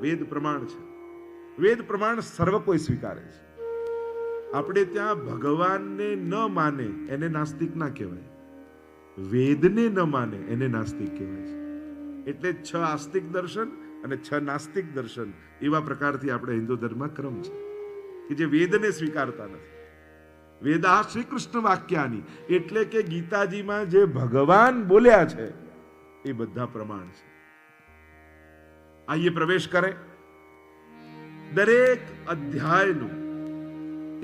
વેદ પ્રમાણ છે. વેદ પ્રમાણ સર્વ કોઈ સ્વીકારે છે. આપણે ત્યાં ભગવાનને ન માને એને નાસ્તિક ના કહેવાય, વેદને ન માને એને નાસ્તિક કહેવાય છે. એટલે 6 આસ્તિક દર્શન અને 6 નાસ્તિક દર્શન એવા પ્રકારથી આપણે હિન્દુ ધર્મમાં ક્રમ છે કે જે વેદને સ્વીકારતા નથી. વેદા શ્રી કૃષ્ણ વાક્યાની, એટલે કે ગીતાજીમાં જે ભગવાન બોલ્યા છે એ બધા પ્રમાણ છે. આઈએ પ્રવેશ કરે. દરેક અધ્યાયનું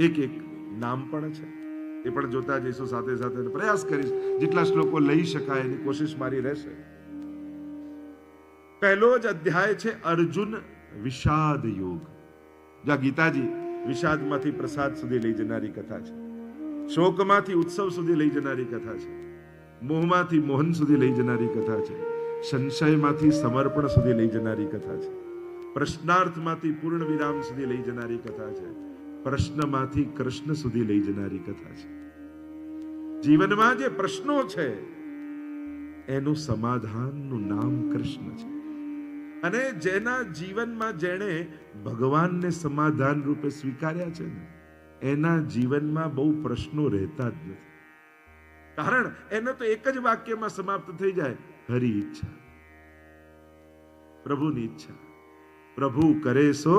એક એક નામ પણ છે, એ પણ જોતા જઈશું. સાથે સાથે પ્રયાસ કરીશ જેટલા શ્લોકો લઈ શકાય એની કોશિશ મારી રહેશે. પહેલો જ અધ્યાય છે અર્જુન વિષાદ યોગ. જ્યાં ગીતાજી વિષાદમાંથી પ્રસાદ સુધી લઈ જનારી કથા છે, શોકમાંથી ઉત્સવ સુધી લઈ જનારી કથા છે, મોહમાંથી મોહન સુધી લઈ જનારી કથા છે, સંશયમાંથી સમર્પણ સુધી લઈ જનારી કથા છે, પ્રશ્નાર્થમાંથી પૂર્ણ વિરામ સુધી લઈ જનારી કથા છે, પ્રશ્નમાંથી કૃષ્ણ સુધી લઈ જનારી કથા છે. જીવનમાં જે પ્રશ્નો છે એનું સમાધાનનું નામ કૃષ્ણ છે. અને જેના જીવનમાં જેણે ભગવાનને સમાધાન રૂપે સ્વીકાર્યા છે ને, એના જીવનમાં બહુ પ્રશ્નો રહેતા જ નથી. કારણ એનો તો એક જ વાક્યમાં સમાપ્ત થઈ જાય, હરી ઈચ્છા, પ્રભુની ઈચ્છા, પ્રભુ કરે સો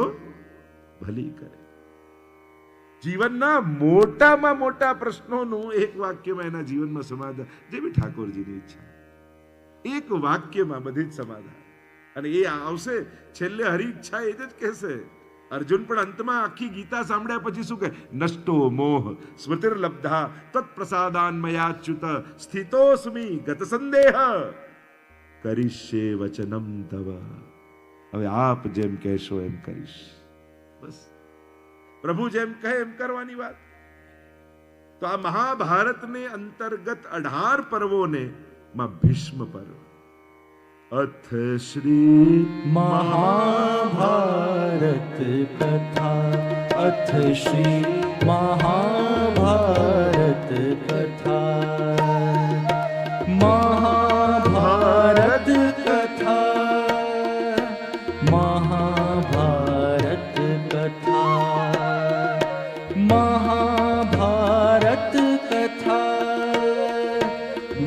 ભલી કરે. જીવનના મોટામાં મોટા પ્રશ્નોનું એક વાક્યમાં એના જીવનમાં સમાધાન, જેવી ઠાકોરજીની ઈચ્છા, એક વાક્યમાં બધી જ સમાધાન. અને એ આવશે છેલ્લે હરી ઈચ્છા એ જ કહેશે. અર્જુન પણ અંતમાં આખી ગીતા સાંભળ્યા પછી શું કહે? નષ્ટો મોહ સ્મૃતિર્લબ્ધા તત્પ્રસાદાન મયાચ્યુત સ્થિતોસ્મિ ગત સંદેહ કરીષ્યે વચનમ તવ. હવે આપ જેમ કહેશો એમ કરીશ. બસ પ્રભુ જેમ કહે એમ કરવાની વાત. તો આ મહાભારતને અંતર્ગત 18 પર્વોને માં ભીષ્મ પર્વ. અથ શ્રી મહાભારત કથા, અથ શ્રી મહાભારત કથા, મહાભારત કથા, મહાભારત કથા, મહાભારત કથા,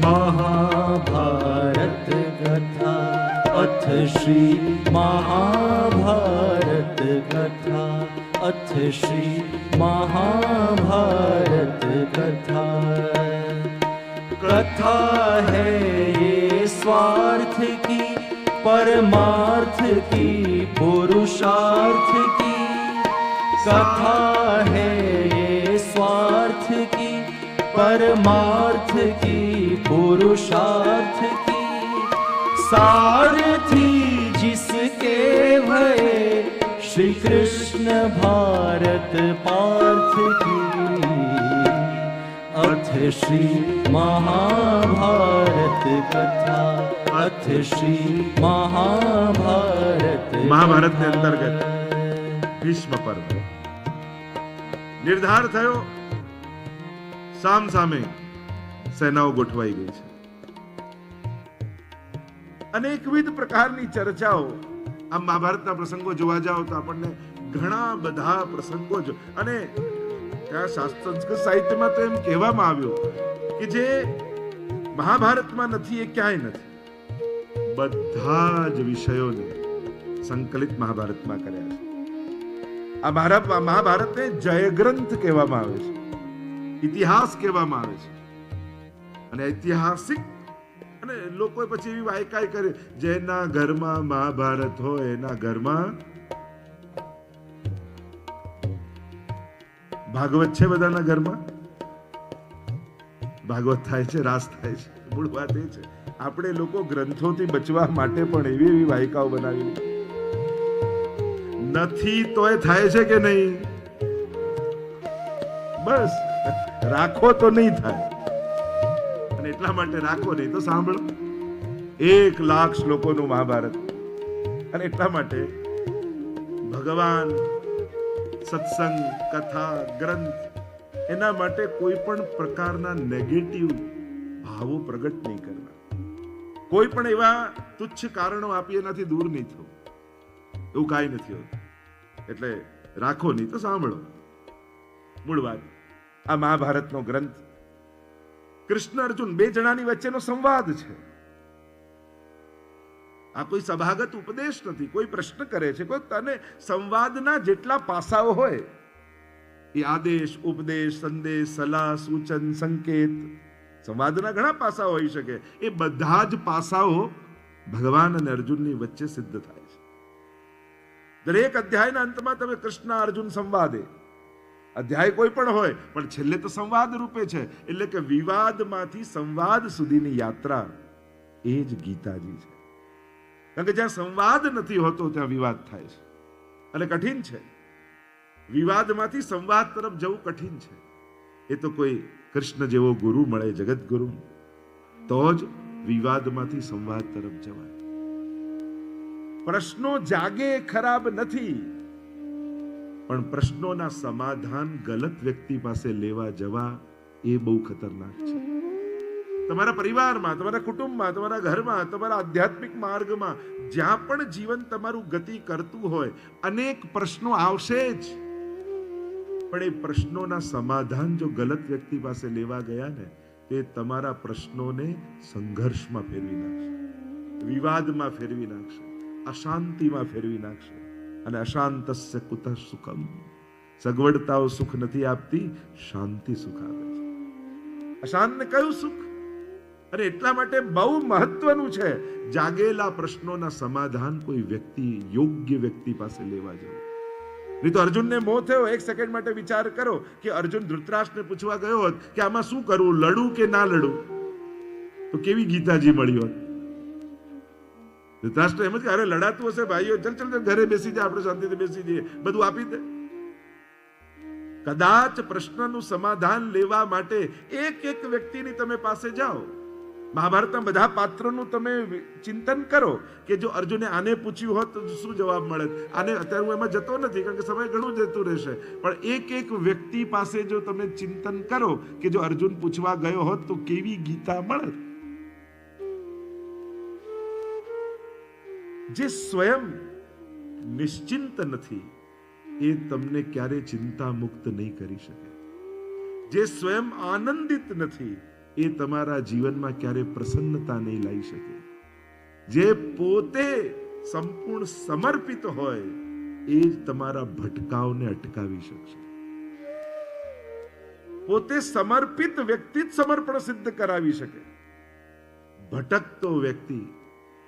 મહાભારત કથા. અથ શ્રી મહાભારત કથા, અથ શ્રી મહાભારત કથા. कथा है ये स्वार्थ की, परमार्थ की, पुरुषार्थ की. कथा है ये स्वार्थ की, परमार्थ की, पुरुषार्थ की. सारथी जिसके भये श्री कृष्ण भारत पार्थ की. अथ श्री महाभारत कथा, अथ श्री महाभारत. મહાભારત ને અંતર્ગત ભીષ્મ પર્વ. નિર્ધાર થયો, સામ સામે સેનાઓ ગોઠવાઈ ગઈ છે. અનેકવિધ પ્રકારની ચર્ચાઓ. આ મહાભારતના પ્રસંગો જોવા જાઓ તો આપણને ઘણા બધા પ્રસંગો અને સંસ્કૃત સાહિત્યમાં તો એમ કહેવામાં આવ્યું કે જે મહાભારતમાં નથી એ ક્યાંય નથી. બધા જ વિષયોને સંકલિત મહાભારતમાં કર્યા છે. આ મહાભારતને જયગ્રંથ કહેવામાં આવે છે, ઇતિહાસ કહેવામાં આવે છે. અને ઐતિહાસિક અને લોકો પછી એવી વાયકાઈ કરે, જેના ઘરમાં મહાભારત હોય એના ઘરમાં ભાગવત છે. બધાના ઘરમાં ભાગવત થાય છે, રાસ થાય છે. મૂળ વાત એ છે, આપણે લોકો ગ્રંથોથી બચવા માટે પણ એવી એવી વાયકાઓ બનાવી નથી. તો એ થાય છે કે નહીં? બસ રાખો તો નહીં થાય. અને એટલા માટે રાખો, નહીં તો સાંભળો. 1 લાખ શ્લોકોનું મહાભારત. અને એટલા માટે ભગવાન, સત્સંગ, કથા, ગ્રંથ, એના માટે કોઈ પણ પ્રકારના નેગેટિવ ભાવો પ્રગટ નહીં કરવા. કોઈ પણ એવા તુચ્છ કારણો આપી એનાથી દૂર નહીં થવું. એવું કાંઈ નથી હોતું. એટલે રાખો નહીં તો સાંભળો. મૂળ વાત, આ મહાભારતનો ગ્રંથ કૃષ્ણ અર્જુન બે જણાની વચ્ચેનો સંવાદ છે. આ કોઈ સભાગત ઉપદેશ નથી. કોઈ પ્રશ્ન કરે છે, કોઈ તને સંવાદના જેટલા પાસાઓ હોય એ આદેશ, ઉપદેશ, સંદેશ, સલાહ, સૂચન, સંકેત, સંવાદના ઘણા પાસાઓ હોઈ શકે. એ બધા જ પાસાઓ ભગવાન અને અર્જુનની વચ્ચે સિદ્ધ થાય છે. દરેક અધ્યાયના અંતમાં તમે કૃષ્ણ અર્જુન સંવાદે, અધ્યાય કોઈ પણ હોય પણ છેલ્લે તો સંવાદ રૂપે છે. એટલે કે વિવાદમાંથી સંવાદ સુધીની યાત્રા એ જ ગીતાજી છે. કારણ કે જ્યાં સંવાદ નથી હોતો ત્યાં વિવાદ થાય છે અને કઠિન છે. વિવાદમાંથી સંવાદ તરફ જવું કઠિન છે. એ તો કોઈ કૃષ્ણ જેવો ગુરુ મળે, જગત ગુરુ, તો જ વિવાદમાંથી સંવાદ તરફ જવાય. પ્રશ્નો જાગે ખરાબ નથી, પણ પ્રશ્નોના સમાધાન ગલત વ્યક્તિ પાસે લેવા જવા એ બહુ ખતરનાક છે. તમારા પરિવારમાં, તમારા કુટુંબમાં, તમારા ઘરમાં, તમારા આધ્યાત્મિક માર્ગમાં, જ્યાં પણ જીવન તમારું ગતિ કરતું હોય, અનેક પ્રશ્નો આવશે જ. પણ એ પ્રશ્નોના સમાધાન જો ગલત વ્યક્તિ પાસે લેવા ગયા ને, તે તમારા પ્રશ્નોને સંઘર્ષમાં ફેરવી નાખશે, વિવાદમાં ફેરવી નાખશે, અશાંતિમાં ફેરવી નાખશે. અને અશાંતસ્ય કુતઃ સુખમ, સગવડતાઓ સુખ નથી આપતી, શાંતિ સુખ આપે છે. અશાંતને કયું સુખ? અને એટલા માટે બહુ મહત્વનું છે જાગેલા પ્રશ્નોના સમાધાન કોઈ વ્યક્તિ, યોગ્ય વ્યક્તિ પાસે લેવા જવું. નહીં તો અર્જુનને મોહ થયો. એક સેકન્ડ માટે વિચાર કરો કે અર્જુન ધૃતરાષ્ટ્રને પૂછવા ગયો હોત કે આમાં શું કરવું, લડું કે ના લડું, તો કેવી ગીતાજી મળી હોત? ધૃતરાષ્ટ્ર એમ જ કે અરે લડાતું હશે ભાઈઓ, ચલ ચલ ઘરે બેસી જાય, આપણે શાંતિથી બેસી જઈએ, બધું આપી દે. કદાચ પ્રશ્નનું સમાધાન લેવા માટે એક એક વ્યક્તિની તમે પાસે જાઓ. મહાભારતના બધા પાત્રોનું તમે ચિંતન કરો કે જો અર્જુને આને પૂછ્યું હોત તો શું જવાબ મળે. આને અત્યારે હું એમાં જતો નથી કારણ કે સમય ઘણું જતું રહેશે, પણ એક એક વ્યક્તિ પાસે જો તમે ચિંતન કરો કે જો અર્જુન પૂછવા ગયો હોત તો કેવી ગીતા મળે. જે સ્વયં નિશ્ચિંત નથી એ તમને ક્યારે ચિંતા મુક્ત નહીં કરી શકે. જે સ્વયં આનંદિત નથી એ તમારા જીવનમાં ક્યારે પ્રસન્નતા નહીં લાવી શકે. જે પોતે સંપૂર્ણ સમર્પિત હોય એ જ તમારા ભટકાવને અટકાવી શકશે. પોતે સમર્પિત વ્યક્તિ જ સમર્પણ સિદ્ધ કરાવી શકે. ભટકતો વ્યક્તિ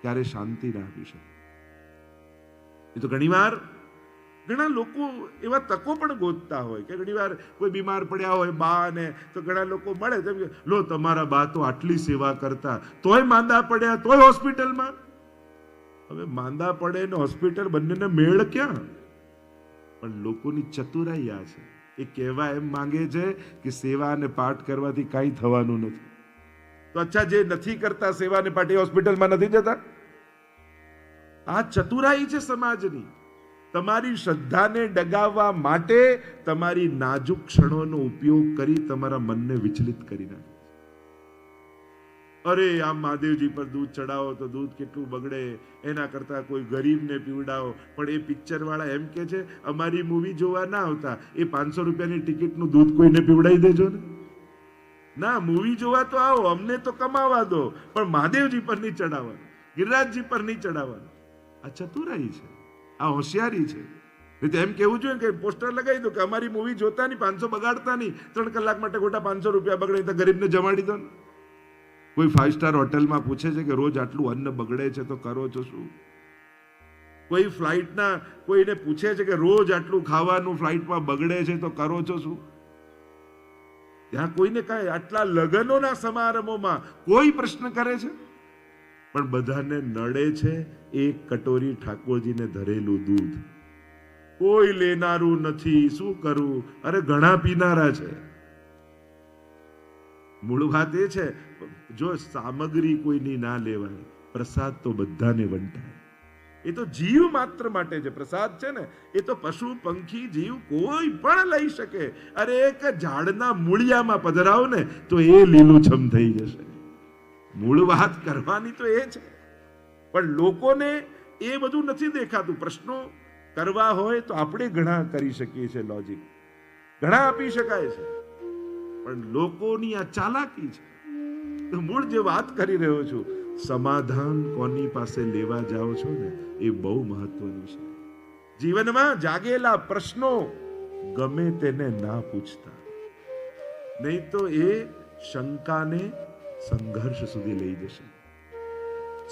ક્યારે શાંતિ ના આપી શકે. એ તો ઘણા લોકો એવા તકો પણ ગોતતા હોય કે ઘણીવાર કોઈ બીમાર પડ્યા હોય બા ને, તો ઘણા લોકો મળે તેમ કે લો તમારા બા તો આટલી સેવા કરતા, તોય માંદા પડ્યા તોય હોસ્પિટલમાં. હવે માંદા પડે ને હોસ્પિટલ બંનેને મેળ ક્યાં? પણ લોકોની ચતુરાઈ આ છે. એ કહેવા એમ માંગે છે કે સેવા અને પાઠ કરવાથી કાંઈ થવાનું નથી. તો અચ્છા, જે નથી કરતા સેવા અને પાઠ એ હોસ્પિટલમાં નથી જતા? આ ચતુરાઈ છે સમાજની. તમારી શ્રદ્ધાને ડગાવવા માટે તમારી નાજુક ક્ષણોનો ઉપયોગ કરી તમારા મનને વિચલિત કરી નાખે. અરે આમ મહાદેવજી પર દૂધ ચડાવો તો દૂધ કેટલું બગડે, એના કરતા કોઈ ગરીબને પીવડાવો. પણ એ પિક્ચર વાળા એમ કે છે અમારી મૂવી જોવા ના આવતા, એ 500 રૂપિયાની ટિકિટનું દૂધ કોઈને પીવડાવી દેજો ને. ના, મૂવી જોવા તો આવો, અમને તો કમાવા દો, પણ મહાદેવજી પર નહીં ચડાવવાનું, ગિરિરાજજી પર નહીં ચડાવવાનું. આ ચતુરાઈ છે, આ હોશિયારી છે. એમ કેવું જોઈએ કે પોસ્ટર લગાવી દો કે અમારી મૂવી જોતા નહીં, 500 બગાડતા નહીં, 3 કલાક માટે ખોટા 500 રૂપિયા બગડે તો ગરીબને જમાડી દો. કોઈ 5 સ્ટાર હોટલમાં પૂછે છે કે રોજ આટલું અન્ન બગડે છે તો કરો છો શું? કોઈ ફ્લાઇટના કોઈને પૂછે છે કે રોજ આટલું ખાવાનું ફ્લાઇટમાં બગડે છે તો કરો છો શું? ત્યાં કોઈને કાંઈ આટલા લગ્નોના સમારંભોમાં કોઈ પ્રશ્ન કરે છે? પણ બધાને નડે છે એક કટોરી ઠાકોરજીને ધરેલું દૂધ. કોઈ લેનારું નથી, શું કરવું? અરે ઘણા પીનારા છે. મૂળ વાત એ છે, જો સામગ્રી કોઈની ના લેવાય, પ્રસાદ તો બધાને વંટાય. એ તો જીવ માત્ર માટે છે. પ્રસાદ છે ને એ તો પશુ પંખી જીવ કોઈ પણ લઈ શકે. અરે એક ઝાડના મૂળિયામાં પધરાવો ને તો એ લીલુંછમ થઈ જશે. મૂળ વાત કરવાની તો એ છે. પણ લોકોને એ બધું નથી દેખાતું. પ્રશ્નો કરવા હોય તો આપણે ઘણા કરી શકીએ છીએ, લોજિક ઘણા આપી શકાય છે, પણ લોકોની આ ચાલાકી છે. તો મૂળ જે વાત કરી રહ્યો છું, સમાધાન કોની પાસે લેવા જાઓ છો ને, એ બહુ મહત્વનું છે. જીવનમાં જાગેલા પ્રશ્નો ગમે તેને ના પૂછતા, નહીં તો એ શંકાને સંઘર્ષ સુધી લઈ જશે.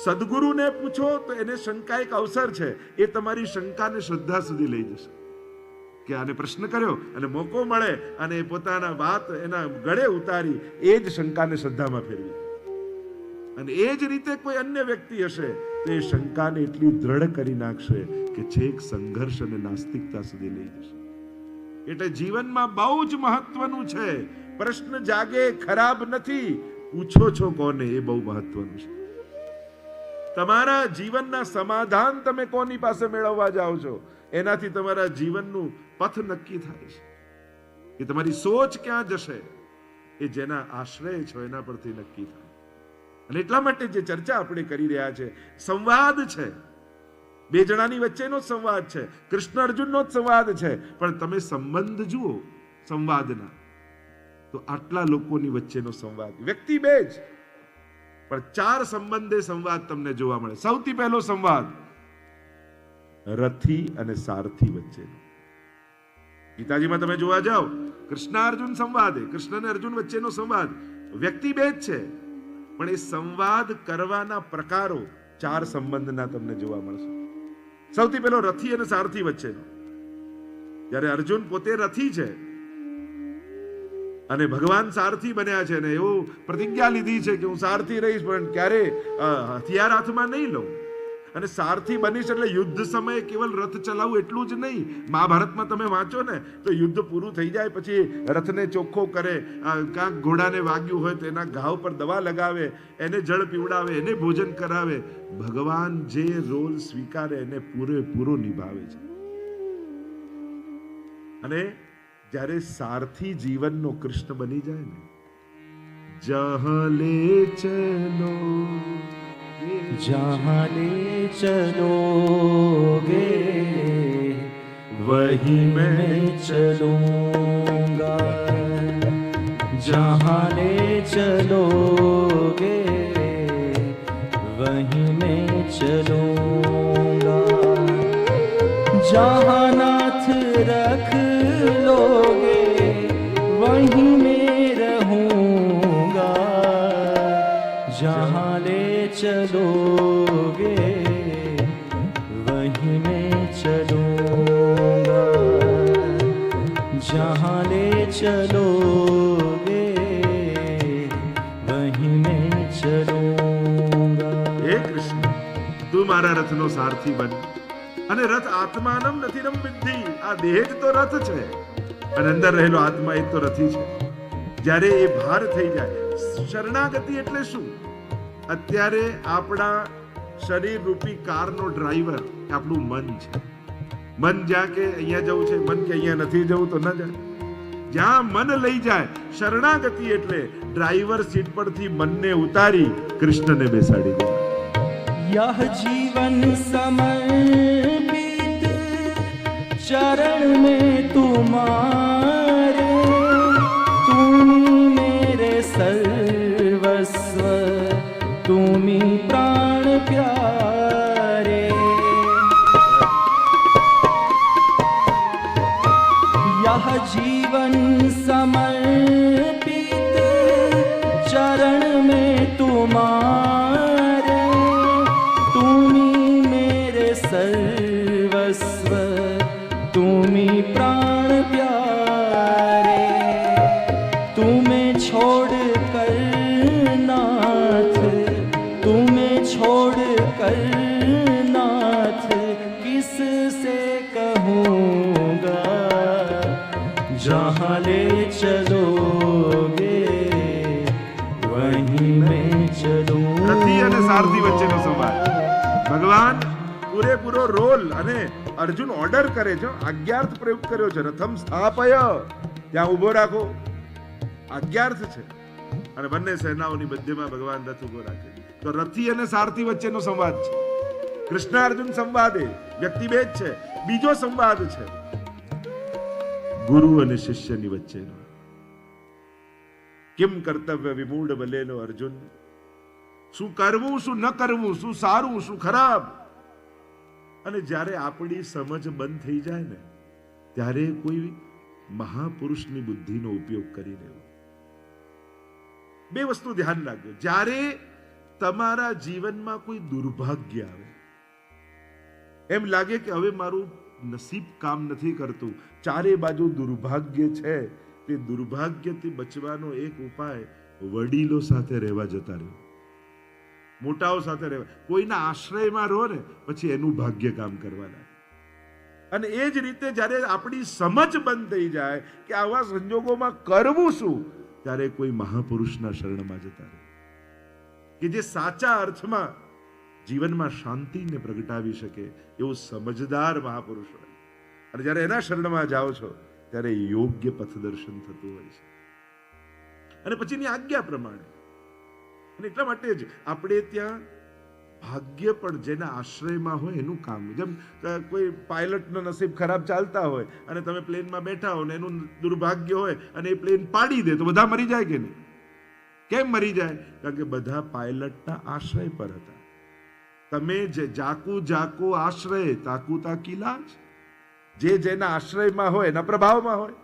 સદગુરુને પૂછો તો એને શંકા એક અવસર છે, એ તમારી શંકાને શ્રદ્ધા સુધી લઈ જશે. કે આને પ્રશ્ન કર્યો અને મોકો મળે અને પોતાના વાત એના ગળે ઉતારી એ જ શંકાને શ્રદ્ધામાં ફેરવી. અને એ જ રીતે કોઈ અન્ય વ્યક્તિ હશે તો એ શંકાને એટલી દ્રઢ કરી નાખશે કે છેક સંઘર્ષ અને નાસ્તિકતા સુધી લઈ જશે. એટલે જીવનમાં બહુ જ મહત્વનું છે. પ્રશ્ન જાગે ખરાબ નથી, પૂછો છો કોને એ બહુ મહત્વનું છે. તમારા જીવનના સમાધાન તમે કોની પાસે મેળવવા જાઓ છો, એનાથી તમારા જીવનનું પથ નક્કી થાય છે. કે તમારી સોચ ક્યાં જશે એ જેના આશ્રય છો એના પરથી નક્કી થાય. અને એટલા માટે જે ચર્ચા આપણે કરી રહ્યા છે, સંવાદ છે, બે જણાની વચ્ચેનો જ સંવાદ છે, કૃષ્ણ અર્જુનનો જ સંવાદ છે. પણ તમે સંબંધ જુઓ સંવાદના, તો આટલા લોકોની વચ્ચેનો સંવાદ, વ્યક્તિ બે જ, પણ 4 સંબંધે સંવાદ તમને જોવા મળે. સૌથી પહેલો સંવાદ રથી અને સારથી વચ્ચેનો. ગીતાજીમાં તમે જોવા જાઓ, કૃષ્ણાર્જુન સંવાદ, કૃષ્ણ અને અર્જુન વચ્ચેનો સંવાદ, વ્યક્તિ બે જ છે, પણ એ સંવાદ કરવાના પ્રકારો 4 સંબંધના તમને જોવા મળશે. સૌથી પહેલો રથી અને સારથી વચ્ચેનો. જ્યારે અર્જુન પોતે રથી છે અને ભગવાન સારથી બન્યા છે, ને એવું પ્રતિજ્ઞા લીધી છે કે હું સારથી રહીશ, પણ ક્યારે હથિયાર હાથમાં નહીં લઉં. અને સારથી બનીશ એટલે યુદ્ધ સમયે કેવલ રથ ચલાવવું એટલું જ નહીં. મહાભારતમાં તમે વાંચો ને તો યુદ્ધ પૂરું થઈ જાય પછી રથને ચોખ્ખો કરે, કાંક ઘોડાને વાગ્યું હોય તો એના ઘાવ પર દવા લગાવે, એને જળ પીવડાવે, એને ભોજન કરાવે. ભગવાન જે રોલ સ્વીકારે એને પૂરેપૂરો નિભાવે છે. અને જ્યારે સારથી જીવનનો કૃષ્ણ બની જાય ને, જહાં લે ચલો जहाँ ले चलोगे वहीं मैं चलूँगा, जहाँ ले चलोगे वहीं मैं चलूँगा, जहाँ नाथ रख लोगे वहीं मैं रहूँगा, जहाँ ले चलोगे वहीं मैं चलूँगा, जहाँ ले चलोगे वहीं मैं चलूँगा. હે કૃષ્ણ, તું મારા રથનો સારથી બન. અને રથ આત્માનમ નથીનમ વિદ્ધિ, આ દેહ જ તો રથ છે અને અંદર રહેલો આત્મા એ તો રથી છે. જ્યારે એ ભાર થઈ જાય, શરણાગતિ એટલે શું? અત્યારે આપણા શરીર રૂપી કારનો ડ્રાઈવર આપણું મન છે. મન જ્યાં કે અહીંયા જવું છે, મન કે અહીંયા નથી જવું તો ન જાય. જ્યાં મન લઈ જાય, શરણાગતિ એટલે ડ્રાઈવર સીટ પરથી મનને ઉતારી કૃષ્ણને બેસાડી દે. यह जीवन समर्पित चरण में तुम्हारे, तुम मेरे सर्वस्व, तुम प्राण प्यारे. यह जीवन समर्पित चरण में तुम्हारे, सर्वस्व, तुम्ही प्राण प्यारे. तुम्हें छोड़ कर नाथ, तुम्हें छोड़ कर नाथ किससे कहूँगा, जहाँ ले चलोगे वहीं मैं चलूँगा. રથી અને સારથી વચ્ચેનો સંવાદ. ભગવાન પૂરેપૂરો રોલ, અને અર્જુન ઓર્ડર કરે છે, આજ્ઞાર્થ પ્રયુક્ત કર્યો છે. રથમ સ્થાપય, ત્યાં ઉભો રાખો, આજ્ઞાર્થ છે. અને બંને સેનાઓની મધ્યમાં ભગવાન રથ ઉભો રાખે. તો રથી અને સારથી વચ્ચેનો સંવાદ છે. કૃષ્ણાર્જુન સંવાદ વ્યક્તિભેદ છે. બીજો સંવાદ છે ગુરુ અને શિષ્યની વચ્ચેનો. કેમ કર્તવ્ય વિમૂઢ બલેલો અર્જુન, શું કરવું શું ન કરવું, શું સારું શું ખરાબ. અને જ્યારે આપણી સમજ બંધ થઈ જાય ને ત્યારે કોઈ મહાપુરુષની બુદ્ધિનો ઉપયોગ કરી લેવો. બે વસ્તુ ધ્યાન રાખજો. જ્યારે તમારા જીવનમાં કોઈ દુર્ભાગ્ય આવે, એમ લાગે કે હવે મારું નસીબ કામ નથી કરતું, ચારે બાજુ દુર્ભાગ્ય છે, તે દુર્ભાગ્યથી બચવાનો એક ઉપાય વડીલો સાથે રહેવા જતા રહ્યો, મોટાઓ સાથે રહેવા. કોઈના આશ્રયમાં રહો ને પછી એનું ભાગ્ય કામ કરવાના. અને એ જ રીતે જ્યારે આપણી સમજ બંધ થઈ જાય કે આવા સંજોગોમાં કરવું શું, ત્યારે કોઈ મહાપુરુષના શરણમાં જતા રહે કે જે સાચા અર્થમાં જીવનમાં શાંતિને પ્રગટાવી શકે એવો સમજદાર મહાપુરુષ હોય. અને જ્યારે એના શરણમાં જાઓ છો ત્યારે યોગ્ય પથદર્શન થતું હોય છે અને પછીની આજ્ઞા પ્રમાણે. અને એટલા માટે જ આપણે ત્યાં ભાગ્ય પણ જેના આશ્રયમાં હોય એનું કામ. જેમ કોઈ પાયલટનો નસીબ ખરાબ ચાલતા હોય અને તમે પ્લેનમાં બેઠા હો ને એનું દુર્ભાગ્ય હોય અને એ પ્લેન પાડી દે તો બધા મરી જાય કે નહીં? કેમ મરી જાય? કારણ કે બધા પાયલટના આશ્રય પર હતા. તમે જે જાકુ જાકો આશ્રય તાકુ તાકી લાજ, જે જેના આશ્રયમાં હોય એના પ્રભાવમાં હોય.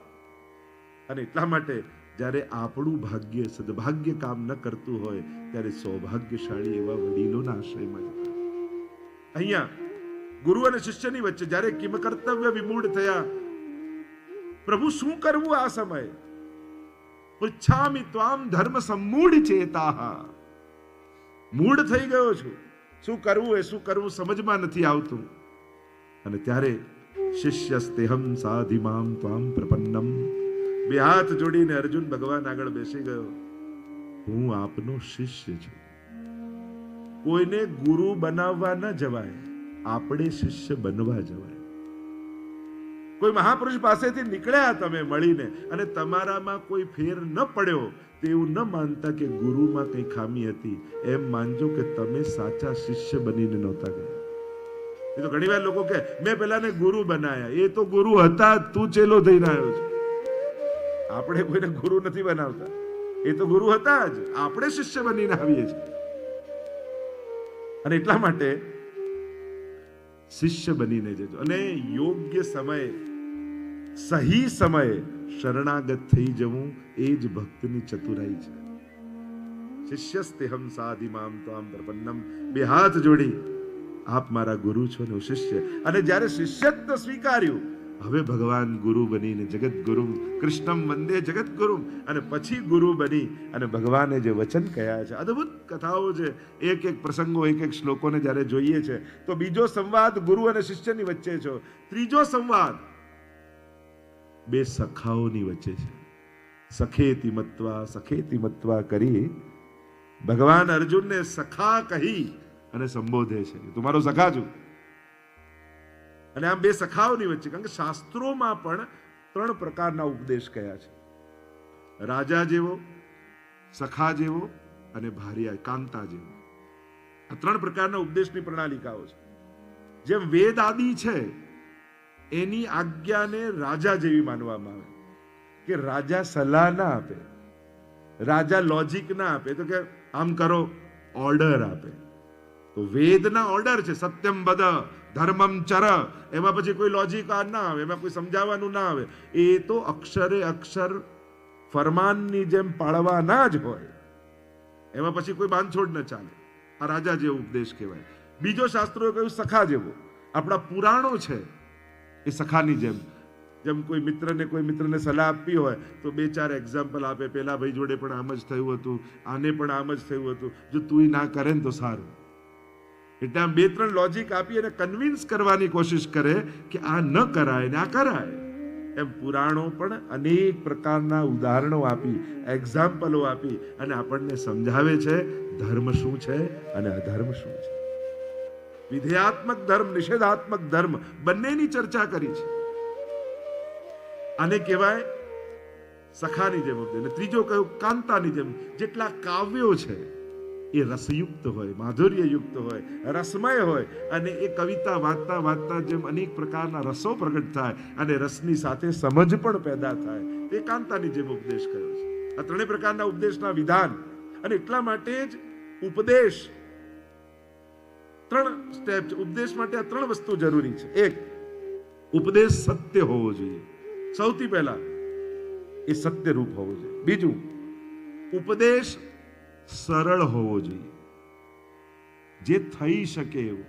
અને એટલા માટે જ્યારે આપણું ભાગ્ય સદભાગ્ય કામ ન કરતું હોય ત્યારે સૌભાગ્યશાળી એવા વડીલોના આશ્રયમાં જતા. અહીંયા ગુરુ અને શિષ્યની વચ્ચે જ્યારે કિમ કર્તવ્ય વિમૂઢ થયા, પ્રભુ શું કરવું આ સમયે? પૃચ્છામિ ત્વામ ધર્મ સમ્મૂઢ ચેતાહ. મૂઢ થઈ ગયો છું, શું કરવું એ શું કરવું સમજમાં નથી આવતું. અને ત્યારે શિષ્યસ્તેહમ સાધિમામ ત્વામ પ્રપન્નમ. બે હાથ જોડીને અર્જુન ભગવાન આગળ બેસી ગયો. હું આપનો શિષ્ય છું. કોઈને ગુરુ બનાવવા ન જવાય, આપણે શિષ્ય બનવા જવાય. કોઈ મહાપુરુષ પાસેથી નીકળ્યા તમે મળીને અને તમારામાં કોઈ ફેર ન પડ્યો તેવું ન માનતા કે ગુરુમાં કઈ ખામી હતી, એમ માનજો કે તમે સાચા શિષ્ય બનીને નહોતા ગયા. એ તો ઘણી વાર લોકો કે મેં પેલાને ગુરુ બનાયા, એ તો ગુરુ હતા, તું ચેલો થઈને આવ્યો છે. આપણે કોઈને ગુરુ નથી બનાવતા, એ તો ગુરુ હતા જ, આપણે શિષ્ય બનીને આવીએ છીએ. અને એટલા માટે શિષ્ય બનીને જજો અને યોગ્ય સમયે સહી સમયે શરણાગત થઈ જવું એ જ ભક્તની ચતુરાઈ છે. શિષ્યસ્તેહમ સાધિમામ ત્વામ પ્રપન્નમ. બે હાથ જોડી આપ મારા ગુરુ છો ને હું શિષ્ય. અને જ્યારે શિષ્યત્વ સ્વીકાર્યું, હવે ભગવાન ગુરુ બનીને જગત ગુરુ કૃષ્ણમ વંદે જગત ગુરુ, અને પછી ગુરુ બની અને ભગવાને જે વચન કહ્યા છે, અદ્ભુત કથાઓ છે. એક એક પ્રસંગો એક એક શ્લોકોને જ્યારે જોઈએ છે તો બીજો સંવાદ ગુરુ અને શિષ્યની વચ્ચે છે. ત્રીજો સંવાદ બે સખાઓની વચ્ચે છે. સખેતી મત્વા કરી ભગવાન અર્જુનને સખા કહી અને સંબોધે છે, તું મારો સખા છું. અને આમ બે સખાઓની વચ્ચે, કારણ કે શાસ્ત્રોમાં પણ 3 પ્રકારના ઉપદેશ કયા છે: રાજા જેવો, સખા જેવો અને ભાર્યા કાંતા જેવો. આ 3 પ્રકારના ઉપદેશની પ્રણાલિકાઓ છે. જેમ વેદ આદિ છે એની આજ્ઞાને રાજા જેવી માનવામાં આવે કે રાજા સલાહ ના આપે, રાજા લોજિક ના આપે, તો કે આમ કરો, ઓર્ડર આપે. તો વેદના ઓર્ડર છે, સત્યમ વદ ધર્મમ ચર, એમાં પછી કોઈ લોજિક ના આવે, એમાં કોઈ સમજાવવાનું ના આવે. એ તો અક્ષરે અક્ષર ફરમાનની જેમ પાળવાના જ હોય, એમાં પછી કોઈ બાંધછોડ ન ચાલે. આ રાજા જેવો ઉપદેશ કહેવાય. બીજો શાસ્ત્રોએ કહ્યું સખા જેવો. આપણા પુરાણો છે એ સખાની જેમ. જેમ કોઈ મિત્રને સલાહ આપવી હોય તો 2-4 એક્ઝામ્પલ આપે. પેલા ભાઈ જોડે પણ આમ જ થયું હતું, આને પણ આમ જ થયું હતું, જો તું ના કરે ને તો સારું. એટલે આમ 2-3 લોજિક આપી અને કન્વિન્સ કરવાની કોશિશ કરે કે આ ન કરાય ને આ કરાય. એમ પુરાણો પણ અનેક પ્રકારના ઉદાહરણો આપી, એક્ઝામ્પલો આપી અને આપણને સમજાવે છે ધર્મ શું છે અને અધર્મ શું છે. વિધેયાત્મક ધર્મ, નિષેધાત્મક ધર્મ બંનેની ચર્ચા કરી છે. આને કહેવાય સખાની જેમ ઉપદેશ. ત્રીજો કયો કાંતાની જેમ. જેટલા કાવ્યો છે એ રસયુક્ત હોય, માધુર્યયુક્ત હોય, રસમય હોય, અને એ કવિતા વાંચતા વાંચતા જેમ અનેક પ્રકારના રસો પ્રગટ થાય અને રસની સાથે સમજ પણ પેદા થાય, એ કાંતાની જેમ ઉપદેશ કર્યો છે. આ ત્રણેય પ્રકારના ઉપદેશના વિધાન, અને એટલા માટે જ ઉપદેશ 3 સ્ટેપ છે. ઉપદેશ માટે આ 3 વસ્તુ જરૂરી છે. એક, ઉપદેશ સત્ય હોવો જોઈએ. સૌથી પહેલા એ સત્ય રૂપ હોવો જોઈએ. બીજું, ઉપદેશ સરળ હોવો જોઈએ, જે થઈ શકે એવું.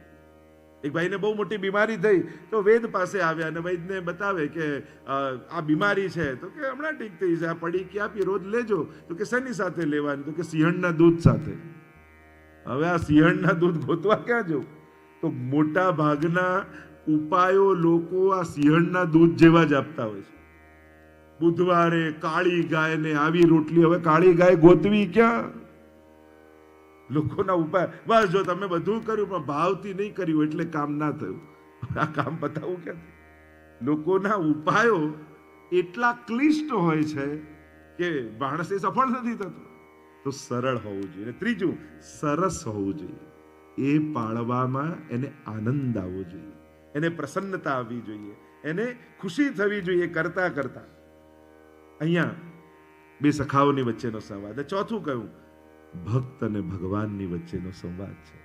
એક ભાઈને બહુ મોટી બીમારી થઈ તો વેદ પાસે આવ્યા અને વૈદને બતાવે કે આ બીમારી છે, તો કે હમણાં ઠીક થઈ જાય, પડી કે આપી રોજ લેજો. તો કે શેની સાથે લેવાની? તો કે સિંહણના દૂધ સાથે. હવે આ સિંહણના દૂધ ગોતવા ક્યાં જવું? તો મોટા ભાગના ઉપાયો લોકો આ સિંહણના દૂધ જેવા જ આપતા હોય છે. બુધવારે કાળી ગાયને આવી રોટલી. હવે કાળી ગાય ગોતવી ક્યાં? લોકોના ઉપાય, બસ જો તમે બધું કર્યું પણ ભાવથી નહીં કર્યું એટલે કામ ના થયું. આ કામ બતાવું ક્યાંથી? લોકોના ઉપાયો એટલા ક્લિષ્ટ હોય છે કે માણસ એ સફળ નથી થતો. તો સરળ હોવું જોઈએ. ત્રીજું, સરસ હોવું જોઈએ. એ પાળવામાં એને આનંદ આવવો જોઈએ, એને પ્રસન્નતા આવવી જોઈએ, એને ખુશી થવી જોઈએ કરતા કરતા. અહીંયા 2 સખાઓની વચ્ચેનો સંવાદ. ચોથું કહ્યું, ભક્ત અને ભગવાનની વચ્ચેનો સંવાદ છે.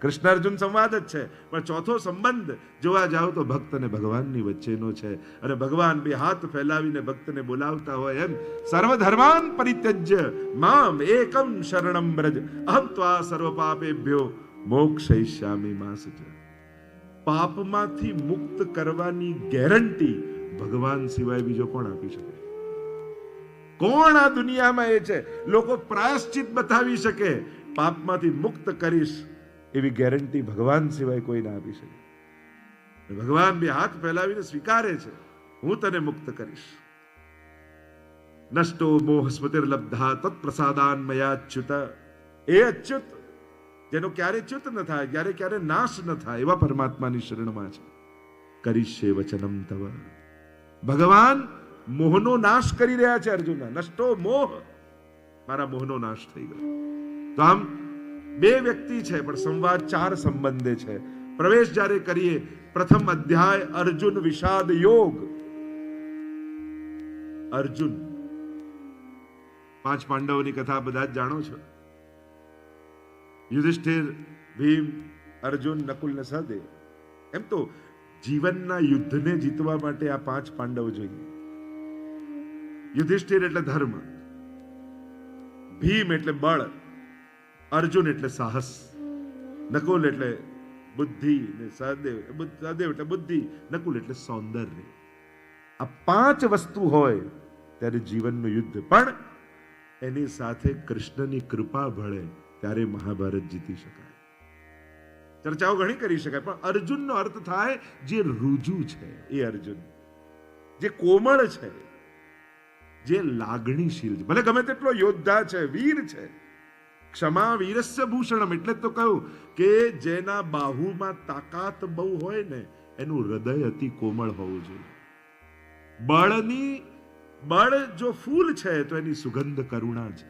કૃષ્ણ અર્જુન સંવાદ જ છે, પણ ચોથો સંબંધ જોવા જાવ તો ભક્ત અને ભગવાનની વચ્ચેનો છે. અને ભગવાન 2 હાથ ફેલાવીને ભક્તને બોલાવતા હોય એમ, સર્વધર્માન પરિત્યજ્ય મામ એકમ શરણમ વ્રજ અહમ ત્વા સર્વ પાપેભ્યો મોક્ષયિષ્યામિ મા શુચ. પાપમાંથી મુક્ત કરવાની ગેરંટી ભગવાન સિવાય બીજો કોણ આપી શકે? કોણ આ દુનિયામાં એ છે? લોકો પ્રાયશ્ચિત બતાવી શકે, પાપમાંથી મુક્ત કરીશ એવી ગેરંટી ભગવાન સિવાય કોઈ ના આપી શકે. ભગવાન 2 હાથ ફેલાવીને સ્વીકારે છે, હું તને મુક્ત કરીશ. નષ્ટો મોહ સ્મૃતિર્લબ્ધા તત્પ્રસાદાન મયા અચ્યુત. એ અચ્યુત જેનો ક્યારે ચ્યુત ન થાય, ક્યારે નાશ ન થાય, એવા પરમાત્માની શરણમાં છે. કરીશ્યે વચનમ તવ. ભગવાન મોહનો નાશ કરી રહ્યા છે અર્જુન. નષ્ટો મોહ, મારા મોહનો નાશ થઈ ગયો. તો આમ 2 વ્યક્તિ છે પણ સંવાદ 4 સંબંધે છે. પ્રવેશ જ્યારે કરીએ, પ્રથમ અધ્યાય અર્જુન વિષાદ યોગ. અર્જુન, 5 પાંડવોની કથા બધા જ જાણો છો. યુધિષ્ઠિર, ભીમ, અર્જુન, નકુલ ને સહદેવ. એમ તો જીવનના યુદ્ધને જીતવા માટે આ 5 પાંડવ જોઈએ. યુધિષ્ઠિર એટલે ધર્મ, ભીમ એટલે બળ, અર્જુન એટલે સાહસ, નકુલ એટલે બુદ્ધિ, ને સહદેવ એટલે બુદ્ધિ, નકુલ એટલે સૌંદર્ય. આ 5 વસ્તુ હોય ત્યારે જીવનનું યુદ્ધ. પણ એની સાથે કૃષ્ણની કૃપા ભળે ત્યારે મહાભારત જીતી શકાય. ચર્ચાઓ ઘણી કરી શકાય, પણ અર્જુનનો અર્થ થાય જે રુજુ છે એ અર્જુન, જે કોમળ છે, જે લાગણીશીલ છે. ભલે ગમે તેટલો યોદ્ધા છે, વીર છે. ક્ષમા વીરસ્ય ભૂષણમ. એટલે તો કહ્યું કે જેના બાહુમાં તાકાત બહુ હોય ને એનું હૃદય અતિ કોમળ હોવું જોઈએ. બળ જો ફૂલ છે તો એની સુગંધ કરુણા છે.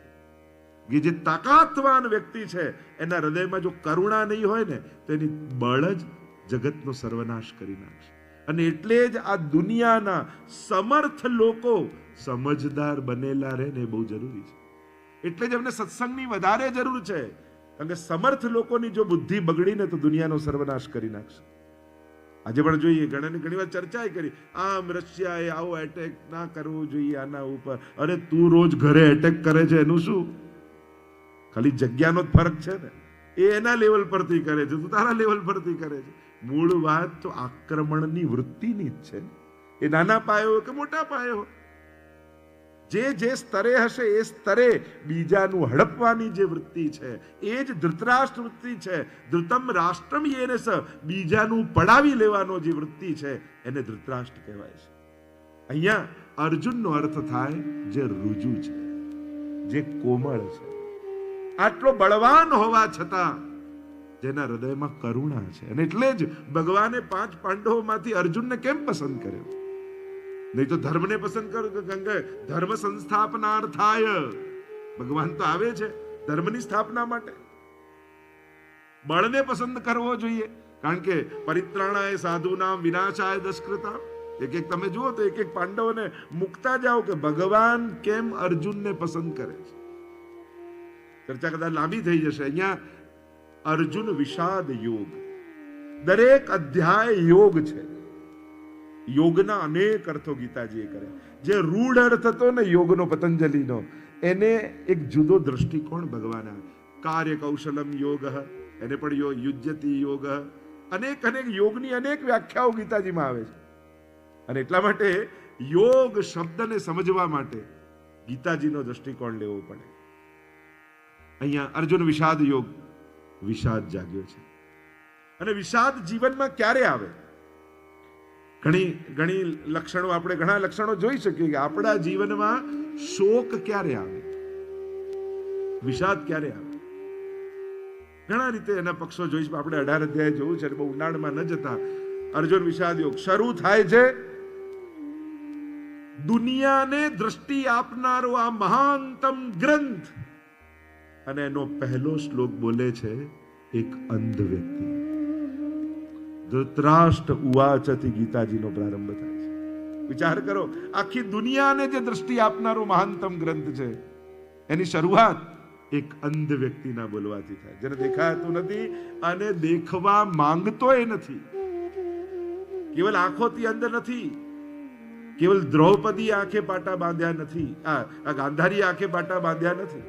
કે જે તાકાતવાન વ્યક્તિ છે એના હૃદયમાં જો કરુણા નહીં હોય ને તો એની બળ જ જગતનો સર્વનાશ કરી નાખશે. અને એટલે જ આ દુનિયાના સમર્થ લોકો સમજદાર બનેલા રહે ને બહુ જરૂરી છે. એટલે જ એમને સત્સંગની વધારે જરૂર છે. કારણ કે સમર્થ લોકોની જો બુદ્ધિ બગડીને તો દુનિયાનો સર્વનાશ કરી નાખશે. આજે પણ જોઈએ, ઘણી વાર ચર્ચા કરી, આમ રશિયાએ આવો એટેક ના કરવો જોઈએ આના ઉપર. અરે તું રોજ ઘરે એટેક કરે છે એનું શું? ખાલી જગ્યાનો જ ફરક છે ને. એ એના લેવલ પરથી કરે છે, તું તારા લેવલ પરથી કરે છે. મૂળ વાત તો આક્રમણની વૃત્તિની જ છે. એ નાના પાયે હોય કે મોટા પાયે હોય, જે સ્તરે હશે એ સ્તરે બીજાનું હડપવાની જે વૃત્તિ છે એ જ ધૃતરાષ્ટ્ર વૃત્તિ છે. ધૃતમ રાષ્ટ્રમ યેનસ. બીજાનું પડાવી લેવાનો જે વૃત્તિ છે એને ધૃતરાષ્ટ્ર કહેવાય છે. અહીંયા અર્જુનનો અર્થ થાય જે રુજુ છે, જે કોમળ છે, આટલો બળવાન હોવા છતાં જેના હૃદયમાં કરુણા છે. અને એટલે જ ભગવાને 5 પાંડવોમાંથી અર્જુનને કેમ પસંદ કર્યો? નહીં તો ધર્મને પસંદ કર્યો. ધર્મ સંસ્થાપનાર્થાય ભગવાન તો આવે છે ધર્મની સ્થાપના માટે. બળને પસંદ કરવો જોઈએ, કારણ કે પરિત્રાણાય સાધુનામ વિનાશાય દશકૃતા. એક એક તમે જુઓ તો એક એક પાંડવોને મુકતા જાઓ કે ભગવાન કેમ અર્જુનને પસંદ કરે છે. ચર્ચા કદાચ લાંબી થઈ જશે. અહીંયા અર્જુન વિષાદ યોગ, દરેક અધ્યાય યોગ છે. યોગના અનેક અર્થો ગીતાજીએ કર્યા. જે રૂઢ અર્થ હતો ને યોગનો પતંજલિનો, એને એક જુદો દ્રષ્ટિકોણ ભગવાન આવે. કાર્ય કૌશલમ યોગ, એને પણ યુજ્યતિ યોગ, અનેક અનેક યોગની અનેક વ્યાખ્યાઓ ગીતાજીમાં આવે છે. અને એટલા માટે યોગ શબ્દને સમજવા માટે ગીતાજીનો દ્રષ્ટિકોણ લેવો પડે. અહીંયા અર્જુન વિષાદ યોગ, વિષાદ જાગ્યો છે. અને વિષાદ જીવનમાં ક્યારે આવે? ઘણી લક્ષણો, આપણે ઘણા લક્ષણો જોઈ શકીએ કે આપણા જીવનમાં શોક ક્યારે આવે, વિષાદ ક્યારે આવે. ઘણા રીતે એના પક્ષો જોઈશ. આપણે 18 અધ્યાય જોયું છે, બહુ ઊંડાણમાં ન જતા. અર્જુન વિષાદ યોગ શરૂ થાય છે દુનિયાને દ્રષ્ટિ આપનારો આ મહાનતમ ગ્રંથ, અને એનો પહેલો શ્લોક બોલે છે એક અંધ વ્યક્તિ. ધૃતરાષ્ટ્ર ઉવાચથી ગીતાજીનો પ્રારંભ થાય છે. વિચાર કરો, આખી દુનિયાને જે દ્રષ્ટિ આપનારો મહાનતમ ગ્રંથ છે, એની શરૂઆત એક અંધ વ્યક્તિના બોલવાથી થાય, જેને દેખાતું નથી અને દેખવા માંગતોય નથી. કેવલ આંખોથી અંદર નથી, કેવલ દ્રૌપદી આંખે પાટા બાંધ્યા નથી, આ ગાંધારી આંખે પાટા બાંધ્યા નથી,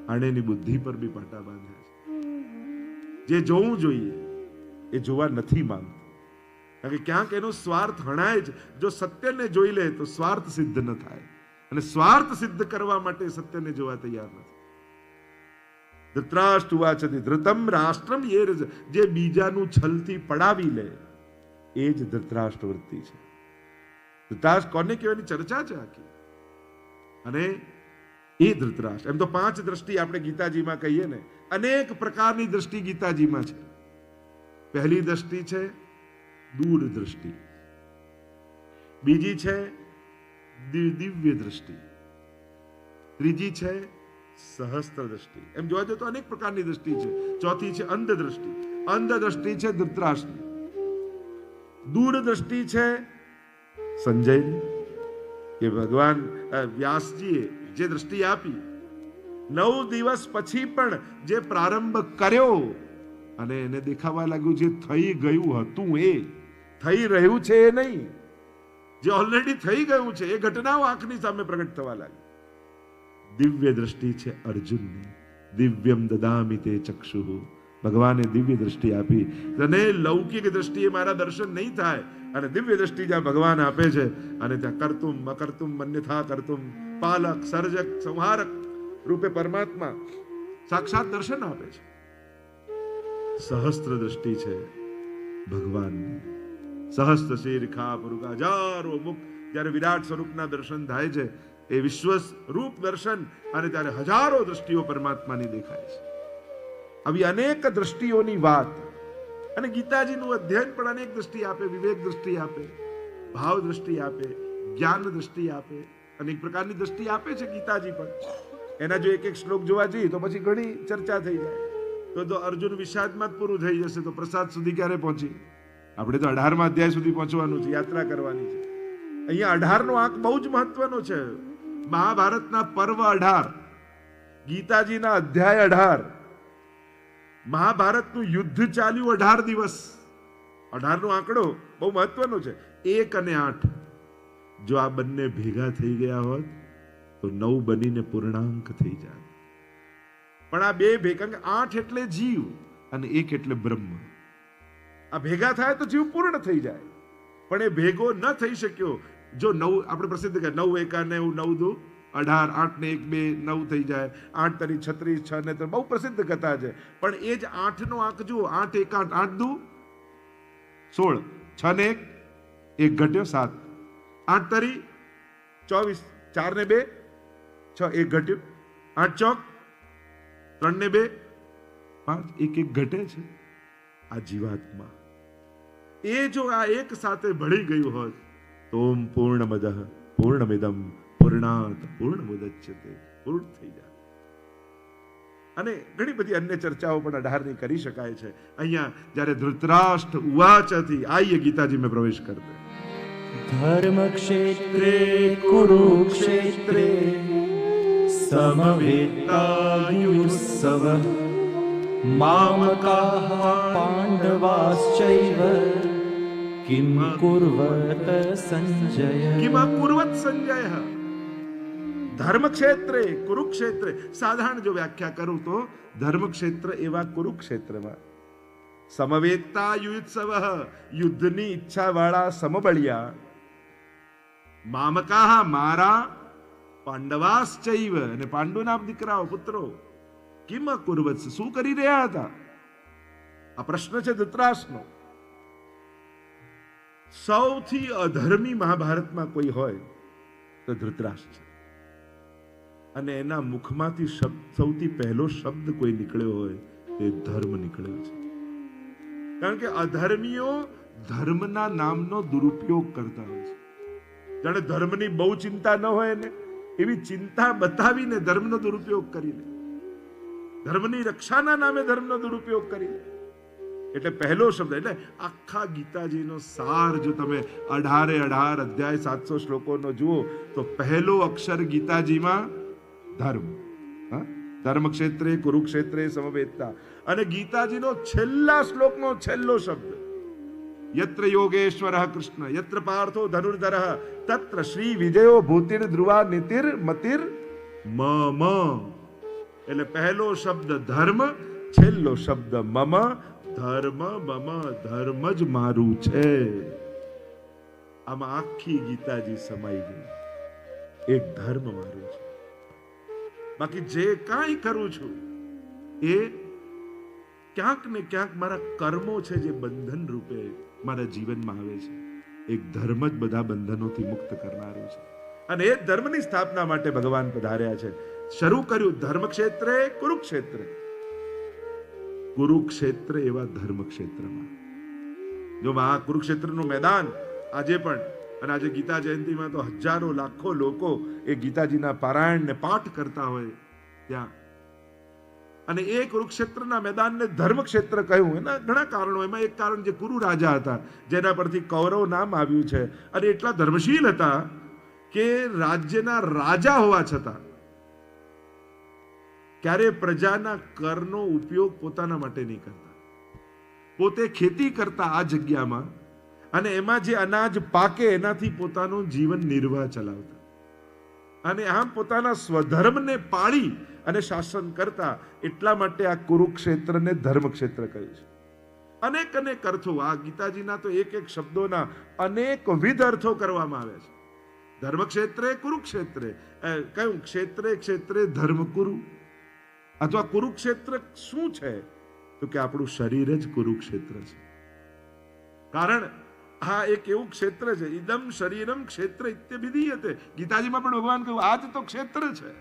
આને એની બુદ્ધિ પર બી પાટા બાંધ્યા છે. જે જોવું જોઈએ એ જોવા નથી માંગતો, કારણ કે ક્યાંક એનો સ્વાર્થ હણાય જ. જો સત્યને જોઈ લે તો સ્વાર્થ સિદ્ધ ન થાય, અને સ્વાર્થ સિદ્ધ કરવા માટે સત્યને જોવા તૈયાર નથી. ધૃતરાષ્ટ્ર ઉવાચતિ ધૃતમ રાષ્ટ્રમ યે, જે બીજાનું છલથી પડાવી લે એ જ ધૃતરાષ્ટ્ર વૃત્તિ છે. ધૃતરાષ્ટ્ર કોને કહેવાની ચર્ચા છે આખી. અને એ ધૃતરાષ્ટ્ર, એમ તો 5 દ્રષ્ટિ આપણે ગીતાજીમાં કહીએ ને, અનેક પ્રકારની દ્રષ્ટિ ગીતાજીમાં છે. પહેલી દ્રષ્ટિ છે દૂર દ્રષ્ટિ, બીજી છે દિવ્ય દ્રષ્ટિ, ત્રીજી છે સહસ્ત્ર દ્રષ્ટિ. એમ જોવા જઈએ તો અનેક પ્રકારની દ્રષ્ટિ છે. ચોથી છે અંધ દ્રષ્ટિ. અંધ દ્રષ્ટિ છે ધૃતરાષ્ટ્રની. દૂર દ્રષ્ટિ છે સંજયની, કે ભગવાન વ્યાસજીએ જે દ્રષ્ટિ આપી, 9 દિવસ પછી પણ જે પ્રારંભ કર્યો અને એને દેખાવા લાગ્યું જે થઈ ગયું હતું એ થઈ રહ્યું છે એ નહીં, જે ઓલરેડી થઈ ગયું છે એ ઘટનાઓ આંખની સામે પ્રગટ થવા લાગી. દિવ્ય દ્રષ્ટિ છે અર્જુનની. દિવ્યમ દદામિ તે ચક્ષુઃ, ભગવાને દિવ્ય દ્રષ્ટિ આપી. અને લૌકિક દ્રષ્ટિએ મારા દર્શન નહીં થાય, અને દિવ્ય દ્રષ્ટિ જ્યાં ભગવાન આપે છે, અને ત્યાં કર્તુમ અકર્તુમ અન્યથા કર્તુમ, પાલક સર્જક સંહારક રૂપે પરમાત્મા સાક્ષાત દર્શન આપે છે. સહસ્ત્ર દ્રષ્ટિ છે ભગવાનની. સહસ્ત્ર શીર્ષા પુરુષા, હજારો મુખ, જ્યારે વિરાટ સ્વરૂપના દર્શન થાય છે, એ વિશ્વ રૂપ દર્શન, અને ત્યારે હજારો દ્રષ્ટિઓ પરમાત્માની દેખાય છે. આવી અનેક દ્રષ્ટિઓની વાત. અને ગીતાજીનું અધ્યયન પણ અનેક દ્રષ્ટિ આપે. વિવેક દ્રષ્ટિ આપે, ભાવ દ્રષ્ટિ આપે, જ્ઞાન દ્રષ્ટિ આપે, અનેક પ્રકારની દ્રષ્ટિ આપે છે ગીતાજી પણ. એના જો એક એક શ્લોક જોવા જઈએ તો પછી ઘણી ચર્ચા થઈ જાય. તો અર્જુન વિષાદમાં જ પૂરું થઈ જશે, તો પ્રસાદ સુધી ક્યારે પહોંચી? આપણે તો 18મા અધ્યાય સુધી પહોંચવાનું છે, યાત્રા કરવાની છે. અહીંયા 18નો આંક બહુ જ મહત્વનો છે. મહાભારતના પર્વ 18, ગીતાજીના અધ્યાય 18, મહાભારતનું યુદ્ધ ચાલ્યું 18 દિવસ. 18નો આંકડો બહુ મહત્વનો છે. 1 અને 8 જો આ બંને ભેગા થઈ ગયા હોત તો 9 બનીને પૂર્ણાંક થઈ જાય. પણ આ બે ભેગા, 8 એટલે જીવ અને 1 એટલે બ્રહ્મ. આ ભેગા થાય તો જીવ પૂર્ણ થઈ જાય. પણ એ ભેગો ન થઈ શક્યો. જો 9, આપણે પ્રસિદ્ધ કહે 9 એકા 9, 9 દુ 18, 8 ને 1 2 9 થઈ જાય, 8 તરી 36, 6 ને 3, બહુ પ્રસિદ્ધ કથા છે. પણ એ જ 8 નો આંક જુઓ, 8 એકા 8 દુ 16, 6 ને 1 ઘટ્યો 7, 8 તરી 24, 4 ને 2 6, 1 ઘટ્યું, 8 ચોક 3 ને 2 5, 1 ઘટે છે. આ જીવાત્મા એ જો આ એક સાથે ભળી ગયું હોત તો ઓમ પૂર્ણમદઃ પૂર્ણમિદં પૂર્ણાત પૂર્ણમુદચ્યતે, પૂર્ણ થઈ જાય. અને ઘણી બધી અન્ય ચર્ચાઓ પણ 18ની કરી શકાય છે. અહીંયા જ્યારે ધૃતરાષ્ટ્ર ઉવાચથી આઈએ ગીતાજી में प्रवेश करते हैं. धर्म क्षेत्रे कुरुक्षेत्रे समवेत्तायुत्सव मामकाः पांडवाश्चैव किं कुर्वत संजय. किम कुर्वत संजय. धर्म क्षेत्रे कुरुक्षेत्रे साधारण जो व्याख्या करूं तो धर्म क्षेत्र एवा कुरुक्षेत्र में समवेत्ता युत्सव युद्धनी इच्छा वाला समबलिया मामकाः मारा પાંડવાશ્ચૈવ અને પાંડુના દીકરાઓ પુત્રો કિમ કુર્વત શું કરી રહ્યા હતા? આ પ્રશ્ન છે ધૃતરાષ્ટ્રનો. સૌથી અધર્મી મહાભારતમાં કોઈ હોય તો ધૃતરાષ્ટ્ર છે. અને એના મુખમાંથી સૌથી પહેલો શબ્દ કોઈ નીકળ્યો હોય તે ધર્મ નીકળ્યો છે. કારણ કે અધર્મીઓ ધર્મના નામનો દુરુપયોગ કરતા હોય છે. જાણે ધર્મની બહુ ચિંતા ન હોય ને એવી ચિંતા બતાવીને ધર્મનો દુરુપયોગ કરી લે. ધર્મની રક્ષાના નામે ધર્મનો દુરુપયોગ કરી લે. એટલે પહેલો શબ્દ એટલે આખા ગીતાજીનો સાર જો તમે 18 અધ્યાય 700 શ્લોકોનો જુઓ તો પહેલો અક્ષર ગીતાજીમાં ધર્મ. ધર્મ ક્ષેત્રે કુરુક્ષેત્રે સમવેત્તા. અને ગીતાજીનો છેલ્લા શ્લોકનો છેલ્લો શબ્દ यत्र योगेश्वरः कृष्ण यत्र पार्थो धनुर्धरः तत्र श्री विजयो भूतिर ध्रुवा नितिर मतिर मम. એટલે પહેલો શબ્દ ધર્મ, છેલ્લો શબ્દ મમ. ધર્મ મમ, ધર્મ જ મારું છે. આમાં આખી ગીતાજી સમાઈ ગઈ. એક ધર્મ મારું છે. બાકી જે કાંઈ કરું છું એ ક્યાંક ને ક્યાંક મારા કર્મો છે જે બંધન રૂપે મારા જીવનમાં આવે છે. એક ધર્મ જ બધા બંધનોથી મુક્ત કરનારું છે. અને એ ધર્મની સ્થાપના માટે ભગવાન પધાર્યા છે. શરૂ કર્યું ધર્મ ક્ષેત્રે કુરુક્ષેત્ર. કુરુક્ષેત્ર એવા ધર્મ ક્ષેત્રમાં જો આ કુરુક્ષેત્રનું મેદાન આજે પણ, અને આજે ગીતા જયંતિમાં તો હજારો લાખો લોકો એ ગીતાજીના પારાયણ ને પાઠ કરતા હોય ત્યાં. અને એ કુરુક્ષેત્રના મેદાનને ધર્મક્ષેત્ર કહ્યું. એના ઘણા કારણો. એમાં એક કારણ જે કુરુ રાજા હતા જેના પરથી કૌરવ નામ આવ્યું છે. અને એટલા ધર્મશીલ હતા કે રાજ્યના રાજા હોવા છતાં ક્યારે પ્રજાના કરનો ઉપયોગ પોતાના માટે નહીં કરતા. પોતે ખેતી કરતા આ જગ્યામાં અને એમાં જે અનાજ પાકે એનાથી પોતાનું જીવન નિર્વાહ ચલાવતા. અને આમ પોતાના સ્વધર્મને પાળી અને શાસન કરતા. એટલા માટે આ કુરુક્ષેત્રને ધર્મક્ષેત્ર કહ્યું છે. અનેક અનેક અર્થો આ ગીતાજીના તો એક એક શબ્દોના અનેકવિધ અર્થો કરવામાં આવ્યા છે. ધર્મક્ષેત્રે કુરુક્ષેત્રે કયું ક્ષેત્રે ક્ષેત્રે ધર્મ કુરુ. અથવા કુરુક્ષેત્ર શું છે તો કે આપણું શરીર જ કુરુક્ષેત્ર છે. કારણ આ એક એવું ક્ષેત્ર છે. ઇદમ શરીરમ ક્ષેત્ર ઇત્યભિધીયતે. ગીતાજીમાં પણ ભગવાન કહ્યું આ જ તો ક્ષેત્ર છે.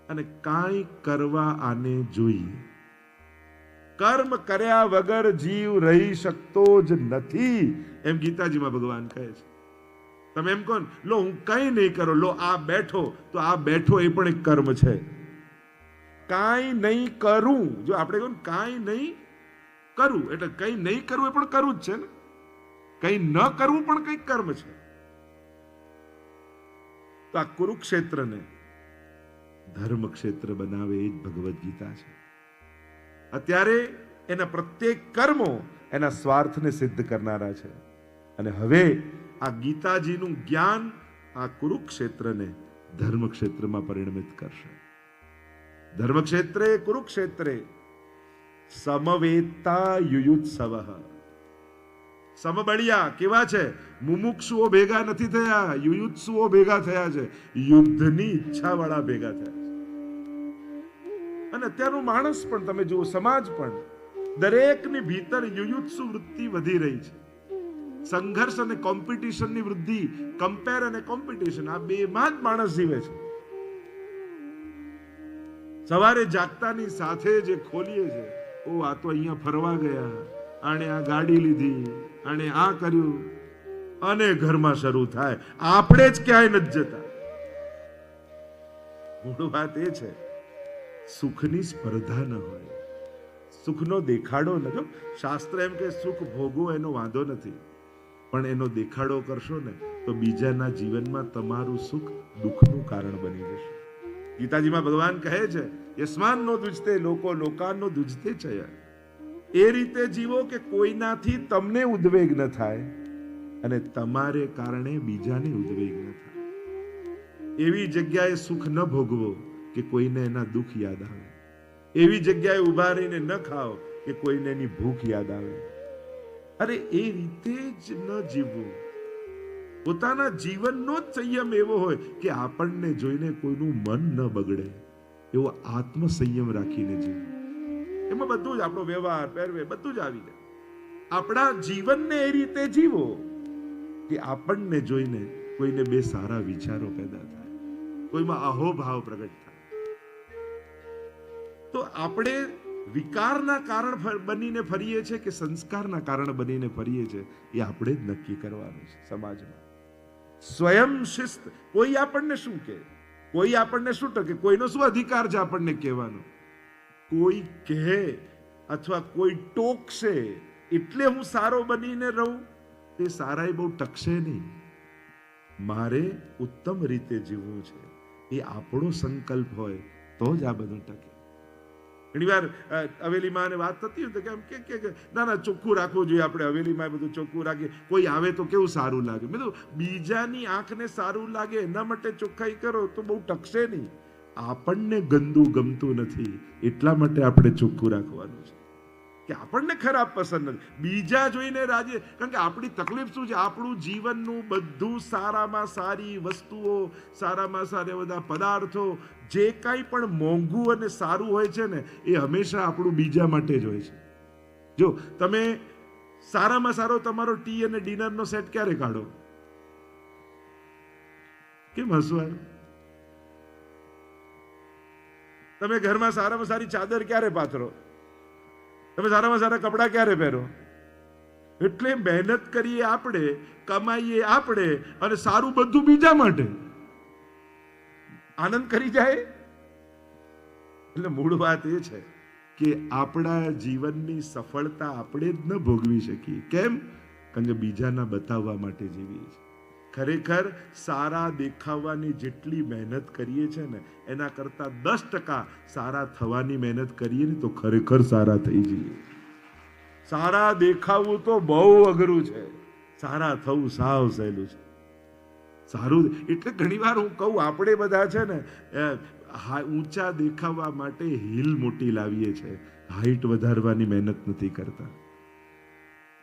અને કાંઈ કરવા આને જોઈએ. કર્મ કર્યા વગર જીવ રહી શકતો જ નથી એમ ગીતાજીમાં ભગવાન કહે છે. તમે એમ કહો લો હું કંઈ નહીં કરો, લો આ બેઠો, તો આ બેઠો એ પણ એક કર્મ છે. કાંઈ નહીં કરું, જો આપણે કહું કાંઈ નહીં કરું એટલે કંઈ નહીં કરવું એ પણ કરવું જ છે ને. કંઈ ન કરવું પણ કંઈક કર્મ છે. તો આ કુરુક્ષેત્રને ધર્મ ક્ષેત્ર બનાવે એ જ ભગવદ ગીતા છે. અત્યારે એના પ્રત્યેક કર્મો એના સ્વાર્થને સિદ્ધ કરનારા છે. અને હવે આ ગીતાજીનું જ્ઞાન આ કુરુક્ષેત્રને ધર્મ ક્ષેત્રમાં પરિણમિત કરશે. ધર્મ ક્ષેત્રે કુરુક્ષેત્રે સમવેત્તા યુયુત્સવ. સમબળિયા કેવા છે? મુમુક્ષુઓ ભેગા નથી થયા, યુયુત્સુઓ ભેગા થયા છે. યુદ્ધની ઈચ્છા વાળા ભેગા થયા છે. અને અત્યારનું માણસ પણ તમે જુઓ, સમાજ પણ દરેકની ભીતર યુયુત્સુ વૃત્તિ વધી રહી છે. સંઘર્ષ અને કોમ્પિટિશનની વૃદ્ધિ, કમ્પેર અને કોમ્પિટિશન, આ બેમાં જ માણસ જીવે છે. સવારે જાગતાની સાથે જે ખોલીએ છે, ઓ આ તો અહીંયા ફરવા ગયા, આણે આ ગાડી લીધી, આણે આ કર્યું, અને ઘરમાં શરૂ થાય આપણે જ ક્યાંય નથી જતા. મૂળ વાત એ છે સુખની સ્પર્ધા ન હોય, સુખનો દેખાડો ન. જો શાસ્ત્ર એમ કે સુખ ભોગવો એનો વાંધો નથી, પણ એનો દેખાડો કરશો ને તો બીજાના જીવનમાં તમારું સુખ દુઃખનું કારણ બની જશે. ગીતાજીમાં ભગવાન કહે છે યસ્માનનો દુજતે લોકો લોકાનો દુજતે છે. એ રીતે જીવો કે કોઈનાથી તમને ઉદ્વેગ ન થાય અને તમારે કારણે બીજાને ઉદ્વેગ ન થાય. એવી જગ્યાએ સુખ ન ભોગવો કે કોઈને એના દુઃખ યાદ આવે. એવી જગ્યાએ ઊભા રહીને ન ખાઓ કે કોઈને એની ભૂખ યાદ આવે. અરે એ રીતે જ ન જીવવું. પોતાના જીવનનો જ સંયમ એવો હોય કે આપણને જોઈને કોઈનું મન ન બગડે, એવો આત્મ સંયમ રાખીને જીવવું. એમાં બધું જ આપણો વ્યવહાર પહેરવે બધું જ આવી જાય. આપણા જીવનને એ રીતે જીવો કે આપણને જોઈને કોઈને બે સારા વિચારો પેદા થાય, કોઈમાં અહોભાવ પ્રગટ થાય. તો આપણે વિકારના કારણ બનીને ફરીએ છીએ કે સંસ્કારના કારણ બનીને ફરીએ છીએ એ આપણે જ નક્કી કરવાનું છે. સમાજમાં સ્વયં શિસ્ત. કોઈ આપણને શું કહે, કોઈ આપણને શું ટકે, કોઈનો શું અધિકાર છે આપણને કહેવાનો. કોઈ કહે અથવા કોઈ ટોકશે એટલે હું સારો બનીને રહું, તે સારાઈ બહુ ટકશે નહીં. મારે ઉત્તમ રીતે જીવવું છે એ આપણો સંકલ્પ હોય તો જ આ બધું ટકે. ઘણી વાર હવેલીમાં વાત થતી હોય તો કેમ કે ના ના ચોખ્ખું રાખવું જોઈએ, આપણે હવેલીમાં બધું ચોખ્ખું રાખીએ, કોઈ આવે તો કેવું સારું લાગે. મેં તો બીજાની આંખને સારું લાગે એના માટે ચોખ્ખાઈ કરો તો બહુ ટકશે નહીં. આપણને ગંદુ ગમતું નથી એટલા માટે આપણે ચોખ્ખું રાખવાનું છે કે આપણને ખરાબ પસંદ નથી, બીજા જોઈને રાજી. કારણ કે આપણી તકલીફ શું છે, આપણું જીવનનું બધું સારામાં સારી વસ્તુઓ, સારામાં સારા બધા પદાર્થો, જે કાંઈ પણ મોંઘું અને સારું હોય છે ને એ હંમેશા આપણું બીજા માટે જ હોય છે. જો તમે સારામાં સારો તમારો ટી અને ડિનરનો સેટ ક્યારે કાઢો? કેમ હસવાનું? તમે ઘરમાં સારામાં સારી ચાદર ક્યારે પાથરો? તમે સારામાં સારા કપડા ક્યારે પહેરો? એટલે મહેનત કરીએ આપણે, કમાઈએ આપણે અને સારું બધું બીજા માટે. આનંદ કરી જાય. એટલે મૂળ વાત એ છે કે આપણા જીવનની સફળતા આપણે જ ન ભોગવી શકીએ. કેમ? કારણ કે બીજાના બતાવવા માટે જીવીએ છીએ. ખરેખર સારા દેખાવાની જેટલી મહેનત કરીએ છે ને એના કરતા 10% સારા થવાની મહેનત કરીએ ને તો ખરેખર સારા થઈ જઈએ. સારા દેખાવું તો બહુ અઘરું છે, સારા થવું સાવ સહેલું છે. સારું એટલે ઘણી વાર હું કહું, આપણે બધા છે ને ઊંચા દેખાવા માટે હિલ મોટી લાવીએ છીએ, હાઈટ વધારવાની મહેનત નથી કરતા.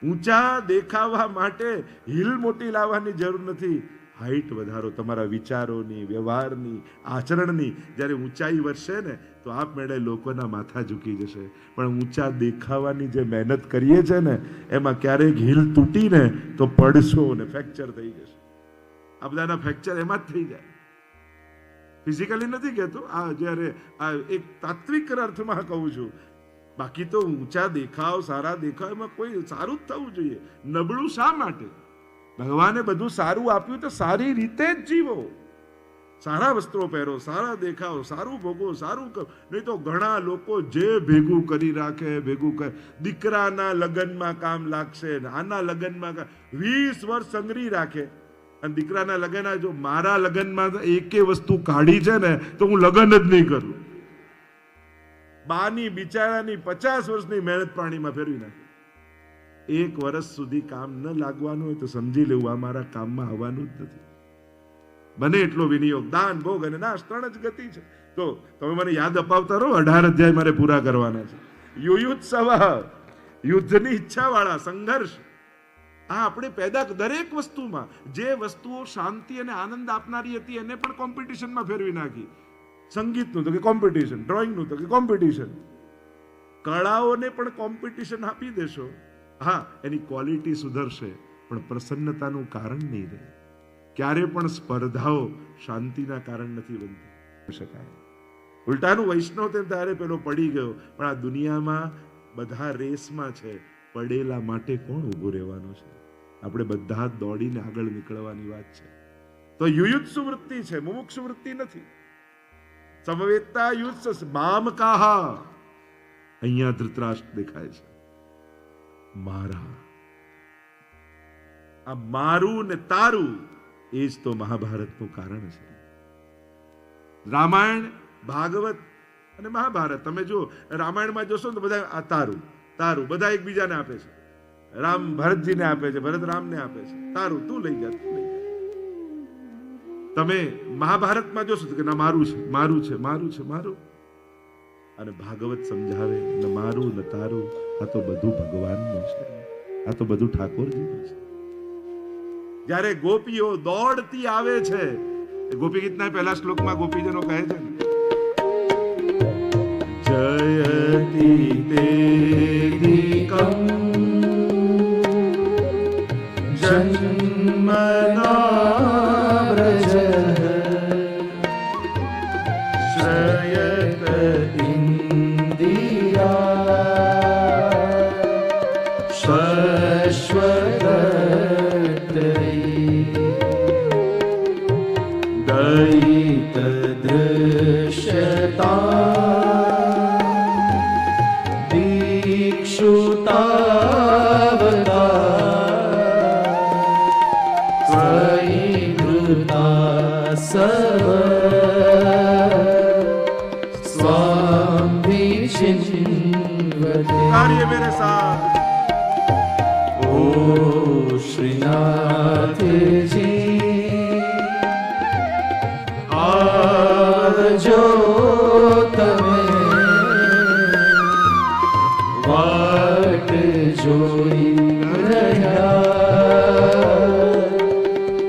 ઊંચા દેખાવા માટે હિલ મોટી લાવવાની જરૂર નથી, હાઈટ વધારો તમારા વિચારોની, વ્યવહારની, આચરણની. જ્યારે ઊંચાઈ વધશે ને તો આપમેળે લોકોના માથા ઝૂકી જશે. પણ ઊંચા દેખાવાની જે મહેનત કરીએ છે ને એમાં ક્યારેક હિલ તૂટીને તો પડશો ને ફ્રેક્ચર થઈ જશે. આ બધાના ફ્રેક્ચર એમાં જ થઈ જાય. ફિઝિકલી નથી કહેતો, આ જ્યારે આ એક તાત્વિક અર્થમાં કહું છું. બાકી તો ઊંચા દેખાવ, સારા દેખાવ એમાં કોઈ સારું જ થવું જોઈએ. નબળું શા માટે? ભગવાને બધું સારું આપ્યું તો સારી રીતે જ જીવો. સારા વસ્ત્રો પહેરો, સારા દેખાવ, સારું ભોગવો, સારું કરો. નહીં તો ઘણા લોકો જે ભેગું કરી રાખે ભેગું કરે. દીકરાના લગ્નમાં કામ લાગશે, આના લગ્નમાં 20 વર્ષ સંગરી રાખે અને દીકરાના લગ્ન, જો મારા લગ્નમાં એકે વસ્તુ કાઢી છે ને તો હું લગ્ન જ નહીં કરું. બાની બિચારાની 50 વર્ષની મહેનત પાણીમાં ફેરવી નાખી. 1 વર્ષ સુધી કામ ન લાગવાનું હોય તો સમજી લેવું આ મારા કામમાં આવવાનું જ નથી. બને એટલો વિનિયોગ, દાન, ભોગ અને નાશ 3 જ ગતિ છે. તો તમે મને યાદ અપાવતા રહો, 18 અધ્યાય મારે પૂરા કરવાના છે. યુયુત્સવ, યુદ્ધની ઈચ્છા વાળા, સંઘર્ષ. આ આપણે પેદા દરેક વસ્તુમાં જે વસ્તુઓ શાંતિ અને આનંદ આપનારી હતી એને પણ કોમ્પિટિશનમાં ફેરવી નાખી. સંગીતનું તો કે કોમ્પિટિશન, ડ્રોઈંગનું તો કે કોમ્પિટિશન. કળાઓને પણ કોમ્પિટિશન આપી દેશો, હા એની ક્વોલિટી સુધરશે પણ પ્રસન્નતાનું કારણ નહીં રહે. ક્યારે પણ સ્પર્ધાઓ શાંતિના કારણ નથી બનતી શકાય. ઉલટાનું વૈષ્ણવ તેમ તારે પેલો પડી ગયો, પણ આ દુનિયામાં બધા રેસમાં છે, પડેલા માટે કોણ ઊભું રહેવાનું છે? આપણે બધા દોડીને આગળ નીકળવાની વાત છે. તો યુયુત્સુ વૃત્તિ છે, મુમુક્ષુ વૃત્તિ નથી. સમવેતતા યુત્સ મામ કાહા. અહીંયા ધૃતરાષ્ટ્ર દેખાય છે. મારા, આ મારું ને તારું એ જ તો મહાભારતનું કારણ છે. રામાયણ, ભાગવત અને મહાભારત તમે જો રામાયણમાં જોશો ને તો બધા આ તારું તારું બધા એકબીજાને આપે છે. રામ ભરતજીને આપે છે, ભરત રામને આપે છે. તારું, તું લઈ જા, તું લઈ જા. તમે મહાભારતમાં જોશો કે ના મારું છે, મારું છે, મારું છે, મારું. અને ભાગવત સમજાવે ન મારું ન તારું, આ તો બધું ભગવાનનું છે, આ તો બધું ઠાકોરજીનું છે. જ્યારે ગોપીઓ દોડતી આવે છે, ગોપી ગીતના પહેલા શ્લોકમાં ગોપીજનો કહે છે ને, જયતિ તેદિકં જન્મના વ્રજ શ્રયત ઇન્દિરા દયિત દૃશ્યતા દીક્ષુતાવતા સ્વૈકૃતા સવ સ્વામ વિચિન્વતે. કાર્ય મેરે સાથ. ઓ શ્રીનાથજી આવજો તમે, વાટ જોઈ રહ્યા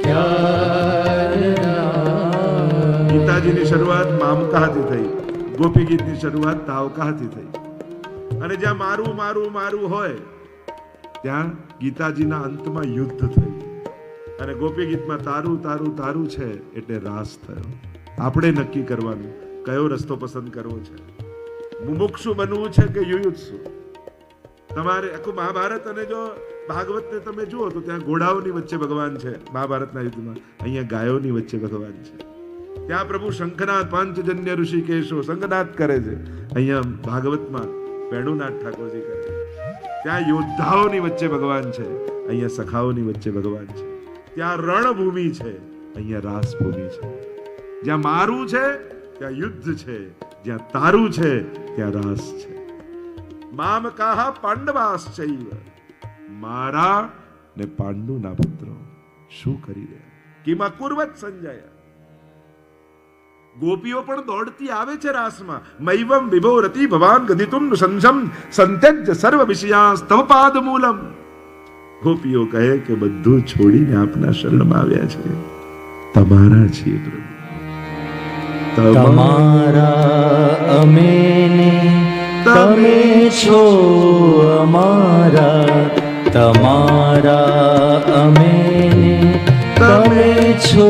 ક્યારના. ગીતાજીની શરૂઆત મામકાથી થઈ, ગોપી ગીતની શરૂઆત તાવકાથી થઈ. અને જ્યાં મારું મારું મારું હોય ત્યાં ગીતાજીના અંતમાં યુદ્ધ થયું. અને ગોપી ગીતમાં તારું તારું તારું છે એટલે રાસ થયો. આપણે નક્કી કરવાનું કયો રસ્તો પસંદ કરવો છે. મુમુક્ષુ બનવું છે કે યુયુત્સુ. તમારે આખું મહાભારત અને જો ભાગવતને તમે જુઓ તો ત્યાં ઘોડાઓની વચ્ચે ભગવાન છે મહાભારતના યુદ્ધમાં, અહીંયા ગાયોની વચ્ચે ભગવાન છે. ત્યાં પ્રભુ શંખનાદ પાંચજન્ય ઋષિકેશો શંખનાદ કરે છે, અહીંયા ભાગવતમાં વેણુનાથ ઠાકોરજી કરે છે. ત્યાં યોદ્ધાઓની વચ્ચે ભગવાન છે, અહીંયા સખાઓની વચ્ચે ભગવાન છે. ત્યાં રણભૂમિ છે, અહીંયા રાસભૂમિ છે. જ્યાં મારું છે ત્યાં યુદ્ધ છે, જ્યાં તારું છે ત્યાં રાસ છે. મામ કાહા પાંડવાશ્ચૈવ. મારા ને પાંડુના પુત્રો શું કરી રહ્યા? કિમ અકુર્વત સંજય. ગોપીઓ પણ દોડતી આવે છે રાસમાં. મૈવમ વિભોરતિ ભવાન ગદિતુમ સંસમ સંત્યજ્ય સર્વ વિષયાસ તવ પાદ મૂલમ. ગોપીઓ કહે કે બધું છોડીને આપના શરણમાં આવ્યા છે, તમારા છીએ પ્રભુ, તમારા અમે ને તમે છો અમારા, તમારા અમે ને તમે છો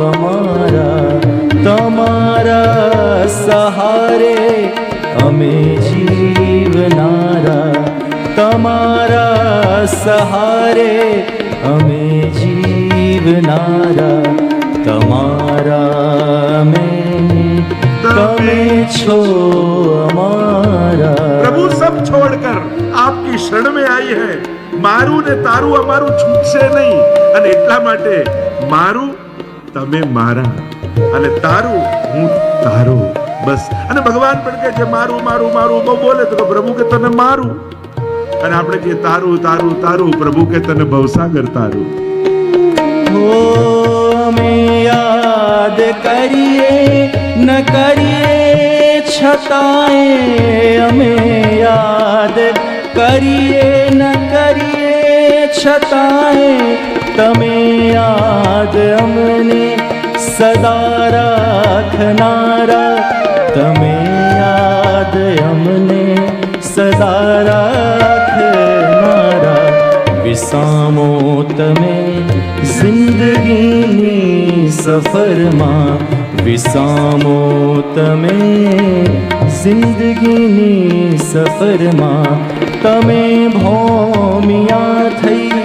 અમારા, તમારા સહારે અમે જીવનારા, તમારા સહારે અમે જીવનારા, તમારા में તમે છો અમારા. प्रभु सब छोड़कर आपकी शरण में आई है. મારું ને તારું અમારું છૂટશે નહીં. અને એટલા માટે મારું તમે મારા અને તારું હું તારો, બસ. અને ભગવાન પણ કહે છે મારું મારું મારું બહુ બોલે તો પ્રભુ કે તને મારું, અને આપણે કે તારું તારું તારું, પ્રભુ કે તને ભવસાગર તારું. અમે યાદ કરીએ ન કરીએ છતાંય, અમે યાદ કરીએ ન કરીએ છતાંય, તમે યાદ અમને સદા રાખનારા, તમે યાદ અમને સદા રાખનારા. વિસામો તમે જિંદગીની સફરમાં, વિસામો તમે જિંદગીની સફરમાં, તમે ભોમિયા થઈ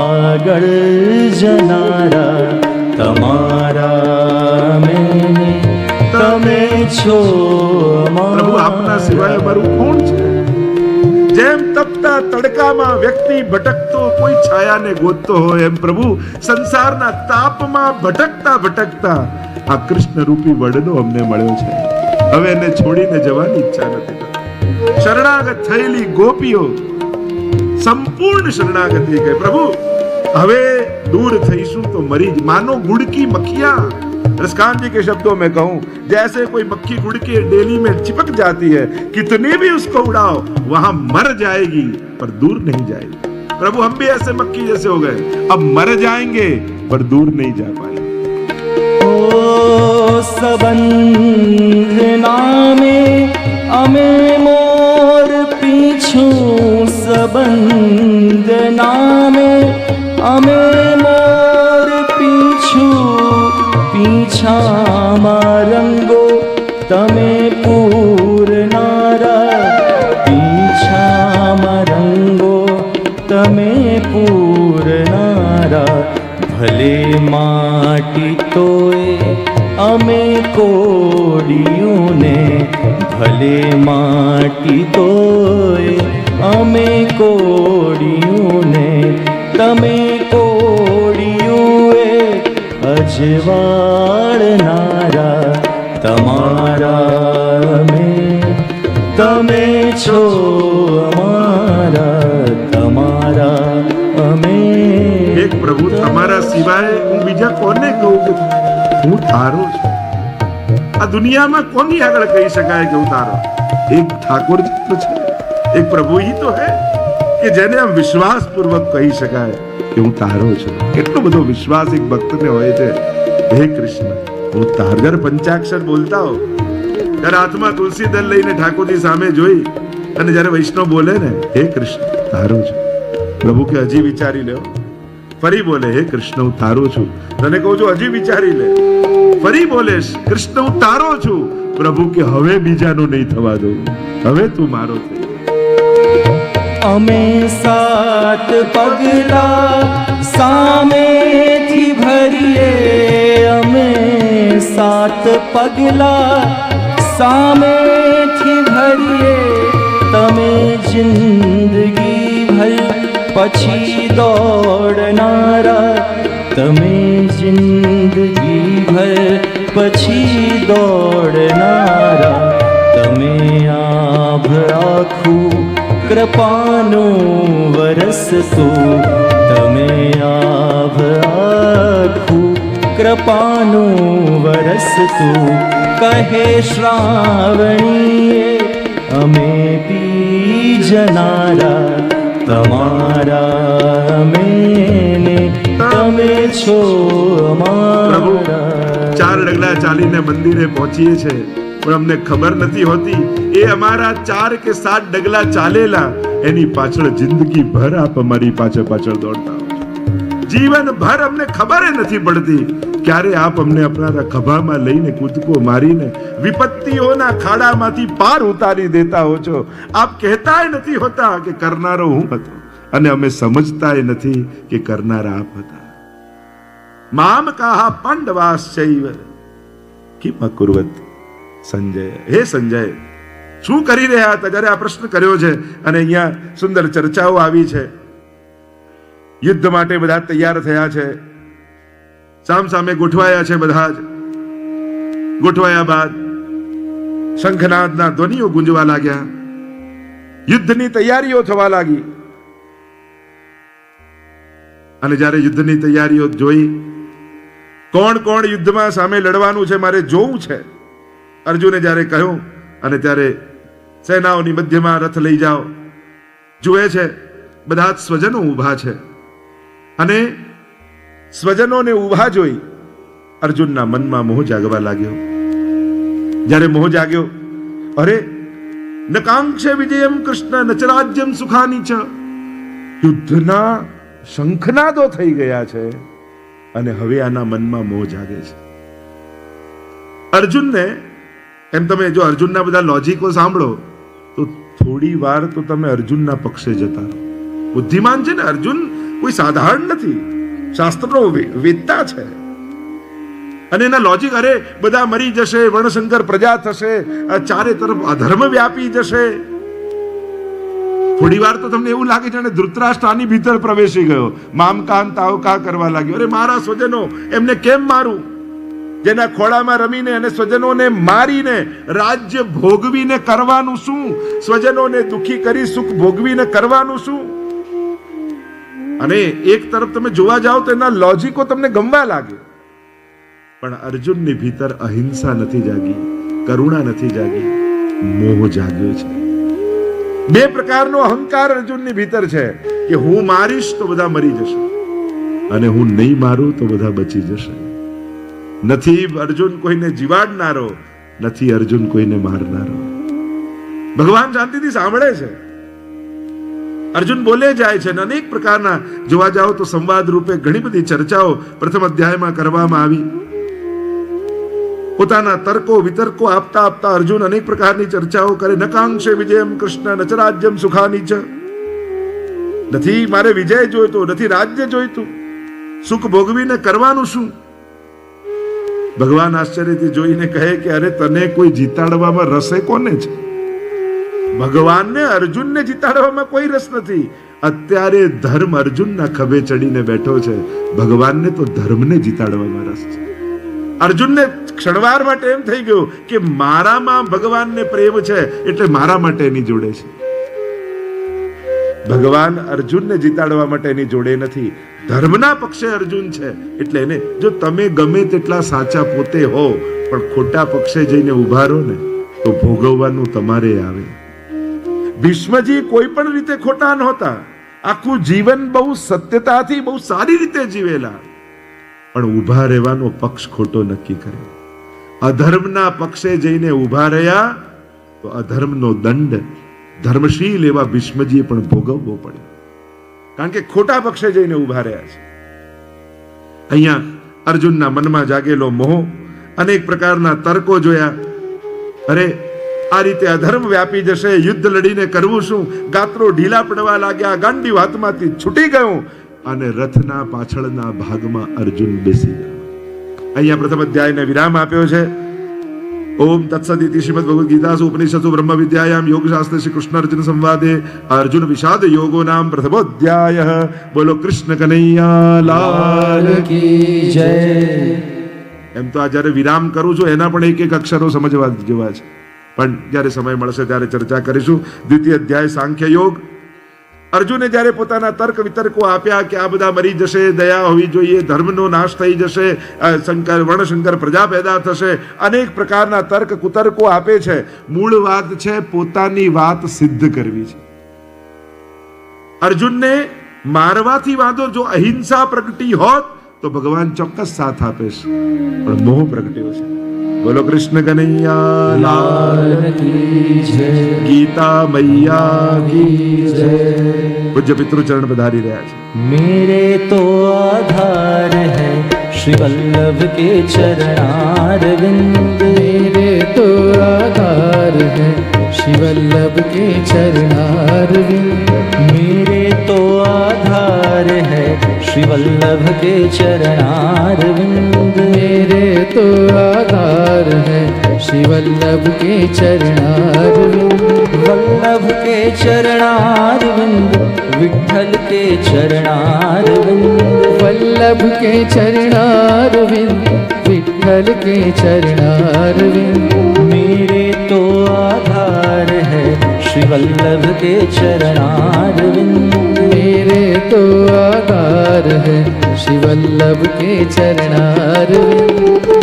આગળ જનારા, તમારા મેને તમે છો પ્રભુ આપના સિવાય અમારું કોણ છે? જેમ તપતા તડકામાં વ્યક્તિ ભટકતો કોઈ છાયાને ગોતતો હોય એમ પ્રભુ સંસારના તાપમાં ભટકતા ભટકતા આ કૃષ્ણ રૂપી વડનો અમને મળ્યો છે. હવે એને છોડીને જવાની ઈચ્છા નથી. શરણાગત થયેલી ગોપીઓ સંપૂર્ણ શરણાગતિ કહે પ્રભુ હવે दूर થઈશું તો મરી જ માનો गुड़ की मक्खियां. रसकान जी के शब्दों में कहूं जैसे कोई मक्खी गुड़ के डेली में चिपक जाती है, कितने भी उसको उड़ाओ वहां मर जाएगी पर दूर नहीं जाएगी. प्रभु हम भी ऐसे मक्खी जैसे हो गए, अब मर जाएंगे पर दूर नहीं जा पाएंगे. ओ सबंध नामे अमे मोर पीछू सबंध नामे अमे मोर पीछू पीछा रंगो तमे पूरनारा पीछा रंगो तमे पूरनारा भले माटी तोय अमे कोडियों ने भले माटी तोय अमे कोडियों ने तमे कोडियों अजवाड़नारा तमारा में तमे છો અમારા તમારા અમે. એક પ્રભુ તમારા સિવાય હું બીજા કોને કહું કે હું તારો છું? આ દુનિયામાં કોની આગળ કહી શકાય કે હું તારો? એક ઠાકોરજી તો છે, એક પ્રભુ ही तो है કે જેને આમ વિશ્વાસ પૂર્વક કહી શકાય કે હું તારો છું. કેટલો બધો વિશ્વાસ એક ભક્તને હોય છે. હે કૃષ્ણ હું તારો. જ્યારે પંચાક્ષર બોલતા હો ત્યારે હાથમાં તુલસી દળ લઈને ઠાકોરજી સામે જોઈ અને જ્યારે વૈષ્ણવ બોલે ને હે કૃષ્ણ તારો છું, પ્રભુ કે હજી વિચારી લે. ફરી બોલે હે કૃષ્ણ હું તારો છું, તને કહું છું હજી વિચારી લે. ફરી બોલે કૃષ્ણ હું તારો છું, પ્રભુ કે હવે બીજાનો નહીં થવા દઉં, હવે તું મારો થઈ. અમે સાત પગલા સામેથી ભરીએ અમે સાત પગલા સામેથી ભરીએ તમે જિંદગી ભર પછી દોડનારા તમે જિંદગી ભર પછી દોડનારા તમે આભ આખું કૃપાનું વરસતું તમે આભ આખું કૃપાનું વરસતું કહે શ્રાવણીએ અમે પી જનારા તમારા અમે ને તમે છો અમારા. 4 ડગલા ચાલીને મંદિરે પહોંચીએ છે પણ અમને ખબર નથી હોતી એ અમારા 4 કે 7 ડગલા ચાલેલા એની પાછળ જિંદગી ભર આપ અમારી પાછળ દોડતા હો. જીવન ભર અમને ખબર નથી પડતી ક્યારે આપ અમને આપણા ખભામાં લઈને કૂદકો મારીને વિપત્તિઓના ખાડામાંથી પાર ઉતારી દેતા હો છો. આપ કહેતાય નથી હોતા કે કરનારો હું હતો અને અમે સમજતાય નથી કે કરનારા આપ હતા. મામ કાહા પાંડવાશ્ચૈવ કિમ અકુર્વત સંજય. હે સંજય શું કરી રહ્યા હતા જ્યારે આ પ્રશ્ન કર્યો છે અને અહીંયા સુંદર ચર્ચાઓ આવી છે. યુદ્ધ માટે બધા તૈયાર થયા છે, સામ સામે ગોઠવાયા છે. બધા જ ગોઠવાયા બાદ શંખનાદના ધ્વનિઓ ગુંજવા લાગ્યા, યુદ્ધની તૈયારીઓ થવા લાગી. અને જ્યારે યુદ્ધની તૈયારીઓ જોઈ કોણ કોણ યુદ્ધમાં સામે લડવાનું છે મારે જોવું છે, અર્જુને જ્યારે કહ્યું અને ત્યારે સેનાઓની મધ્યમાં રથ લઈ જાઓ. જુએ છે બધા જ સ્વજનો ઊભા છે અને સ્વજનોને ઊભા જોઈ અર્જુનના મનમાં મોહ જાગવા લાગ્યો. જ્યારે મોહ જાગ્યો, અરે નકાંક્ષે વિજયમ કૃષ્ણ નચરાજ્યમ સુખાની ચ. યુદ્ધના શંખનાદો થઈ ગયા છે અને હવે આના મનમાં મોહ જાગે છે. અર્જુનને એમ તમે જો અર્જુનના બધા લોજિકો સાંભળો તો થોડી વાર તો તમે અર્જુનના પક્ષે જતા રહો. બુદ્ધિમાન છે ને અર્જુન, કોઈ સાધારણ નથી, શાસ્ત્રનો વેદતા છે. અને એના લોજિક, અરે બધા મરી જશે, વર્ણશંકર પ્રજા થશે, આ ચારે તરફ અધર્મ વ્યાપી જશે. થોડી વાર તો તમને એવું લાગે છે અને ધૃતરાષ્ટ્ર આની ભીતર પ્રવેશી ગયો, મામકાન તાવકા કરવા લાગ્યો. અરે મારા સ્વજનો, એમને કેમ મારું? જેના ખોળામાં રમીને અને સ્વજનોને મારીને રાજ્ય ભોગવીને કરવાનું શું? સ્વજનોને દુખી કરી સુખ ભોગવીને કરવાનું શું? અને એક તરફ તમે જોવા જાઓ તો એના લોજિકો તમને ગમવા લાગે, પણ અર્જુનની ભીતર અહિંસા નથી જાગી, કરુણા નથી જાગી, મોહ જાગ્યો છે. બે પ્રકારનો અહંકાર અર્જુનની ભીતર છે કે હું મારીશ તો બધા મરી જશે અને હું નહીં મારું તો બધા બચી જશે. નથી અર્જુન કોઈને જીવાડનારો, નથી અર્જુન કોઈને મારનારો. ભગવાન શાંતિથી સાંભળે છે. અર્જુન બોલે જાય છે અને અનેક પ્રકારના જોવા જાઓ તો સંવાદ રૂપે ઘણી બધી ચર્ચાઓ પ્રથમ અધ્યાયમાં કરવામાં આવી. પોતાના તર્કો વિતર્કો આપતા આપતા અર્જુન અનેક પ્રકારની ચર્ચાઓ કરે. નકાંક્ષે વિજયમ કૃષ્ણ નચ રાજ્યમ સુખાની ચ. નથી મારે વિજય જોઈતો, નથી રાજ્ય જોઈતું, સુખ ભોગવીને કરવાનું શું? ભગવાન આશ્ચર્યથી જોઈને કહે કે અરે તને કોઈ જીતાડવામાં રસે કોને છે? ભગવાનને અર્જુનને જીતાડવામાં કોઈ રસ નથી. અત્યારે ધર્મ અર્જુનના ખભે ચડીને બેઠો છે, ભગવાનને તો ધર્મને જીતાડવામાં રસ છે. અર્જુનને ક્ષણવાર માટે એમ થઈ ગયું કે મારામાં ભગવાનને પ્રેમ છે એટલે મારા માટે એની જોડે છે. ભગવાન અર્જુનને જીતાડવા માટે એની જોડે નથી, ધર્મના પક્ષે અર્જુન છે એટલે એને. જો તમે ગમે તેટલા સાચા પોતે હો પણ ખોટા પક્ષે જઈને ઉભા રહો ને તો ભોગવવાનું તમારે આવે. ભીષ્મજી કોઈ પણ રીતે ખોટા નહોતા, આખું જીવન બહુ સત્યતાથી બહુ સારી રીતે જીવેલા, પણ ઉભા રહેવાનો પક્ષ ખોટો નક્કી કર્યો. અધર્મના પક્ષે જઈને ઉભા રહ્યા તો અધર્મનો દંડ ધર્મશીલ એવા ભીષ્મજીએ પણ ભોગવવો પડ્યો, કારણ કે ખોટા પક્ષે જઈને ઉભા રહ્યા છે. અહીંયા અર્જુનના મનમાં જાગેલો મોહ, અનેક પ્રકારના તર્કો જોયા. અરે આ રીતે અધર્મ વ્યાપી જશે, યુદ્ધ લડીને કરવું શું? ગાત્રો ઢીલા પડવા લાગ્યા, ગાંડીવ હાથમાંથી છૂટી ગયું અને રથના પાછળના ભાગમાં અર્જુન બેસી ગયો. અહીંયા પ્રથમ અધ્યાયને વિરામ આપ્યો છે. ઓમ તત્સદિતિ શ્રીમદ ભગવદ ગીતાસુ ઉપનિષદસુ બ્રહ્મ વિદ્યાયામ યોગશાસ્ત્રે શ્રી કૃષ્ણ અર્જુન સંવાદે અર્જુન વિષાદ યોગો નામ પ્રથમોધ્યાય. બોલો કૃષ્ણ કનૈયા લાલ કી જય. એમ તો આ જ્યારે વિરામ કરું છું એના પણ એક એક અક્ષરો સમજવા જેવા છે, પણ જ્યારે સમય મળશે ત્યારે ચર્ચા કરીશું. દ્વિતીય અધ્યાય સાંખ્ય યોગ. અર્જુને જ્યારે પોતાના તર્ક વિતર્કો આપ્યા કે આ બધા મરી જશે, દયા હોવી જોઈએ, ધર્મનો નાશ થઈ જશે, વર્ણશંકર પ્રજા પેદા થશે, અનેક પ્રકારના તર્ક કુતર્કો આપે છે. મૂળ વાત છે પોતાની વાત સિદ્ધ કરવી છે. અર્જુનને મારવાથી વાંધો, જો અહિંસા પ્રગટી હોત તો ભગવાન ચોક્કસ સાથ આપે છે, પણ મોહ પ્રગટ્યો છે. બોલો કૃષ્ણ કનૈયા લાલ કી જય. ગીતા મૈયા કી જય. પૂજ્ય પિતૃચરણ પધારી રહ્યા છે. मेरे तो आधार है श्री वल्लभ के चरणारविंद. मेरे तो आधार है श्री वल्लभ के चरणारविंद. मेरे तो आधार है श्री वल्लभ के चरणारविंद. मेरे तो आधार है श्री वल्लभ के चरणारविंद. वल्लभ के चरणारविंद, विठ्ठल के चरणारविंद. वल्लभ के चरणारविंद, विठ्ठल के चरणारविंद. मेरे तो आधार है श्री वल्लभ के चरणारविंद. मेरे तो आधार है श्री वल्लभ के चरणारविंद.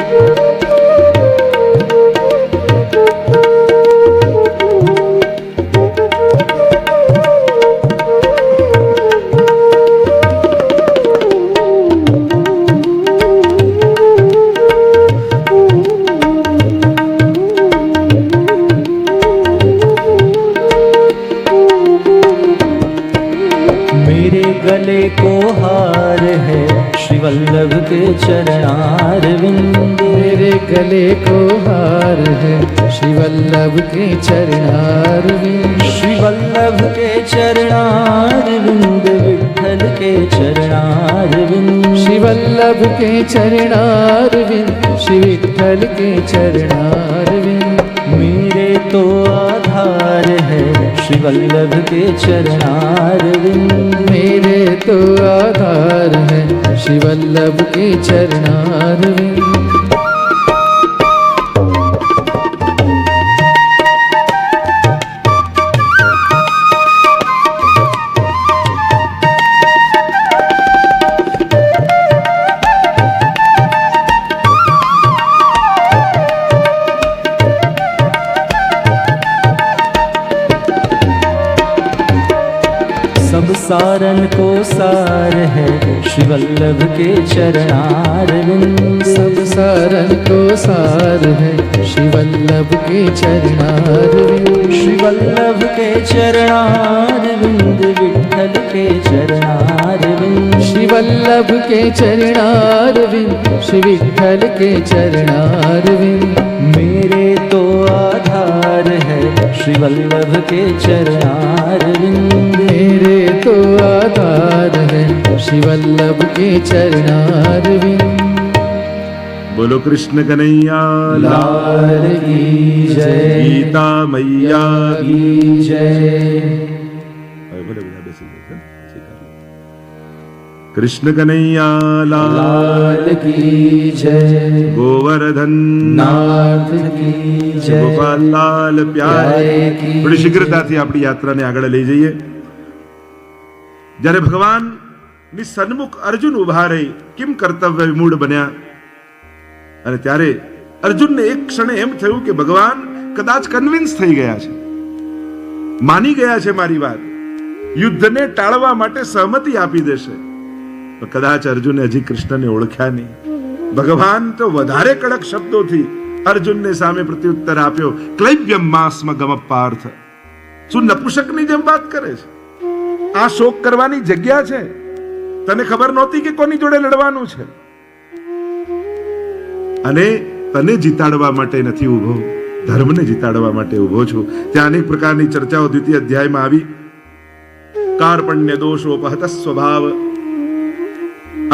गले को हार है श्री वल्लभ के चरणारविंद मेरे गले को हार है श्री वल्लभ के चरणारविंद श्री वल्लभ के चरणारविंद विठ्ठल के चरणारविंद श्री वल्लभ के चरणारविंद श्री विठ्ठल के चरणारविंद मेरे तो आधार है श्री वल्लभ के चरणारविंद मेरे तो आधार है श्री वल्लभ के चरणारविंद सब सारन को सार है श्री वल्लभ के चरणारविंद सब सारन को सार है श्री वल्लभ के चरणारविंद श्री वल्लभ के चरणारविंद विठ्ठल के चरणारविंद श्री वल्लभ के चरणारविंद श्री विठ्ठल के चरणारविंद मेरे तो आधार है श्री वल्लभ के चरणारविंद मेरे तो आधार है श्री वल्लभ के चरणारविंद बोलो कृष्ण कन्हैया लाल की जय गीता मैया की जय भले બધા બેસી જાઓ, સ્વીકારો. कृष्ण कन्हैया लाल लाल की जय गोवर्धन नाथ की जय गोपाल लाल प्यारे प्यारे की થોડી શીઘ્રતાથી આપણી યાત્રાને આગળ લઈ જઈએ. જ્યારે ભગવાન ની સન્મુખ અર્જુન ઉભા રહી કેમ કર્તવ્ય વિમૂઢ બન્યા અને ત્યારે અર્જુનને એક ક્ષણે એમ થયું કે ભગવાન કદાચ કન્વિન્સ થઈ ગયા છે, માની ગયા છે મારી વાત, યુદ્ધને ટાળવા માટે સહમતિ આપી દેશે. પણ કદાચ અર્જુને હજી કૃષ્ણને ઓળખ્યા નહીં. ભગવાન તો વધારે કડક શબ્દોથી અર્જુનને સામે પ્રત્યુત્તર આપ્યો, ક્લૈવ્યમ માસ્મ ગમ પાર્થ. શું નપુસકની જેમ વાત કરે છે? આ શોક કરવાની જગ્યા છે? તને ખબર નહોતી કે કોની જોડે લડવાનું છે? અને તને જીતાડવા માટે નથી ઉભો, ધર્મને જીતાડવા માટે ઉભો છું. ત્યાં અનેક પ્રકારની ચર્ચાઓ દ્વિતીય અધ્યાયમાં આવી. કાર્પણ્ય દોષોપહત સ્વભાવ,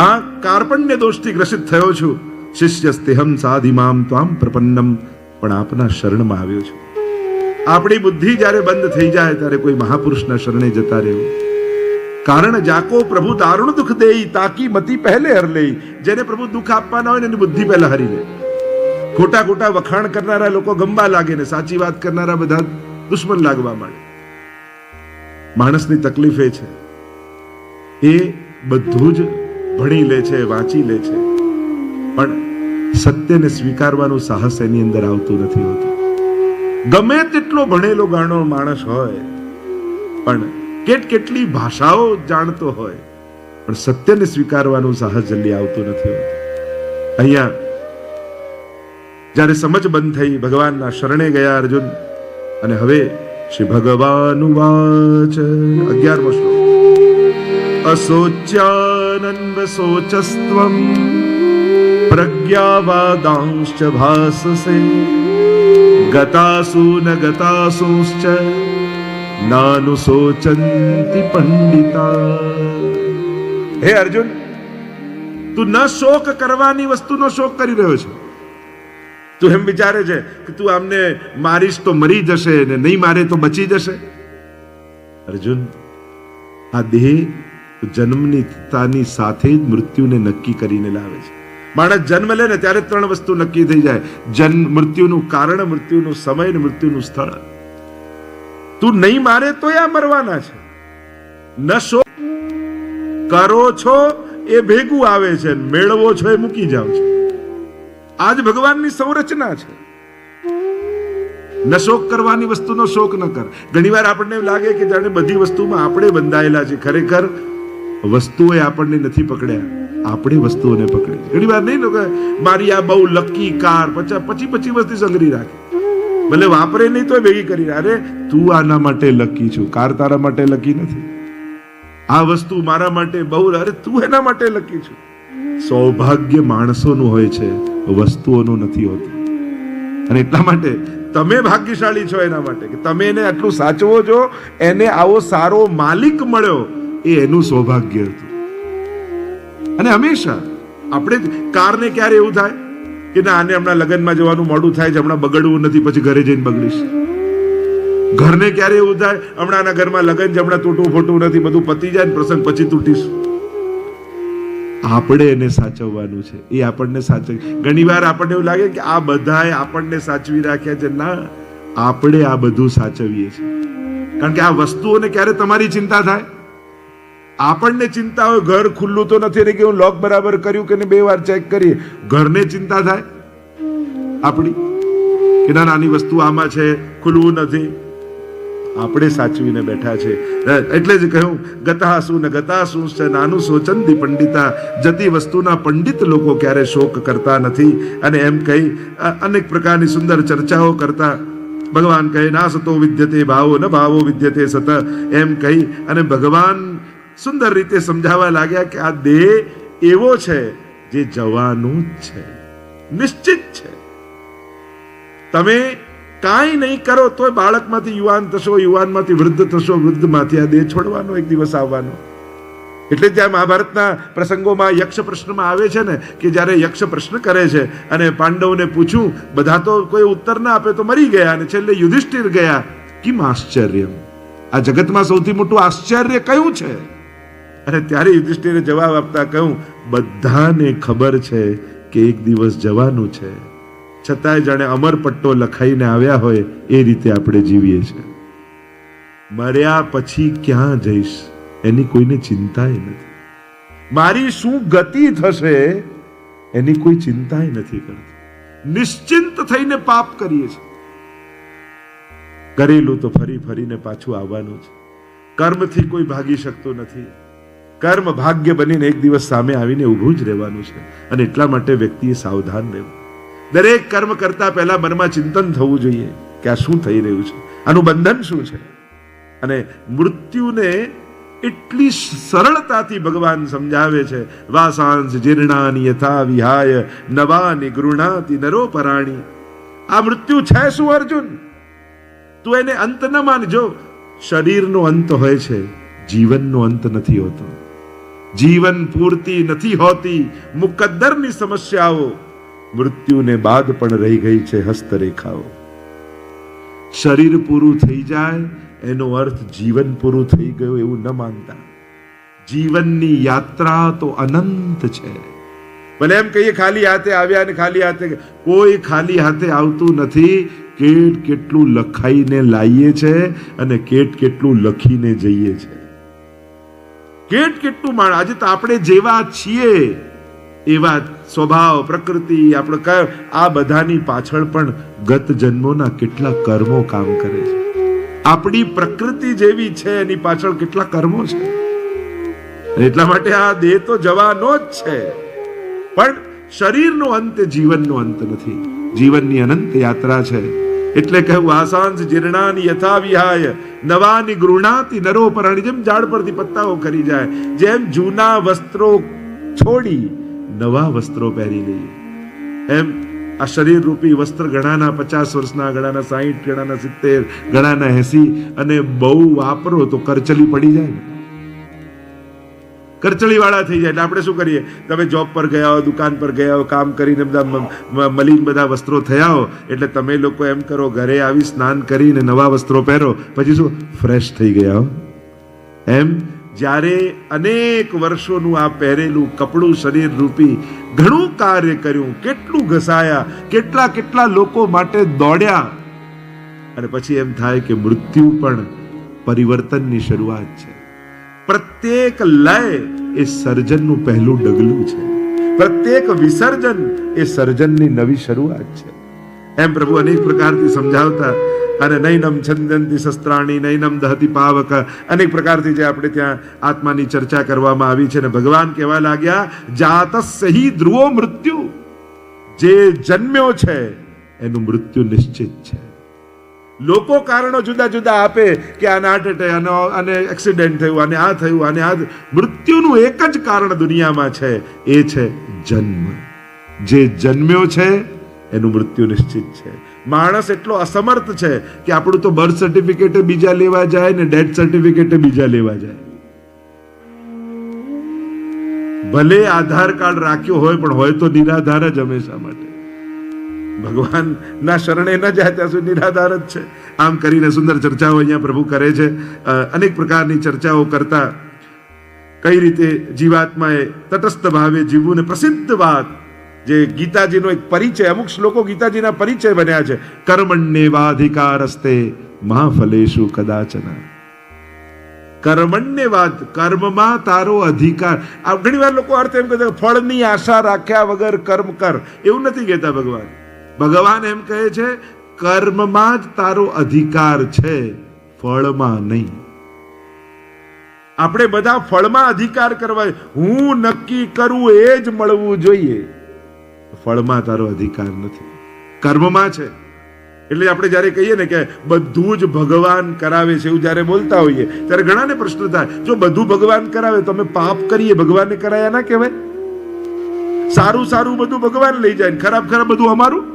આ કાર્પણ્ય દોષથી ગ્રસિત થયો છું. શિષ્યસ્તેહમ સાધિમામ ત્વામ પ્રપન્નમ, પણ આપના શરણમાં આવ્યો છું. આપણી બુદ્ધિ જ્યારે બંધ થઈ જાય ત્યારે કોઈ મહાપુરુષના શરણે જતા રહેવું. કારણ જાકો પ્રભુ દારૂણ દુઃખ દેઈ તાકી મતી પહેલે હર લઈ. જેને પ્રભુ દુઃખ આપવાના હોય ને એની બુદ્ધિ પહેલા હરી લે. ખોટા ખોટા વખાણ કરનારા લોકો ગંબા લાગે ને સાચી વાત કરનારા બધા દુશ્મન લાગવા માંડે. માણસની તકલીફ એ છે, એ બધું જ ભણી લે છે, વાંચી લે છે, પણ સત્યને સ્વીકારવાનું સાહસ એની અંદર આવતું નથી હોતું. ગમે તેટલો ભણેલો ગાણો માણસ હોય, પણ કેટલી ભાષાઓ જાણતો હોય, પણ સત્યને સ્વીકારવાનું સાહસ જલ્દી આવતું નથી હોતું. અહીંયા જ્યારે સમજ બંધ થઈ, ભગવાનના શરણે ગયા અર્જુન, અને હવે શ્રી ભગવાન વાચ 11મો શ્લોક. અશોચ્યાનન્વ શોચસ્ત્વમ પ્રજ્ઞાવાદાંશ્ચ ભાસસે ગતાસુ ન ગતાસુશ્ચ નાનુ શોચંતિ પંડિતા. હે અર્જુન, તું ન શોક કરવાની વસ્તુનો શોક કરી રહ્યો છે. તું એમ વિચારે છે કે તું આમને મારીશ તો મરી જશે ને નહીં મારે તો બચી જશે. અર્જુન, આ દેહ જન્મની તાની સાથે જ મૃત્યુને નક્કી કરીને લાવે છે. માણસ જન્મ લે ને ત્યારે 3 વસ્તુ નક્કી થઈ જાય: જન્મ, મૃત્યુનું કારણ, મૃત્યુનો સમય ને મૃત્યુનું સ્થળ. તું નહીં મારે તો આ મરવાના છે. ન શોક કરો છો એ ભેગું આવે છે, મેળવો છો એ મૂકી જાવ છો. આજ ભગવાનની સંરચના છે. ન શોક કરવાની વસ્તુનો શોક ન કર. ઘણીવાર આપણને એવું લાગે કે જાણે બધી વસ્તુમાં આપણે બંધાયેલા છે. ખરેખર વસ્તુઓ આપણને નથી પકડ્યા, આપણે વસ્તુઓને પકડી. ઘણીવાર નહીં લોકો મારી આ બહુ લકી કાર 25 વસ્તુ સંગ્રહી રાખે, ભલે વાપરે નહીં તો ભેગી કરી. અરે તું આના માટે લકી છું, કાર તારા માટે લકી નથી. આ વસ્તુ મારા માટે બહુ, અરે તું એના માટે લકી છું. સૌભાગ્ય માણસોનું હોય છે, વસ્તુઓનું નથી હોતું. અને એટલા માટે તમે ભાગ્યશાળી છો, એના માટે કે તમે એને આટલું સાચવો છો, એને આવો સારો માલિક મળ્યો, એ એનું સૌભાગ્ય હતું. અને હંમેશા આપણે કારને ક્યારે એવું થાય કે ના, આને હમણાં લગ્નમાં જવાનું મોડું થાય છે, હમણાં બગડવું નથી, પછી ઘરે જઈને બગડીશ. ઘરને ક્યારે એવું થાય, હમણાં આના ઘરમાં લગ્ન છે, હમણાં તૂટવું ફૂટવું નથી, બધું પતી જાય ને પ્રસંગ પછી તૂટીશ. આપણે એને સાચવવાનું છે, એ આપણને સાચવે. ઘણી વાર આપણને એવું લાગે કે આ બધાએ આપણને સાચવી રાખ્યા છે. ના, આપણે આ બધું સાચવીએ છીએ. કારણ કે આ વસ્તુઓને ક્યારે તમારી ચિંતા થાય? આપણને ચિંતા હોય, ઘર ખુલ્લું તો નથી રહી ગયું, લોક બરાબર કર્યું કે 2 વાર ચેક કરીએ. ઘરને ચિંતા થાય આપણી કે ના, નાની વસ્તુ આમાં છે, ખુલવું નથી. આપણે સાચવીને બેઠા છે. એટલે જ કહ્યું, ગતાસુ ન ગતાસુ નાનું સોચંદી પંડિતા. જતી વસ્તુના પંડિત લોકો ક્યારે શોક કરતા નથી. અને એમ કહી અનેક પ્રકારની સુંદર ચર્ચાઓ કરતા ભગવાન કહે, ના સતો વિદ્યતે ભાવો ન ભાવો વિદ્યતે સત. એમ કહી અને ભગવાન સુંદર રીતે સમજાવવા લાગ્યા કે આ દેહ એવો છે જે જવાનું જ છે, નિશ્ચિત છે. તમે કાંઈ નહીં કરો તો બાળકમાંથી યુવાન થશો, યુવાનમાંથી વૃદ્ધ થશો, વૃદ્ધમાંથી આ દેહ છોડવાનો એક દિવસ આવવાનો. એટલે જ્યાં મહાભારતના પ્રસંગોમાં યક્ષ પ્રશ્નમાં આવે છે ને, કે જ્યારે યક્ષ પ્રશ્ન કરે છે અને પાંડવોને પૂછ્યું, બધા તો કોઈ ઉત્તર ના આપે તો મરી ગયા, અને છેલ્લે યુધિષ્ઠિર ગયા. કિમ આશ્ચર્યમ, આ જગતમાં સૌથી મોટું આશ્ચર્ય કયું છે? અને ત્યારે યુધિષ્ઠિરે જવાબ આપતા કહ્યું, બધાને ખબર છે કે એક દિવસ જવાનું છે, છતાંય જાણે અમર પટ્ટો લખાઈને આવ્યા હોય એ રીતે આપણે જીવીએ છીએ. મર્યા પછી ક્યાં જઈશ એની કોઈને ચિંતા નથી. મારી શું ગતિ થશે એની કોઈ ચિંતા નથી કરતી. નિશ્ચિંત થઈને પાપ કરીએ છીએ. કરેલું તો ફરી ફરીને પાછું આવવાનું છે. કર્મથી કોઈ ભાગી શકતો નથી. કર્મ ભાગ્ય બનીને એક દિવસ સામે આવીને ઊભું જ રહેવાનું છે. અને એટલા માટે વ્યક્તિએ સાવધાન રહેવું. દરેક કર્મ કરતા પહેલા મનમાં ચિંતન થવું જોઈએ કે આ શું થઈ રહ્યું છે, આનું બંધન શું છે. અને મૃત્યુને એટલી સરળતાથી ભગવાન સમજાવે છે. વાસાંસ જીર્ણાની યથા વિહાય નવાની ગૃણાતિ નરો પરાણી. આ મૃત્યુ છે શું અર્જુન? તું એને અંત ન માનજો. શરીરનો અંત હોય છે, જીવનનો અંત નથી હોતો. જીવન પૂર્તિ નથી હોતી. મુકદ્દરની સમસ્યાઓ મૃત્યુને બાદ પણ રહી ગઈ છે હસ્તરેખાઓ. શરીર પૂરું થઈ જાય એનો અર્થ જીવન પૂરું થઈ ગયું એવું ન માનતા. જીવનની યાત્રા તો અનંત છે. ભલે એમ કહીએ ખાલી હાથે આવ્યા ને ખાલી હાથે, કોઈ ખાલી હાથે આવતું નથી. કેટલું લખાઈને લાવીએ છે અને કેટલું લખીને જઈએ છે. કેટલું માણ. આજે તો આપણે જેવા છીએ એવા સ્વભાવ, પ્રકૃતિ, આપણે આ બધાની પાછળ પણ ગત જન્મોના કેટલા કર્મો કામ કરે છે. આપણી પ્રકૃતિ જેવી છે એની પાછળ કેટલા કર્મો છે. એટલા માટે આ દેહ તો જવાનો જ છે, પણ શરીરનો અંત જીવનનો અંત નથી. જીવનની અનંત યાત્રા છે. એટલે કહ્યું, આસાંસ જીર્ણાની યથા વિહાય નવાની ગૃણાતિ નરો પરાણી. જેમ ઝાડ પરથી પત્તાઓ ખરી જાય, જેમ જૂના વસ્ત્રો છોડી નવા વસ્ત્રો પહેરી લઈએ, એમ આ શરીર રૂપી વસ્ત્ર ઘણાના 50 વર્ષના, ઘણાના 60, ઘણાના 70, ઘણાના 80, અને બહુ વાપરો તો કરચલી પડી જાય ને, કરચલી વાળા થઈ જાય. એટલે આપણે શું કરીએ? તમે જોબ પર ગયા હો, દુકાન પર ગયા હો, કામ કરીને બધા મલિન બધા વસ્ત્રો થયા હો, એટલે તમે લોકો એમ કરો, ઘરે આવી સ્નાન કરીને નવા વસ્ત્રો પહેરો, પછી શું ફ્રેશ થઈ ગયા હો. એમ જ્યારે અનેક વર્ષોનું આ પહેરેલું કપડું શરીર રૂપી ઘણું કાર્ય કર્યું, કેટલું ઘસાયા, કેટલા લોકો માટે દોડ્યા, અને પછી એમ થાય કે મૃત્યુ પણ પરિવર્તનની શરૂઆત છે. પ્રત્યેક લય એ સર્જનનું પહેલું ડગલું છે. પ્રત્યેક વિસર્જન એ સર્જનની નવી શરૂઆત છે. એમ પ્રભુ અનેક પ્રકારથી સમજાવતા. અને નૈનમ છંદંતી શસ્ત્રાણી નૈનમ દહતી પાવક, અનેક પ્રકારથી જે આપણે ત્યાં આત્માની ચર્ચા કરવામાં આવી છે. ને ભગવાન કહેવા લાગ્યા, જાતસ્ય હિ ધ્રુવો મૃત્યુ. જે જન્મ્યો છે એનું મૃત્યુ નિશ્ચિત છે. લોકો કારણો જુદા જુદા આપે કે આને હાર્ટ એટેક, આને એક્સિડન્ટ થયું, આને આ થયું, આને આ થયું. મૃત્યુનું એક જ કારણ દુનિયામાં છે, એ છે જન્મ. જે જન્મ્યો છે એનું મૃત્યુ નિશ્ચિત છે. માણસ એટલો અસમર્થ છે કે આપણું તો બર્થ સર્ટિફિકેટ બીજા લેવા જાય ને ડેથ સર્ટિફિકેટ બીજા લેવા જાય. ભલે આધાર કાર્ડ રાખ્યો હોય પણ હોય તો નિરાધાર જ હંમેશા માટે. ભગવાન ના શરણે ન જાય ત્યાં સુધી નિરાધાર જ છે. આમ કરીને સુંદર ચર્ચાઓ અહીંયા પ્રભુ કરે છે. અનેક પ્રકારની ચર્ચાઓ કરતા કઈ રીતે જીવાત્માએ તટસ્થ ભાવે જીવવું ને પ્રસિદ્ધ વાત જે ગીતાજીનો એક પરિચય, અમુક શ્લોકો ગીતાજીના પરિચય બન્યા છે. કર્મણ્યેવાધિકારસ્તે મહાફલેષુ કદાચન. કર્મણ્યેવાદ, કર્મમાં તારો અધિકાર. આ ઘણી વાર લોકો અર્થ એમ કહે ફળની આશા રાખ્યા વગર કર્મ કર, એવું નથી કહેતા ભગવાન. ભગવાન એમ કહે છે કર્મમાં જ તારો અધિકાર છે, ફળમાં નહીં. આપણે બધા ફળમાં અધિકાર કરવા, હું નક્કી કરું એ જ મળવું જોઈએ. ફળમાં તારો અધિકાર નથી, કર્મમાં છે. એટલે આપણે જયારે કહીએ ને કે બધું જ ભગવાન કરાવે છે એવું જયારે બોલતા હોઈએ ત્યારે ઘણાને પ્રશ્ન થાય, જો બધું ભગવાન કરાવે તો અમે પાપ કરીએ, ભગવાનને કરાયા ના કહેવાય? સારું સારું બધું ભગવાન લઈ જાય, ખરાબ ખરાબ બધું અમારું.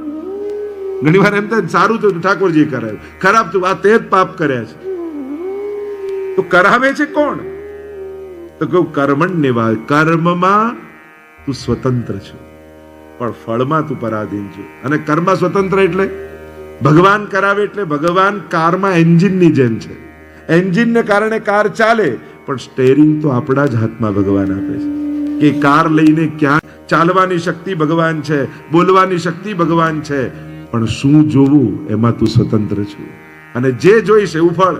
ઘણી વાર એમ થાય સારું તો ઠાકોરજી કરાવ્યું, ખરાબ તો આ તે જ પાપ કર્યા છે. તો કરાવે છે કોણ? તો કહું કર્મણ્યેવાદ, કર્મમાં તું સ્વતંત્ર છે પણ ફળમાં તું પરાધીન છે. અને કર્મ સ્વતંત્ર એટલે ભગવાન કરાવે એટલે ભગવાન કારમાં એન્જિનની જેમ છે. એન્જિનને કારણે કાર ચાલે પણ સ્ટેરિંગ તો આપણા જ હાથમાં ભગવાન આપે છે કે કાર લઈને ક્યાં ચાલવાની શક્તિ ભગવાન છે, બોલવાની શક્તિ ભગવાન છે. પણ શું જોવું એમાં તું સ્વતંત્ર છું. અને જે જોઈશ એવું ફળ.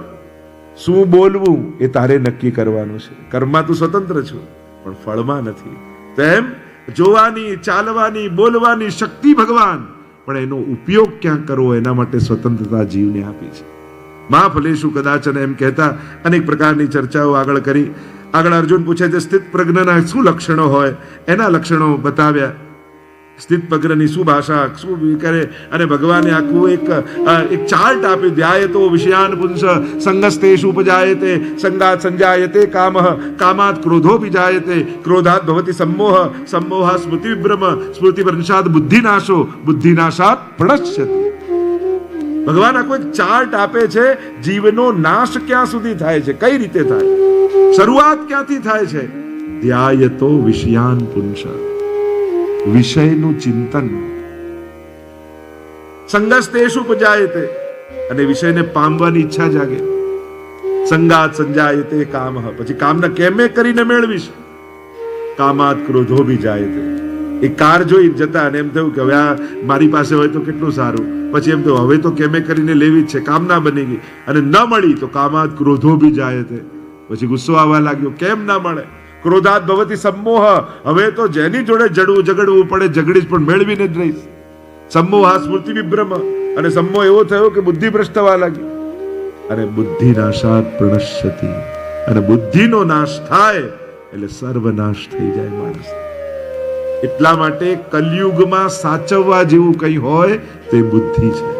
શું બોલવું એ તારે નક્કી કરવાનું છે. કર્મમાં તું સ્વતંત્ર છું પણ ફળમાં નથી. તેમ જોવાની, ચાલવાની, બોલવાની શક્તિ ભગવાન, પણ એનો ઉપયોગ ક્યાં કરવો એના માટે સ્વતંત્રતા જીવને આપી છે. મહાફલેષુ કદાચન એમ કહેતા અનેક પ્રકારની ચર્ચાઓ આગળ કરી. આગળ અર્જુન પૂછે છે સ્થિત પ્રજ્ઞના શું લક્ષણો હોય, એના લક્ષણો બતાવ્યા. સ્થિત પ્રજ્ઞની શું ભાષા, શું કરે, અને ભગવાને આખું એક ચાર્ટ આપ્યું. ધ્યાયતો વિષયાન પુંસ સંગસ્તેષુ ઉપજાયતે, સંગાત સંજાયતે કામઃ, કામાત ક્રોધો વિજાયતે, ક્રોધાત ભવતિ सम्मोह, सम्मोहात् स्मृति विभ्रम, स्मृति भ्रंशात् बुद्धिनाशो, बुद्धिनाशात् प्रणश्यति. ભગવાન આખો એક ચાર્ટ આપે છે જીવનો નાશ ક્યાં સુધી થાય છે, કઈ રીતે થાય, શરૂઆત ક્યાંથી થાય છે. ધ્યાયતો વિષયાન પુંસ, વિષયનું ચિંતન. સંગસ્તેષુ ઉપજાયતે, અને વિષયને પામવાની ઈચ્છા જાગે. સંગાત સંજાયતે કામઃ, પછી કામના કેમે કરીને મેળવીશ. કામાત ક્રોધો વિજાયતે, એ કાર જોઈ જતા અને એમ થયું કે હવે આ મારી પાસે હોય તો કેટલું સારું. પછી એમ થયું હવે તો કેમે કરીને લેવી જ છે, કામના બની ગઈ અને ન મળી તો કામાત ક્રોધો વિજાયતે, પછી ગુસ્સો આવવા લાગ્યો કેમ ના મળે. ક્રોધાત ભવતિ सम्मोह, હવે તો જેની જોડે ઝઘડવું પડે ઝઘડીશ પણ મેળવીને જ રહીશ. सम्मोहात् स्मृति विभ्रम, અને सम्मोह એવો થયો કે બુદ્ધિ ભ્રષ્ટ થવા લાગી. અને બુદ્ધિનાશાत् પ્रणश्यति, અને બુદ્ધિનો નાશ થાય એટલે સર્વનાશ થઈ જાય માણસ. એટલા માટે કલયુગમાં સાચવવા જેવું કંઈ હોય તે બુદ્ધિ છે.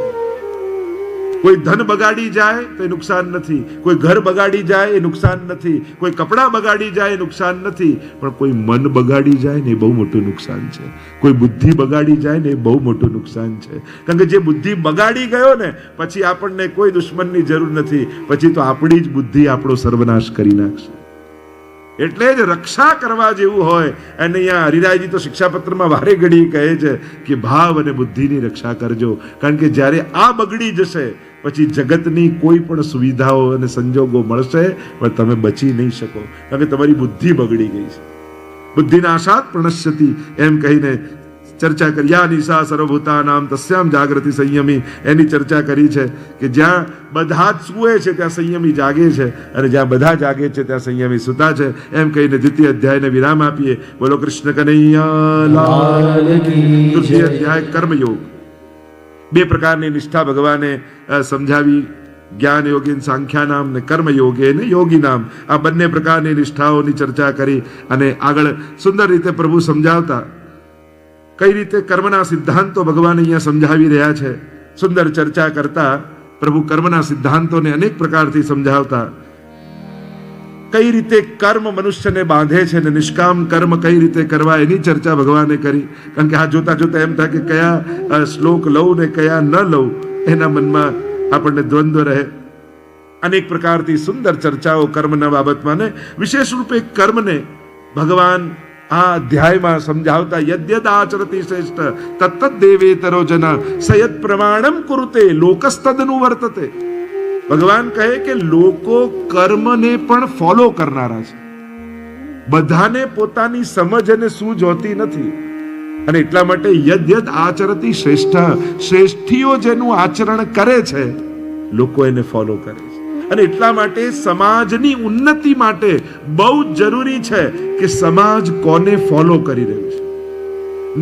કોઈ ધન બગાડી જાય તો એ નુકસાન નથી, કોઈ ઘર બગાડી જાય એ નુકસાન નથી, કોઈ કપડા બગાડી જાય એ નુકસાન નથી, પણ કોઈ મન બગાડી જાય ને એ બહુ મોટું નુકસાન છે. કોઈ બુદ્ધિ બગાડી જાય ને એ બહુ મોટું નુકસાન છે. કારણ કે જે બુદ્ધિ બગાડી ગયો ને પછી આપણને કોઈ દુશ્મનની જરૂર નથી, પછી તો આપણી જ બુદ્ધિ આપણો સર્વનાશ કરી નાખશે. એટલે જ રક્ષા કરવા જેવું હોય. અને અહીંયા હરિરાયજી તો શિક્ષાપત્રમાં વારે ઘડી કહે છે કે ભાવ અને બુદ્ધિની રક્ષા કરજો, કારણ કે જ્યારે આ બગડી જશે પછી જગતની કોઈ પણ સુવિધાઓ અને સંજોગો મળશે પણ તમે બચી નહીં શકો, કારણ કે તમારી બુદ્ધિ બગડી ગઈ છે. બુદ્ધિનાશાत् પ્रणश्यति એમ કહીને ચર્ચા કરી. યા નિશા સર્વભૂતાનામ તસ્યામ જાગૃતિ સંયમી, એની ચર્ચા કરી છે કે જ્યાં બધા જ સૂએ છે ત્યાં સંયમી જાગે છે, અને જ્યાં બધા જાગે છે ત્યાં સંયમી સૂતા છે. એમ કહીને દ્વિતીય અધ્યાયને વિરામ આપીએ. બોલો કૃષ્ણ કનૈયા લાલ કી. તૃતીય અધ્યાય કર્મયોગ. બે પ્રકારની નિષ્ઠા ભગવાને સમજાવી. જ્ઞાન યોગીન સાંખ્યાનામ ને કર્મયોગે ને યોગી નામ, આ બંને પ્રકારની નિષ્ઠાઓની ચર્ચા કરી. અને આગળ સુંદર રીતે પ્રભુ સમજાવતા કઈ રીતે કર્મના સિદ્ધાંતો ભગવાન અહીંયા સમજાવી રહ્યા છે. સુંદર ચર્ચા કરતા પ્રભુ કર્મના સિદ્ધાંતોને અનેક પ્રકારથી સમજાવતા. કઈ રીતે કર્મ મનુષ્યને બાંધે છે અને નિષ્કામ કર્મ કઈ રીતે કરવા એની ચર્ચા ભગવાને કરી. કારણ કે આ જોતા જોતા એમ થાય કે કયા શ્લોક લઉં ને કયા ન લઉં, એના મનમાં આપણને દ્વંદ્વ રહે. અનેક પ્રકારથી સુંદર ચર્ચાઓ કર્મના બાબતમાં ને વિશેષ રૂપે કર્મને ભગવાન આ અધ્યાયમાં સમજાવતા. યદ્યદ આચરતિ શ્રેષ્ઠ તત્તદ દેવેતરો જન સયદ પ્રમાણમ કુરુતે લોકસ્તદનું વર્તતે. ભગવાન કહે કે લોકો કર્મને પણ ફોલો કરનારા છે. બધાને પોતાની સમજ અને સૂઝ હોતી નથી, અને એટલા માટે યદ્યદ આચરતિ શ્રેષ્ઠ, શ્રેષ્ઠીઓ જેનું આચરણ કરે છે લોકો એને ફોલો કરે છે. અને એટલા માટે સમાજની ઉન્નતિ માટે બહુ જરૂરી છે કે સમાજ કોને ફોલો કરી રહ્યું છે.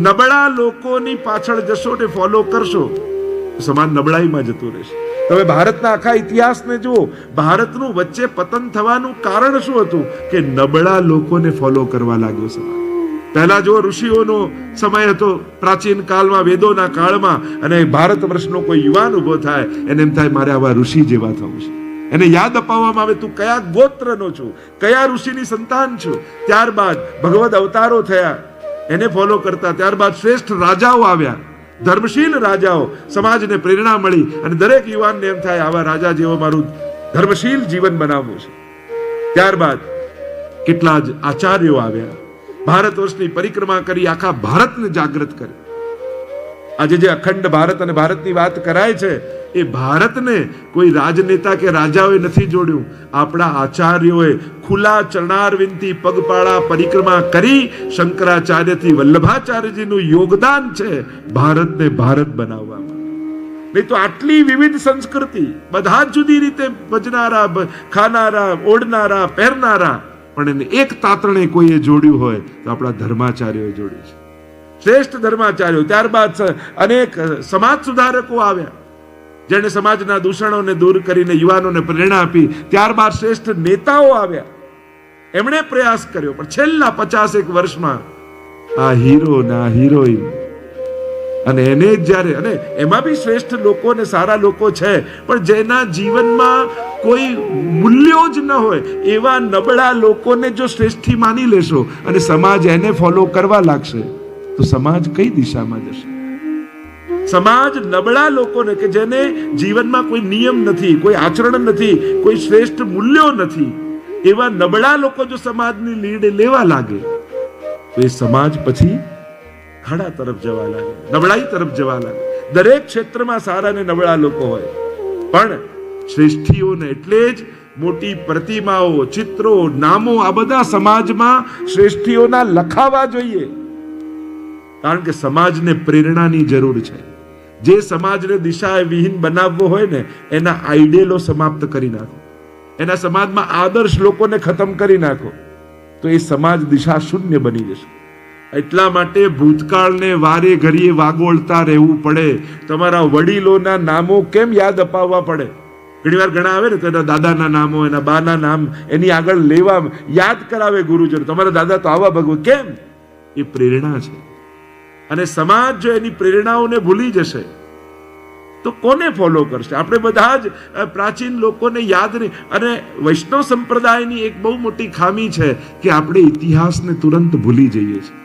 નબળા લોકોની પાછળ જશો ને ફોલો કરશો, સમાજ નબળાઈમાં જતો રહેશે. તમે ભારતના આખા ઇતિહાસને જુઓ, ભારતનું વચ્ચે પતન થવાનું કારણ શું હતું? કે નબળા લોકોને ફોલો કરવા લાગ્યો સમાજ. પહેલા જો ઋષિઓનો સમય હતો પ્રાચીન કાળમાં, વેદોના કાળમાં, અને ભારત વર્ષનો કોઈ યુવાન ઉભો થાય એને એમ થાય મારે આવા ઋષિ જેવા થવું છે. એને યાદ અપાવવામાં આવે તું કયા ગોત્રનો છું, કયા ઋષિની સંતાન છું. ત્યારબાદ ભગવદ અવતારો થયા, એને ફોલો કરતા. ત્યારબાદ શ્રેષ્ઠ રાજાઓ આવ્યા, ધર્મશીલ રાજાઓ. સમાજને પ્રેરણા મળી અને દરેક યુવાનને એમ થાય આવા રાજા જેવો મારું ધર્મશીલ જીવન બનાવવું છે. ત્યારબાદ કેટલા જ આચાર્યો આવ્યા, ભારત વર્ષની પરિક્રમા કરી આખા ભારતને જાગૃત કરી. આજે જે અખંડ ભારત અને ભારતની વાત કરાય છે એ ભારતને કોઈ રાજનેતા કે રાજાઓએ નથી જોડ્યું. આપણા આચાર્યોએ ખુલ્લા ચરણારવિંદથી પગપાળા પરિક્રમા કરી શંકરાચાર્યથી વલ્લભાચાર્યજીનું યોગદાન છે ભારતને ભારત બનાવવામાં. નહીં તો આટલી વિવિધ સંસ્કૃતિ, બધા જ જુદી રીતે ભજનારા, ખાનારા, ઓઢનારા, પહેરનારા, પણ એને એક તાતણે કોઈએ જોડ્યું હોય તો આપણા ધર્માચાર્યોએ જોડ્યું છે, શ્રેષ્ઠ ધર્માચાર્યો. ત્યારબાદ અનેક સમાજ સુધારકો આવ્યા જેને સમાજના દૂષણોને દૂર કરીને યુવાનોને પ્રેરણા આપી. ત્યારબાદ શ્રેષ્ઠ નેતાઓ આવ્યા, એમણે પ્રયાસ કર્યો. પણ છેલ્લા 50 વર્ષમાં આ હીરો ના હિરોઈન અને એને જ્યારે, અને એમાં બી શ્રેષ્ઠ લોકો અને સારા લોકો છે, પણ જેના જીવનમાં કોઈ મૂલ્યો જ ન હોય એવા નબળા લોકોને જો શ્રેષ્ઠી માની લેશો અને સમાજ એને ફોલો કરવા લાગશે તો સમાજ કઈ દિશામાં જશે? સમાજ નબળા લોકોને, કે જેને જીવનમાં કોઈ નિયમ નથી, કોઈ આચરણ નથી, કોઈ શ્રેષ્ઠ મૂલ્યો નથી, એવા નબળા લોકો જો સમાજની લીડ લેવા લાગે તો એ સમાજ પછી ખાડા તરફ જવા લાગે, નબળાઈ તરફ જવા લાગે. દરેક ક્ષેત્રમાં સારા અને નબળા લોકો હોય, પણ શ્રેષ્ઠીઓને એટલે જ મોટી પ્રતિમાઓ, ચિત્રો, નામો આ બધા સમાજમાં શ્રેષ્ઠીઓના લખાવા જોઈએ. કારણ કે સમાજને પ્રેરણાની જરૂર છે. જે સમાજને દિશા વિહીન બનાવવો હોય ને એના આઈડિયલો સમાપ્ત કરી નાખો, એના સમાજમાં આદર્શ લોકોને ખતમ કરી નાખો તો એ સમાજ દિશા શૂન્ય બની જશે. એટલા માટે ભૂતકાળને વારે ઘડીએ વાગોળતા રહેવું પડે. તમારા વડીલોના નામો કેમ યાદ અપાવવા પડે? ઘણીવાર ઘણા આવે ને તો એના દાદાના નામો, એના બાના નામ એની આગળ લેવા યાદ કરાવે ગુરુજન. તમારા દાદા તો આવા ભગવો. કેમ? એ પ્રેરણા છે. અને સમાજ જો એની પ્રેરણાઓને ભૂલી જશે તો કોને ફોલો કરશે? આપણે બધા જ પ્રાચીન લોકોને યાદ નહીં. અને વૈષ્ણવ સંપ્રદાયની એક બહુ મોટી ખામી છે કે આપણે ઇતિહાસને તુરંત ભૂલી જઈએ છીએ.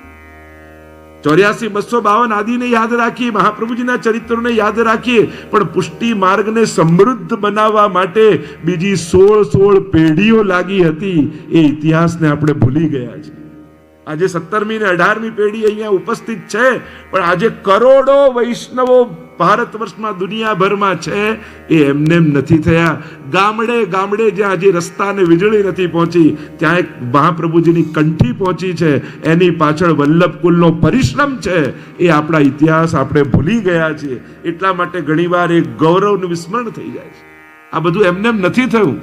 84, 252 આદિને યાદ રાખીએ, મહાપ્રભુજીના ચરિત્રોને યાદ રાખીએ, પણ પુષ્ટિ માર્ગને સમૃદ્ધ બનાવવા માટે બીજી 16 પેઢીઓ લાગી હતી. એ ઇતિહાસને આપણે ભૂલી ગયા છીએ. આજે 17મી ને 18મી પેઢી અહીંયા ઉપસ્થિત છે, પણ આજે કરોડો વૈષ્ણવો ભારત વર્ષમાં દુનિયાભરમાં છે એ એમનેમ નથી થયા. ગામડે ગામડે જ્યાં હજી રસ્તા ને વીજળી નથી પહોંચી ત્યાં એક મહાપ્રભુજીની કંઠી પહોંચી છે. એની પાછળ વલ્લભકુલનો પરિશ્રમ છે. એ આપણા ઇતિહાસ આપણે ભૂલી ગયા છીએ. એટલા માટે ઘણીવાર એક ગૌરવનું વિસ્મરણ થઈ જાય છે. આ બધું એમનેમ નથી થયું.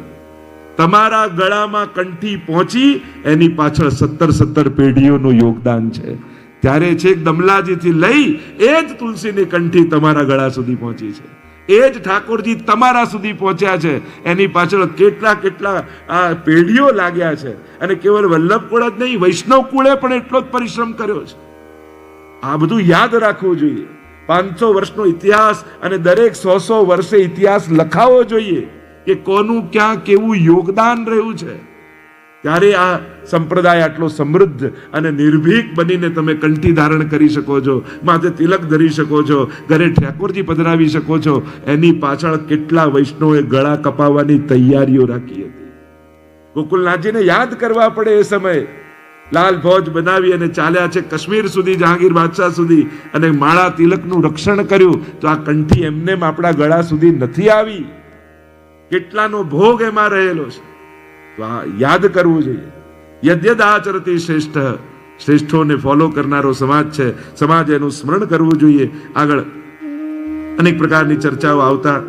તમારા ગળામાં કંઠી પહોંચી એની પાછળ 17 પેઢીઓનું યોગદાન છે. ત્યારે છેક દમલાજીથી લઈ એ જ તુલસીની કંઠી તમારા ગળા સુધી પહોંચી છે. એ જ ઠાકોરજી તમારા સુધી પહોંચ્યા છે. એની પાછળ કેટલા આ પેઢીઓ લાગ્યા છે. અને કેવળ વલ્લભ કુળ જ નહીં, વૈષ્ણવ કુળે પણ એટલો જ પરિશ્રમ કર્યો છે. આ બધું યાદ રાખવું જોઈએ. 500 વર્ષનો ઇતિહાસ અને દરેક 100 વર્ષે ઇતિહાસ લખાવો જોઈએ કે કોનું ક્યાં કેવું યોગદાન રહ્યું છે. ત્યારે આ સંપ્રદાય આટલો સમૃદ્ધ અને નિર્ભીક બનીને તમે કંઠી ધારણ કરી શકો છો, માથે તિલક ધરી શકો છો, ઘરે ઠાકોરજી પધરાવી શકો છો. એની પાછળ કેટલા વૈષ્ણવોએ ગળા કપાવવાની તૈયારીઓ રાખી હતી. ગોકુલનાથજીને યાદ કરવા પડે એ સમયે લાલ ફોજ બનાવી અને ચાલ્યા છે કાશ્મીર સુધી, જહાંગીર બાદશાહ સુધી, અને માળા તિલકનું રક્ષણ કર્યું. તો આ કંઠી એમને આપણા ગળા સુધી નથી આવી. કેટલાનો ભોગ એમાં રહેલો છે. તો આ યાદ કરવું જોઈએ. યદ્યદ આચરતી શ્રેષ્ઠ, શ્રેષ્ઠોને ફોલો કરનારો સમાજ છે. સમાજ એનું સ્મરણ કરવું જોઈએ. આગળ અનેક પ્રકારની ચર્ચાઓ આવતા.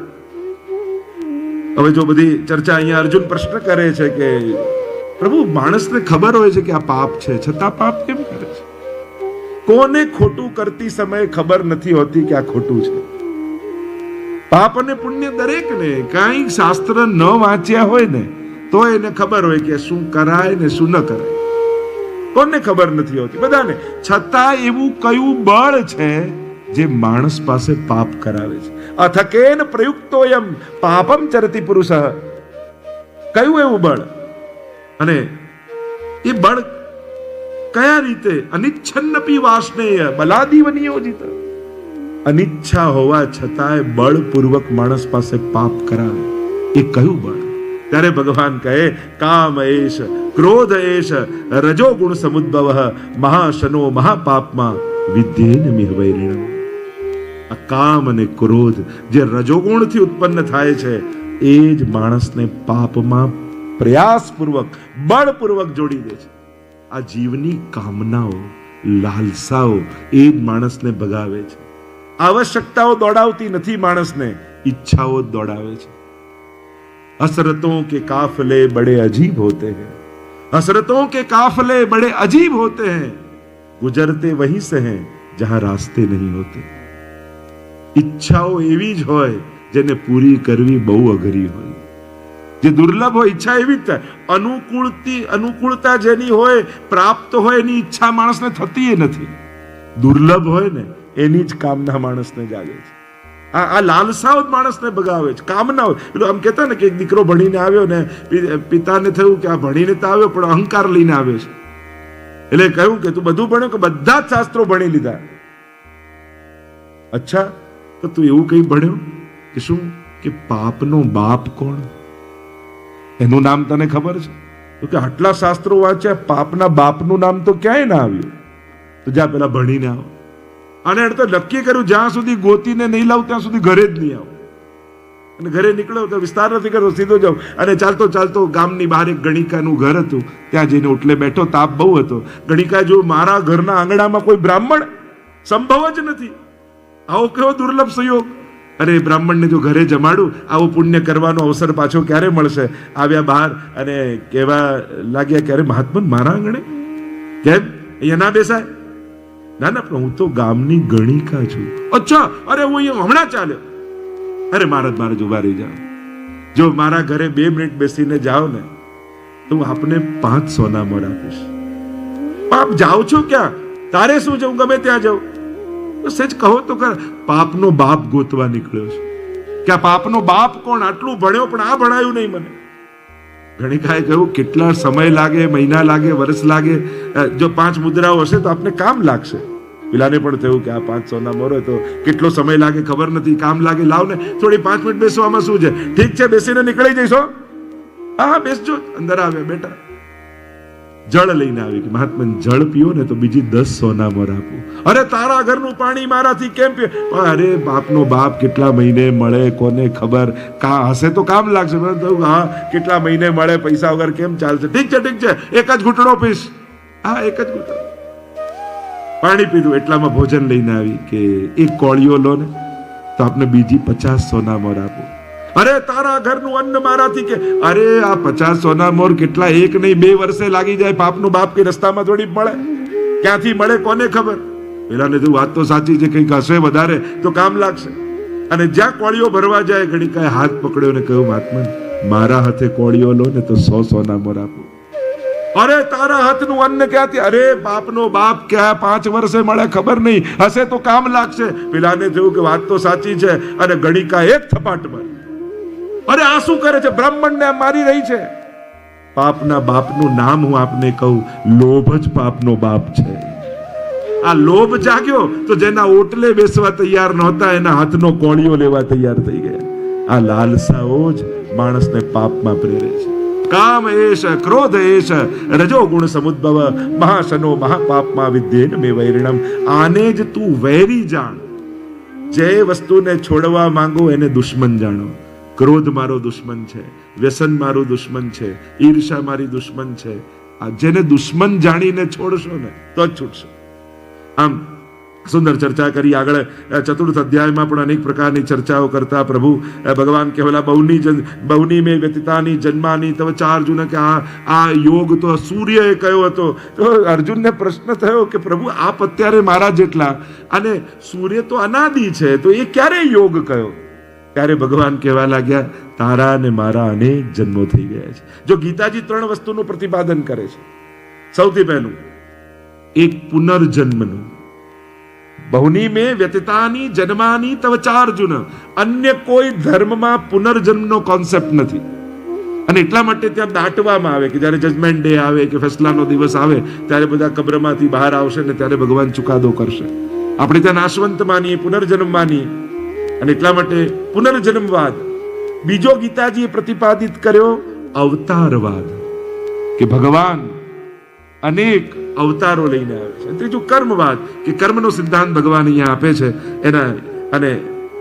હવે જો બધી ચર્ચા અહીંયા અર્જુન પ્રશ્ન કરે છે કે પ્રભુ, માણસને ખબર હોય છે કે આ પાપ છે, છતાં પાપ કેમ કરે છે? કોને ખોટું કરતી સમયે ખબર નથી હોતી કે આ ખોટું છે? પાપ અને પુણ્ય દરેકને, કાંઈ શાસ્ત્ર ન વાંચ્યા હોય ને તો એને ખબર હોય કે શું કરાય ને શું ન કરાય. કોને ખબર નથી હોતી? બધાને. છતાં એવું કયું બળ છે જે માણસ પાસે પાપ કરાવે છે? અથકેન પ્રયુક્તોયમ પાપમ ચરતિ પુરુષ. કયું એવું બળ? અને એ બળ કયા રીતે? અનિચ્છન્નપી વાસનેય બલાદીવ નિયોજિત. અનિચ્છા હોવા છતાંય બળપૂર્વક માણસ પાસે પાપ કરાવે. એ કયું બળ? ત્યારે ભગવાન કહે, કામ એશ ક્રોધ એશ રજોગુણ સમુદ્ભવ મહાશનો મહાપાપમાં વિદ્યેન મિહવૈરિણમ. આ કામ અને ક્રોધ જે રજોગુણથી ઉત્પન્ન થાય છે એ જ માણસને પાપમાં પ્રયાસપૂર્વક બળપૂર્વક જોડી દે છે. આ જીવની કામનાઓ, લાલસાઓ એ જ માણસને ભગાવે છે. આવશ્યકતાઓ દોડાવતી નથી માણસને, ઈચ્છાઓ દોડાવે છે. હસરતों के काफले बड़े अजीब होते हैं, हसरतों के काफले बड़े अजीब होते हैं, गुजरते वहीं से हैं जहां रास्ते नहीं होते. ઈચ્છાઓ એવી જ હોય જેને પૂરી કરવી બહુ અઘરી હોય, જે દુર્લભ હોય. ઈચ્છા એવી જ થાય. અનુકૂળતા જેની હોય, પ્રાપ્ત હોય, એની ઈચ્છા માણસને થતી નથી. દુર્લભ હોય ને એની જ કામના માણસને જાગે છે. આ લાલસાઓ જ માણસને ભગાવે છે. કામનાઓ. પેલું આમ કહેતા ને કે એક દીકરો ભણીને આવ્યો ને પિતાને થયું કે આ ભણીને તો આવ્યો પણ અહંકાર લઈને આવ્યો છે. એટલે કહ્યું કે તું બધું ભણ્યો? કે બધા જ શાસ્ત્રો ભણી લીધા. અચ્છા, તો તું એવું કઈ ભણ્યો કે શું કે પાપનો બાપ કોણ? એનું નામ તને ખબર છે? તો કે આટલા શાસ્ત્રો વાંચ્યા, પાપના બાપનું નામ તો ક્યાંય ના આવ્યું. તો જા પેલા ભણીને આવો. અને એને તો નક્કી કર્યું જ્યાં સુધી ગોતીને નહીં લાવ ત્યાં સુધી ઘરે જ નહીં આવો. અને ઘરે નીકળ્યો તો વિસ્તાર નથી કરતો, સીધો જાવ. અને ચાલતો ચાલતો ગામની બહાર એક ગણિકાનું ઘર હતું. ત્યાં જઈને ઓટલે બેઠો. તાપ બહુ હતો. ગણિકા જો મારા ઘરના આંગણામાં કોઈ બ્રાહ્મણ સંભવ જ નથી. આવો કેવો દુર્લભ સંયોગ. અરે બ્રાહ્મણને જો ઘરે જમાડું, આવો પુણ્ય કરવાનો અવસર પાછો ક્યારે મળશે? આવ્યા બહાર અને કહેવા લાગ્યા કે અરે મહાત્મા, મારા આંગણે કેમ અહીંયા ના બેસાય? ના ના, પણ હું તો ગામની ગણિકા છું. અચ્છા, અરે હું અહીંયા હમણાં ચાલ્યો. અરે મારે ઉભા રહી જાઓ. જો મારા ઘરે 2 મિનિટ બેસીને જાઓ ને તો હું આપને 5 સોના મોર આપીશ. પાપ જાઓ છો ક્યાં? તારે શું છે? હું ગમે ત્યાં જાઉં. સચ કહો તો કર, પાપનો બાપ ગોતવા નીકળ્યો છે. કે આ પાપનો બાપ કોણ? આટલું ભણ્યો પણ આ ભણાયું નહીં મને. ગણિકાએ કહ્યું કેટલા સમય લાગે, મહિના લાગે, વર્ષ લાગે. જો 5 મુદ્રાઓ હશે તો આપને કામ લાગશે. પેલાને પણ થયું કે આ 5 સોના મોર તો કેટલો સમય લાગે ખબર નથી, કામ લાગે. લાવ ને થોડી 5 મિનિટ બેસવામાં શું છે? ઠીક છે, બેસીને નીકળી જઈશો. હા બેસજો. અંદર આવ્યા, બેટા. જળ લઈને આવી કે મહાત્મા જળ પીઓ ને તો બીજી 10 સોના મોર આપું. અરે તારા ઘરનું પાણી મારાથી કેમ પીએ? અરે બાપનો બાપ કેટલા મહિને મળે કોને ખબર? કા હશે તો કામ લાગશે. હા, કેટલા મહિને મળે, પૈસા વગર કેમ ચાલશે? ઠીક છે, એક જ ઘૂંટડો પીશ. હા, એક જ ઘૂંટડો પાણી પીધું. એટલામાં ભોજન લઈને આવી કે એક કોળીઓ લો ને તો આપને બીજી 50 સોના મોર આપું. અરે તારા ઘરનું અન્ન મારાથી કે અરે આ 50 સોના મોર કેટલા 1 નહીં 2 વર્ષે લાગી જાય. પાપનું બાપ કે રસ્તામાં થોડી મળે, ક્યાંથી મળે કોને ખબર? પેલાને તો વાત તો સાચી છે, કંઈક હશે વધારે તો કામ લાગશે. અને જ્યાં કોળીઓ ભરવા જાય ગણિકાએ હાથ પકડ્યો ને કહ્યું મહાત્મા, મારા હાથે કોળીઓ લો ને તો 100 સોના મોર આપું. અરે તારા હાથનું અન્ન ક્યાંથી? અરે બાપનો બાપ ક્યાં 5 વર્ષે મળે ખબર નહીં, હશે તો કામ લાગશે. પેલાને થયું કે વાત તો સાચી છે, અને ગણિકા એક થપાટ મારી. અરે આ શું કરે છે? બ્રાહ્મણને મારી રહી છે. પાપના બાપનું નામ હું આપને કહું, લોભ જ પાપનો બાપ છે. આ લોભ જાગ્યો તો જેના ઓટલે બેસવા તૈયાર નહોતા એના હાથનો કોળિયો લેવા તૈયાર થઈ ગયા. આ લાલસાઓ જ માણસને પાપમાં પ્રેરે છે. કામ એશ ક્રોધ એશ રજો ગુણ સમુદ્ભવ મહાશનો મહાપાપમાં વિદ્યેન મે વૈરિણમ. આને જ તું વૈરી જાણ. જે વસ્તુને છોડવા માંગો એને દુશ્મન જાણો. ક્રોધ મારો દુશ્મન છે, વ્યસન મારું દુશ્મન છે, ઈર્ષા મારી દુશ્મન છે. આ જેને દુશ્મન જાણીને છોડશો ને તો જ છૂટશો. આમ સુંદર ચર્ચા કરી. આગળ 4th અધ્યાયમાં પણ અનેક પ્રકારની ચર્ચાઓ કરતા પ્રભુ ભગવાન કહેલા બહુની મેં વ્યતીતાની જન્માની તવ ચાર્જુન, કે આ યોગ તો સૂર્યએ કહ્યો હતો. તો અર્જુનને પ્રશ્ન થયો કે પ્રભુ આપ અત્યારે મારા જેટલા, અને સૂર્ય તો અનાદિ છે, તો એ ક્યારે યોગ કયો? ત્યારે ભગવાન કહેવા લાગ્યા તારા અને મારા અનેક જન્મો થઈ ગયા છે. જો ગીતાજી 3 વસ્તુનું પ્રતિપાદન કરે છે. સૌથી પહેલું એક પુનર્જન્મનું. બહુની મેં વ્યતીતાની જન્માની તવ ચાર્જુન. અન્ય કોઈ ધર્મમાં પુનર્જન્મનો કોન્સેપ્ટ નથી. અને એટલા માટે ત્યાં દાટવામાં આવે કે જ્યારે જજમેન્ટ ડે આવે કે ફેસલાનો દિવસ આવે ત્યારે બધા કબ્રમાંથી બહાર આવશે ને ત્યારે ભગવાન ચુકાદો કરશે. આપણે ત્યાં નાશવંત માનીએ, પુનર્જન્મ માનીએ, અને એટલા માટે પુનર્જન્મવાદ. બીજો ગીતાજીએ પ્રતિપાદિત કર્યો અવતારવાદ, કે ભગવાન અનેક અવતારો લઈને આવે છે. ત્રીજું કર્મવાદ, કે કર્મનો સિદ્ધાંત ભગવાન અહીંયા આપે છે એના. અને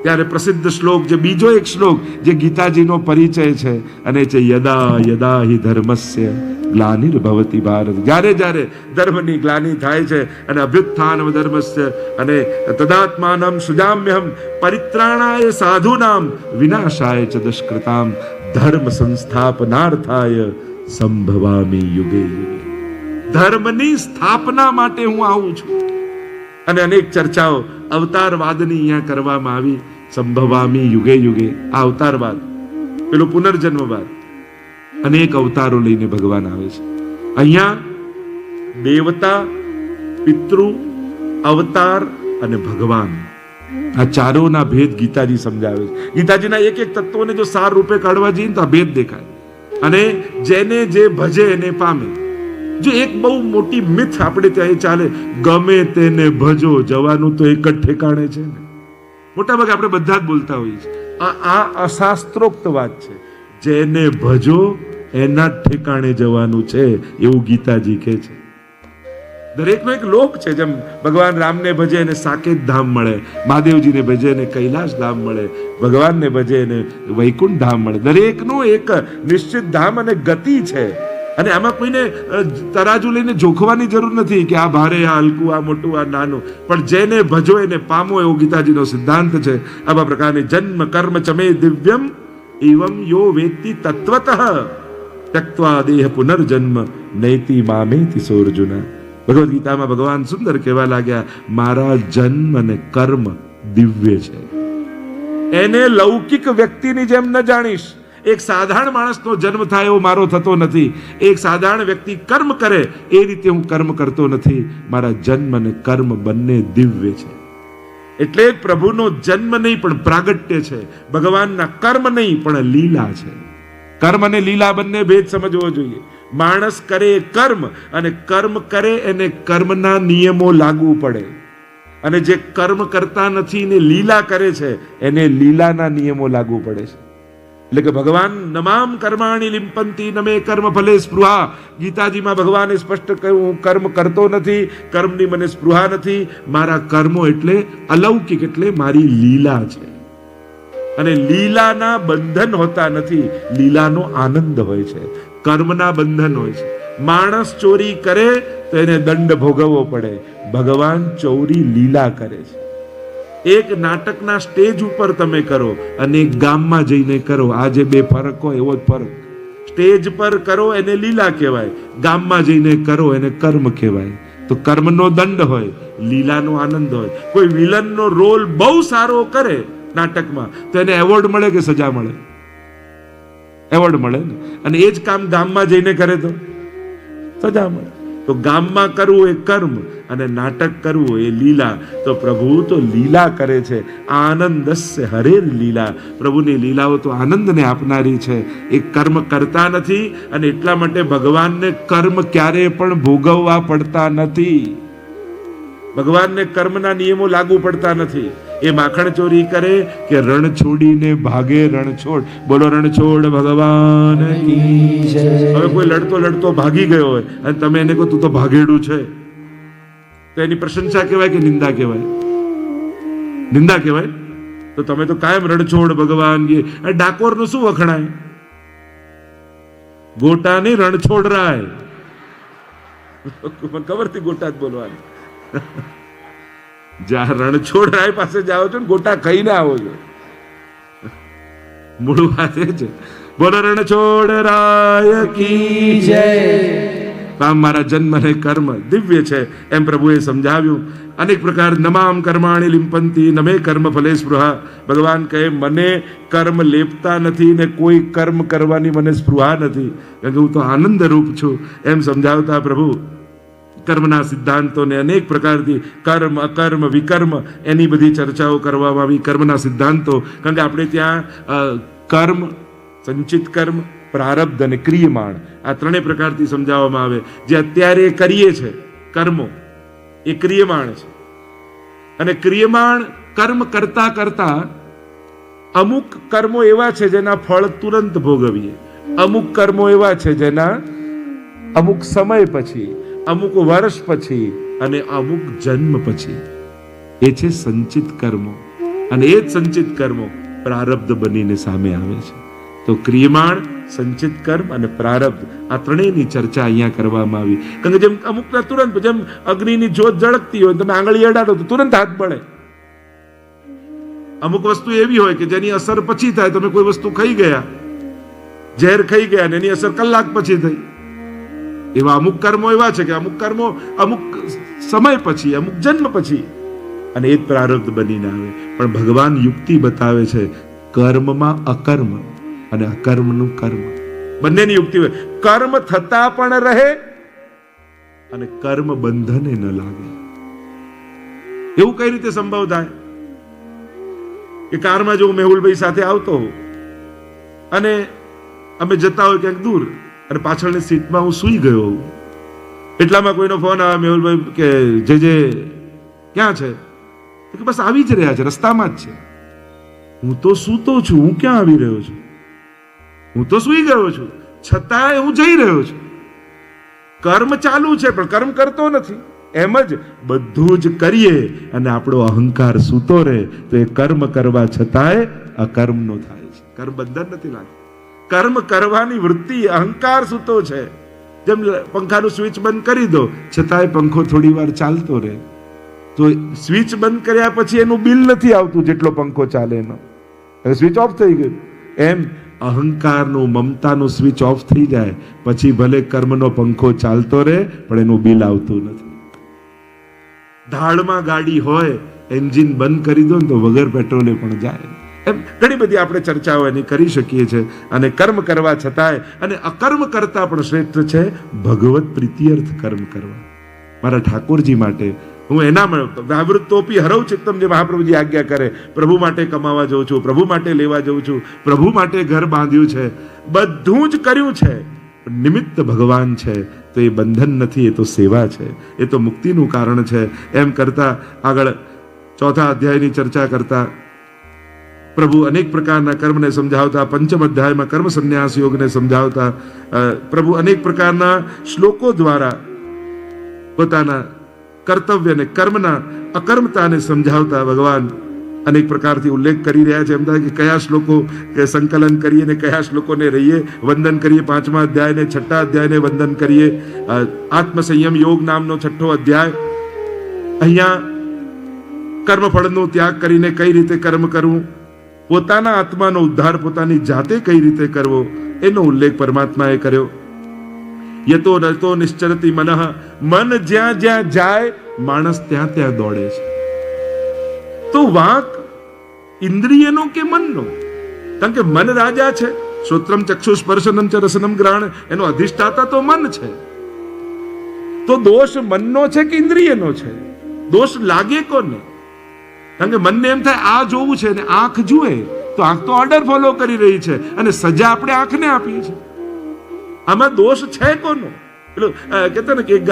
ત્યારે પ્રસિદ્ધ શ્લોક, જે બીજો એક શ્લોક જે ગીતાજીનો પરિચય છે, અને છે યદા યદા હિ ધર્મસ્ય ગ્લાનિર્ભવતિ ભારત. જ્યારે જ્યારે ધર્મની ગ્લાનિ થાય છે અને અભ્યુત્થાનમ ધર્મસ્ય, અને તદાત્માનમ સુજામ્યહમ પરિત્રાણાય સાધુનામ વિનાશાય ચ દુષ્કૃતામ ધર્મ સંસ્થાપનાર્થાય સંભવામિ યુગે યુગે. ધર્મની સ્થાપના માટે હું આવું છું. અને અનેક ચર્ચાઓ અવતારવાદની અહીંયા કરવામાં આવી. સંભવામી યુગે યુગે, આ અવતારવાદ. પેલો પુનર્જન્મવાદ. અનેક અવતારો લઈને ભગવાન આવે છે. અહીંયા દેવતા, પિતૃ, અવતાર અને ભગવાન, આ ચારોના ભેદ ગીતાજી સમજાવે છે. ગીતાજીના એક એક તત્વોને જો સાર રૂપે કાઢવા જઈએ તો આ ભેદ દેખાય. અને જેને જે ભજે એને પામે. જો એક બહુ મોટી મિથ આપણે ત્યાં ચાલે, ગમે તેને ભજો, જવાનું તો એક જ ઠેકાણે છે ને. મોટા ભાગે આપણે બધા જ બોલતા હોઈએ છીએ. આ અશાસ્ત્રોક્ત વાત છે. જેને ભજો એના જ ઠેકાણે જવાનું છે, એવું ગીતાજી કહે છે. દરેકનો એક લોક છે. જેમ ભગવાન રામને ભજે એને સાકેત ધામ મળે, મહાદેવજીને ભજે એને કૈલાશ ધામ મળે, ભગવાનને ભજે એને વૈકુંઠ ધામ મળે. દરેકનું એક નિશ્ચિત ધામ અને ગતિ છે. અને આમાં કોઈને તરાજુ લઈને જોખવાની જરૂર નથી કે આ ભારે, આ હલકું, આ મોટું, આ નાનું. પણ જેને ભજો એને પામો, એવો ગીતાજીનો સિદ્ધાંત છે. આવા પ્રકારની જન્મ કર્મ ચમે દિવ્યમ એવમ યો વેત્તિ તત્વતઃ ત્યક્ત્વા દેહ પુનર્જન્મ નૈતિ મામેતિ સોર્જુના. ભગવદ ગીતામાં ભગવાન સુંદર કહેવા લાગ્યા મારા જન્મ અને કર્મ દિવ્ય છે. એને લૌકિક વ્યક્તિની જેમ ન જાણીશ. એક સાધારણ માણસનો જન્મ થાય એવો મારો થતો નથી. એક સાધારણ વ્યક્તિ કર્મ કરે એ રીતે હું કર્મ કરતો નથી. મારા જન્મ અને કર્મ બંને દિવ્ય છે. એટલે જ પ્રભુનો જન્મ નહીં પણ પ્રાગટ્ય છે. ભગવાનના કર્મ નહીં પણ લીલા છે. કર્મ અને લીલા બંને ભેદ સમજવો જોઈએ. માણસ કરે કર્મ, અને કર્મ કરે એને કર્મના નિયમો લાગુ પડે. અને જે કર્મ કરતા નથી ને લીલા કરે છે એને લીલાના નિયમો લાગુ પડે છે. એટલે કે ભગવાન નમામ કર્માણી લિંપંતી નમે કર્મ ફલે સ્પૃહા. ગીતાજીમાં ભગવાને સ્પષ્ટ કહ્યું હું કર્મ કરતો નથી, કર્મની મને સ્પૃહા નથી. મારા કર્મો એટલે અલૌકિક, એટલે મારી લીલા છે. અને લીલાના બંધન હોતા નથી, લીલાનો આનંદ હોય છે. કર્મના બંધન હોય છે. માણસ ચોરી કરે તો એને દંડ ભોગવવો પડે. ભગવાન ચોરી લીલા કરે છે. એક નાટકના સ્ટેજ ઉપર તમે કરો અને એક ગામમાં જઈને કરો, આ જે બે ફરક હોય એવો જ ફરક. સ્ટેજ પર કરો એને લીલા કહેવાય, ગામમાં જઈને કરો એને કર્મ કહેવાય. તો કર્મનો દંડ હોય, લીલાનો આનંદ હોય. કોઈ વિલનનો રોલ બહુ સારો કરે નાટકમાં તો એને એવોર્ડ મળે કે સજા મળે? એવોર્ડ મળે ને. અને એ જ કામ ગામમાં જઈને કરે તો સજા મળે. તો ગામમાં કરવું એ કર્મ અને નાટક કરવું એ લીલા. તો પ્રભુ તો લીલા કરે છે. આનંદસ્ય હરેર લીલા. પ્રભુની લીલાઓ તો આનંદને આપનારી છે. એ કર્મ કરતા નથી અને એટલા માટે ભગવાનને કર્મ ક્યારેય પણ ભોગવવા પડતા નથી. ભગવાનને કર્મના નિયમો લાગુ પડતા નથી. એ માખણ ચોરી કરે કે રણ છોડીને ભાગે રણછોડ. બોલો રણછોડ ભગવાન કી જય. હવે કોઈ લડતો લડતો ભાગી ગયો હોય અને તમે એને કહો તું તો ભાગેડું છે, તો એની પ્રશંસા કહેવાય કે નિંદા કહેવાય? નિંદા કહેવાય. તો તમે તો કાયમ રણછોડ ભગવાન કી. ડાકોરનું શું વખણાય? ગોટાની રણછોડ રાય. મને ખબર થી ગોટા જ બોલવાની. જ્યાં રણછોડ રાય પાસે જાઓ છો ને ગોટા ખાઈને આવો છો. મૂળ વાત એ છે. બોલો રણછોડ રાય કી જય. આમ મારા જન્મ અને કર્મ દિવ્ય છે એમ પ્રભુએ સમજાવ્યું. અનેક પ્રકાર નમામ કર્માણી લિંપંતી નમે કર્મ ફલે સ્પૃહા. ભગવાન કહે મને કર્મ લેપતા નથી ને કોઈ કર્મ કરવાની મને સ્પૃહા નથી, કારણ કે હું તો આનંદ રૂપ છું એમ સમજાવતા પ્રભુ કર્મના સિદ્ધાંતોને અનેક પ્રકારથી કર્મ અકર્મ વિકર્મ એની બધી ચર્ચાઓ કરવામાં આવી. કર્મના સિદ્ધાંતો, કારણ કે આપણે ત્યાં કર્મ, સંચિત કર્મ, પ્રારબ્ધ અને ક્રિયમાણ આ ત્રણેય પ્રકારથી સમજાવવામાં આવે. જે અત્યારે કરીએ છે કર્મો એ ક્રિયમાણ છે. અને ક્રિયમાણ કર્મ કરતા કરતા અમુક કર્મો એવા છે જેના ફળ તુરંત ભોગવીએ, અમુક કર્મો એવા છે જેના અમુક સમય પછી, અમુક વર્ષ પછી અને અમુક જન્મ પછી. એ છે સંચિત કર્મો. અને એ જ સંચિત કર્મો પ્રારબ્ધ બનીને સામે આવે છે. તો ક્રિયમાણ, સંચિત કર્મ અને પ્રારબ્ધ આ ત્રણેયની ચર્ચા અહીંયા કરવામાં આવી. કારણ કે જેમ અમુકના તુરંત, જેમ અગ્નિની જ્યોત જળકતી હોય તમે આંગળી અડાડો તો તુરંત હાથ બળે. અમુક વસ્તુ એવી હોય કે જેની અસર પછી થાય. તમે કોઈ વસ્તુ ખાઈ ગયા, ઝેર ખાઈ ગયા ને એની અસર કલાક પછી થઈ. એવા અમુક કર્મો એવા છે કે અમુક કર્મો અમુક સમય પછી, અમુક જન્મ પછી, અને એ જ પ્રારબ્ધ બનીને આવે. પણ ભગવાન યુક્તિ બતાવે છે કર્મમાં અકર્મ અને અકર્મનું કર્મ બંનેની યુક્તિ હોય. કર્મ થતા પણ રહે અને કર્મ બંધને ન લાગે. એવું કઈ રીતે સંભવ થાય કે કારમાં જો મેહુલભાઈ સાથે આવતો હોઉં અને અમે જતા હોય ક્યાંક દૂર અને પાછળની સીટમાં હું સૂઈ ગયો હોઉં, એટલામાં કોઈનો ફોન આવે, મેહુલભાઈ કે જે ક્યાં છે? કે બસ આવી જ રહ્યા છે, રસ્તામાં જ છે. હું તો સૂતો છું, હું ક્યાં આવી રહ્યો છું? હું તો સૂઈ ગયો છું, છતાંય હું જઈ રહ્યો છું. કર્મ ચાલુ છે પણ કર્મ કરતો નથી. એમ જ બધું જ કરીએ અને આપણો અહંકાર સૂતો રહે તો એ કર્મ કરવા છતાંય અકર્મનો થાય છે. કર્મ બંધન નથી લાગતું. કર્મ કરવાની વૃત્તિ, અહંકાર સૂતો છે. જેમ પંખાનું સ્વિચ બંધ કરી દો છતાંય પંખો થોડી વાર ચાલતો રહે, તો સ્વિચ બંધ કર્યા પછી એનું બિલ નથી આવતું જેટલો પંખો ચાલે એનો, સ્વિચ ઓફ થઈ ગયું. એમ અહંકારનું, મમતાનું સ્વિચ ઓફ થઈ જાય પછી ભલે કર્મનો પંખો ચાલતો રહે પણ એનું બિલ આવતું નથી. ધાડમાં ગાડી હોય, એન્જિન બંધ કરી દો ને તો વગર પેટ્રોલે પણ જાય. એમ ઘણી બધી આપણે ચર્ચાઓ એની કરી શકીએ છીએ. અને કર્મ કરવા છતાંય અને અકર્મ કરતા પણ શ્રેષ્ઠ છે ભગવત પ્રીતિઅર્થ કર્મ કરવા. મારા ઠાકોરજી માટે હું એના વ્યાવૃત્તોપી હરવ ચિત્તમ, જે મહાપ્રભુજી આજ્ઞા કરે, પ્રભુ માટે કમાવા જઉં છું, પ્રભુ માટે લેવા જઉં છું, પ્રભુ માટે ઘર બાંધ્યું છે, બધું જ કર્યું છે, નિમિત્ત ભગવાન છે. તો એ બંધન નથી, એ તો સેવા છે, એ તો મુક્તિનું કારણ છે. એમ કરતા આગળ ચોથા અધ્યાયની ચર્ચા કરતા પ્રભુ અનેક પ્રકારના કર્મને સમજાવતા, પંચમ અધ્યાયમાં કર્મ સંન્યાસ યોગને સમજાવતા પ્રભુ અનેક પ્રકારના શ્લોકો દ્વારા પોતાના કર્તવ્યને, કર્મના અકર્મતાને સમજાવતા ભગવાન અનેક પ્રકારથી ઉલ્લેખ કરી રહ્યા છે. એમ થાય કે કયા શ્લોકો કે સંકલન કરીએ ને કયા શ્લોકોને રહીએ વંદન કરીએ. પાંચમા અધ્યાય ને છઠ્ઠા અધ્યાયને વંદન કરીએ. આત્મસંયમ યોગ નામનો છઠ્ઠો અધ્યાય. અહીંયા કર્મફળનો ત્યાગ કરીને કઈ રીતે કર્મ કરવું, પોતાના આત્માનો ઉદ્ધાર પોતાની જાતે કઈ રીતે કરવો એનો ઉલ્લેખ પરમાત્માએ કર્યો. યતો નતો નિશ્ચરતી મનઃ, મન જ્યાં જ્યાં જાય માણસ ત્યાં ત્યાં દોડે છે. તો વાંક ઇન્દ્રિયનો કે મનનો? કારણ કે મન રાજા છે. શ્રોત્રમ ચક્ષુ સ્પર્શનમ ચ રસનમ ગ્રહણ, એનો અધિષ્ઠાતા તો મન છે. તો દોષ મનનો છે કે ઇન્દ્રિયનો છે? દોષ લાગે કોને? કારણ કે મનને એમ થાય આ જોવું છે, ને આંખ જુએ તો આંખ તો ઓર્ડર ફોલો કરી રહી છે, અને સજા આપણે આંખને આપીએ છીએ. આમાં દોષ છે કોનો? પેલું કહેતા ને કે એક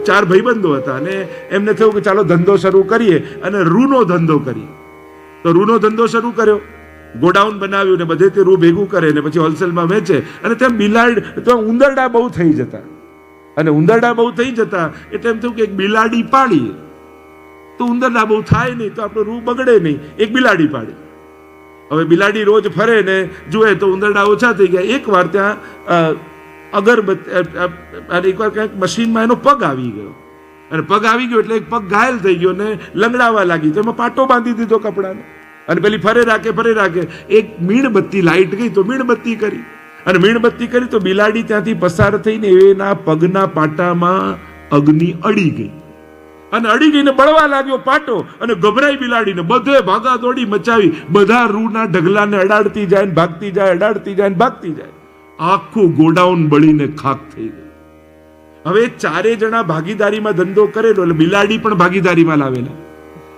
4 ભાઈબંધો હતા, અને એમને થયું કે ચાલો ધંધો શરૂ કરીએ, અને રૂનો ધંધો કરીએ. તો રૂનો ધંધો શરૂ કર્યો, ગોડાઉન બનાવ્યું, ને બધે તે રૂ ભેગું કરે ને પછી હોલસેલમાં વેચે. અને ત્યાં ઉંદરડા બહુ થઈ જતા, અને ઉંદરડા બહુ થઈ જતા એટલે એમ થયું કે એક બિલાડી પાડીએ તો ઉંદરડા બહુ થાય નહીં, તો આપણો રૂ બગડે નહીં, એક બિલાડી પાડી. હવે બિલાડી રોજ ફરે ને જુએ તો ઉંદરડા ઓછા થઈ ગયા. એકવાર ત્યાં અગરબત્તી એકવાર ક્યાંક મશીનમાં એનો પગ આવી ગયો, અને પગ આવી ગયો એટલે એક પગ ઘાયલ થઈ ગયો ને લંગડાવા લાગી, તો એમાં પાટો બાંધી દીધો કપડાનો, અને પેલી ફરે રાખે. એક મીણબત્તી લાઈટ ગઈ તો મીણબત્તી કરી, અને મીણબત્તી કરી તો બિલાડી ત્યાંથી પસાર થઈને એના પગના પાટામાં અગ્નિ અડી ગઈ, અને અડી ગઈને બળવા લાગ્યો પાટો, અને ગભરાઈ બિલાડીને બધે ભાગા દોડી મચાવી, બધા રૂના ઢગલાને અડાડતી જાય ને ભાગતી જાય, અડાડતી જાય ને ભાગતી જાય. આખું ગોડાઉન બળીને ખાક થઈ ગયું. હવે 4 જણા ભાગીદારીમાં ધંધો કરેલો, એટલે બિલાડી પણ ભાગીદારીમાં લાવેલા,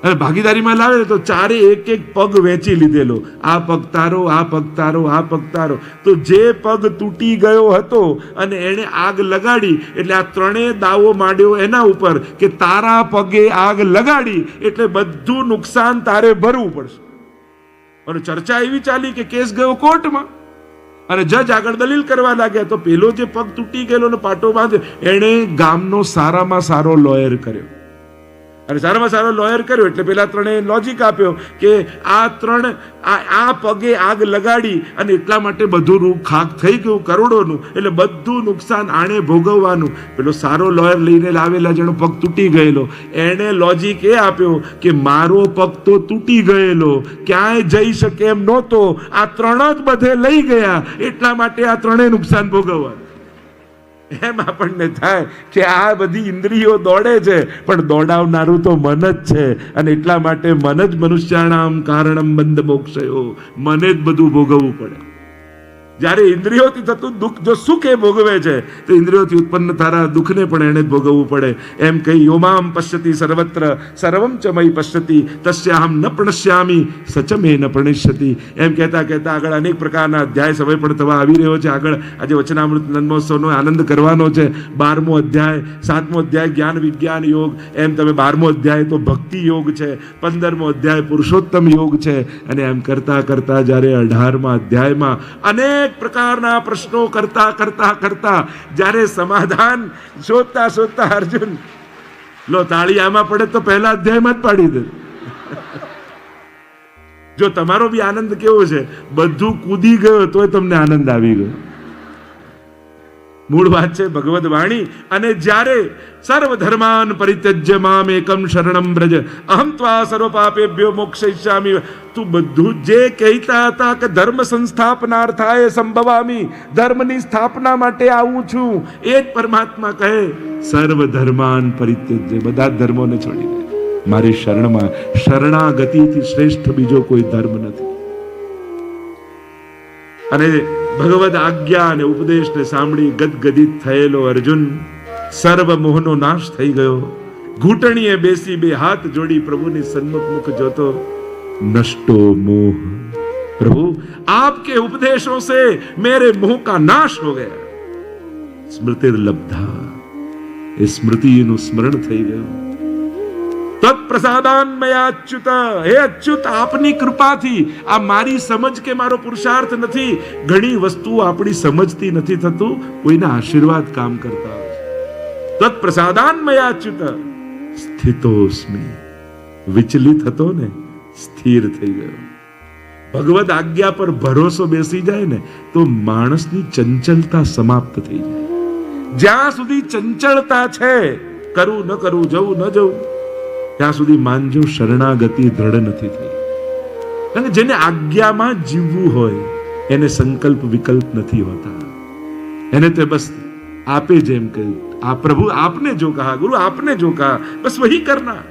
અને ભાગીદારીમાં લાવે તો 4 એક પગ વેચી લીધેલો. આ પગ તારો, આ પગ તારો, આ પગ તારો. તો જે પગ તૂટી ગયો હતો અને એને આગ લગાડી, એટલે આ 3 દાવો માંડ્યો એના ઉપર કે તારા પગે આગ લગાડી એટલે બધું નુકસાન તારે ભરવું પડશે. અને ચર્ચા એવી ચાલી કે કેસ ગયો કોર્ટમાં, અને જજ આગળ દલીલ કરવા લાગ્યા. તો પેલો જે પગ તૂટી ગયેલો ને પાટો બાંધ્યો, એને ગામનો સારામાં સારો લોયર કર્યો, અને સારામાં સારો લોયર કર્યો એટલે પેલા 3 લોજિક આપ્યો કે આ પગે આગ લગાડી અને એટલા માટે બધું રૂ ખાક થઈ ગયું કરોડોનું, એટલે બધું નુકસાન આણે ભોગવવાનું. પેલો સારો લોયર લઈને લાવેલા જેનો પગ તૂટી ગયેલો, એને લોજિક એ આપ્યો કે મારો પગ તો તૂટી ગયેલો, ક્યાંય જઈ શકે એમ નહોતો, આ 3 જ બધે લઈ ગયા, એટલા માટે આ 3 નુકસાન ભોગવવાનું. એમ આપણને થાય કે આ બધી ઇન્દ્રિયો દોડે છે, પણ દોડાવનારું તો મન જ છે, અને એટલા માટે મન જ મનુષ્યાણામ કારણમ બંધ મોક્ષયો, મને જ બધું ભોગવવું પડે. જ્યારે ઇન્દ્રિયોથી થતું દુઃખ જો સુખ એ ભોગવે છે, તો ઇન્દ્રિયોથી ઉત્પન્ન થતા દુઃખને પણ એને જ ભોગવવું પડે. એમ કહી યોમામ પશ્યતિ સર્વત્ર સર્વમ ચ મયી પશ્યતિ તસ્યાહમ ન પ્રણશ્યામી સચ મે ન પ્રણશ્યતિ. એમ કહેતા કહેતા આગળ અનેક પ્રકારના અધ્યાય સમય પણ થવા આવી રહ્યો છે. આગળ આજે વચનામૃત નન્મોત્સવનો આનંદ કરવાનો છે. 12મો અધ્યાય, 7મો અધ્યાય જ્ઞાન વિજ્ઞાન યોગ, એમ તમે 12મો અધ્યાય તો ભક્તિ યોગ છે, 15મો અધ્યાય પુરુષોત્તમ યોગ છે, અને એમ કરતા કરતા જ્યારે 18મા અધ્યાયમાં અનેક પ્રકારના પ્રશ્નો કરતા કરતા કરતા જ્યારે સમાધાન શોધતા શોધતા અર્જુન લો તાળી આમાં પડે તો પહેલા અધ્યાયમાં જ પાડી દે. જો તમારો બી આનંદ કેવો છે, બધું કૂદી ગયો તોય તમને આનંદ આવી ગયો. મૂળ વાત છે ભગવદ વાણી. અને જ્યારે સર્વ ધર્માન પરિત્યજ્ય મામ એકમ શરણમ બ્રજ અહમ ત્વા સર્વ પાપેભ્યો મોક્ષયિષ્યામિ. તું બધું જે કહેતા હતા કે ધર્મ સંસ્થાપનાર્થાય સંભવામી, ધર્મની સ્થાપના માટે આવું છું, એ જ પરમાત્મા કહે સર્વ ધર્માન પરિત્યજ્ય, બધા ધર્મોને છોડી દે મારી શરણમાં. શરણાગતિથી શ્રેષ્ઠ બીજો કોઈ ધર્મ નથી. અને ભગવદ આજ્ઞા અને ઉપદેશને સાંભળી ગદગદિત થયેલો અર્જુન સર્વ મોહનો નાશ થઈ ગયો. ઘૂંટણીએ બેસી 2 હાથ જોડી પ્રભુની સન્મુખ મુખ જોતો, नष्टो मोह प्रभु आपके उपदेशों से मेरे मोह का नाश हो गया. स्मृति लब्धा, એ સ્મૃતિનું સ્મરણ થઈ ગયું. તત્પ્રસાદાન મયા અચ્યુત, હે અચ્યુત આપની કૃપાથી, આ મારી સમજ કે મારો પુરુષાર્થ નથી, ઘણી વસ્તુઓ આપણી સમજતી નથી થતું, કોઈના આશીર્વાદ કામ કરતા હોય. તત્પ્રસાદાન મયા અચ્યુત સ્થિતોસ્મિ, વિચલિત હતો ને સ્થિર થઈ ગયો. ભગવદ આજ્ઞા પર ભરોસો બેસી જાય ને તો માણસની ચંચલતા સમાપ્ત થઈ જાય. જ્યાં સુધી ચંચળતા છે, કરું ન કરું, જવું ન જવું, ત્યાં સુધી માનજો શરણાગતિ દ્રઢ નથી થઈ. કારણ કે જેને આજ્ઞામાં જીવવું હોય એને સંકલ્પ વિકલ્પ નથી હોતા. એને તો બસ આપે જેમ કહ્યું, આ પ્રભુ આપને જો કહા, ગુરુ આપને જો કહા, બસ વહી કરના.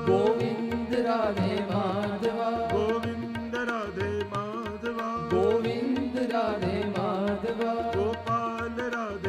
गोविंद राधे माधवा, गोविंद राधे माधवा, गोविंद राधे माधवा, गोपाल राधे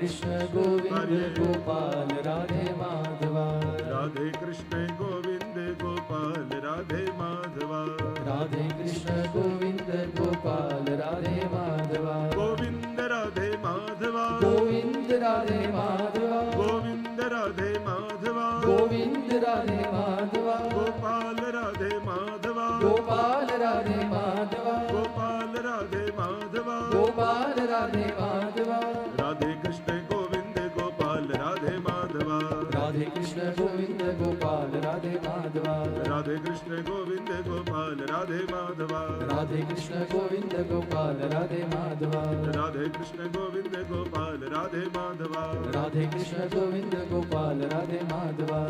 कृष्ण गोविंद गोपाल राधे माधवा राधे कृष्ण गोविंद गोपाल राधे माधवा राधे कृष्ण गोविंद गोपाल राधे माधवा गोविंद राधे माधवा गोविंद राधे माधवा गोविंद राधे माधवा गोविंद राधे माधवा गोपाल राधे माधवा गोपाल राधे माधवा गोपाल राधे माधवा गोपाल राधे माधवा राधे कृष्ण गोविंद गोपाल राधे माधवा राधे कृष्ण गोविंद गोपाल राधे माधवा राधे कृष्ण गोविंद गोपाल राधे माधवा राधे कृष्ण गोविंद गोपाल राधे माधवा राधे कृष्ण गोविंद गोपाल राधे माधवा राधे कृष्ण गोविंद गोपाल राधे माधवा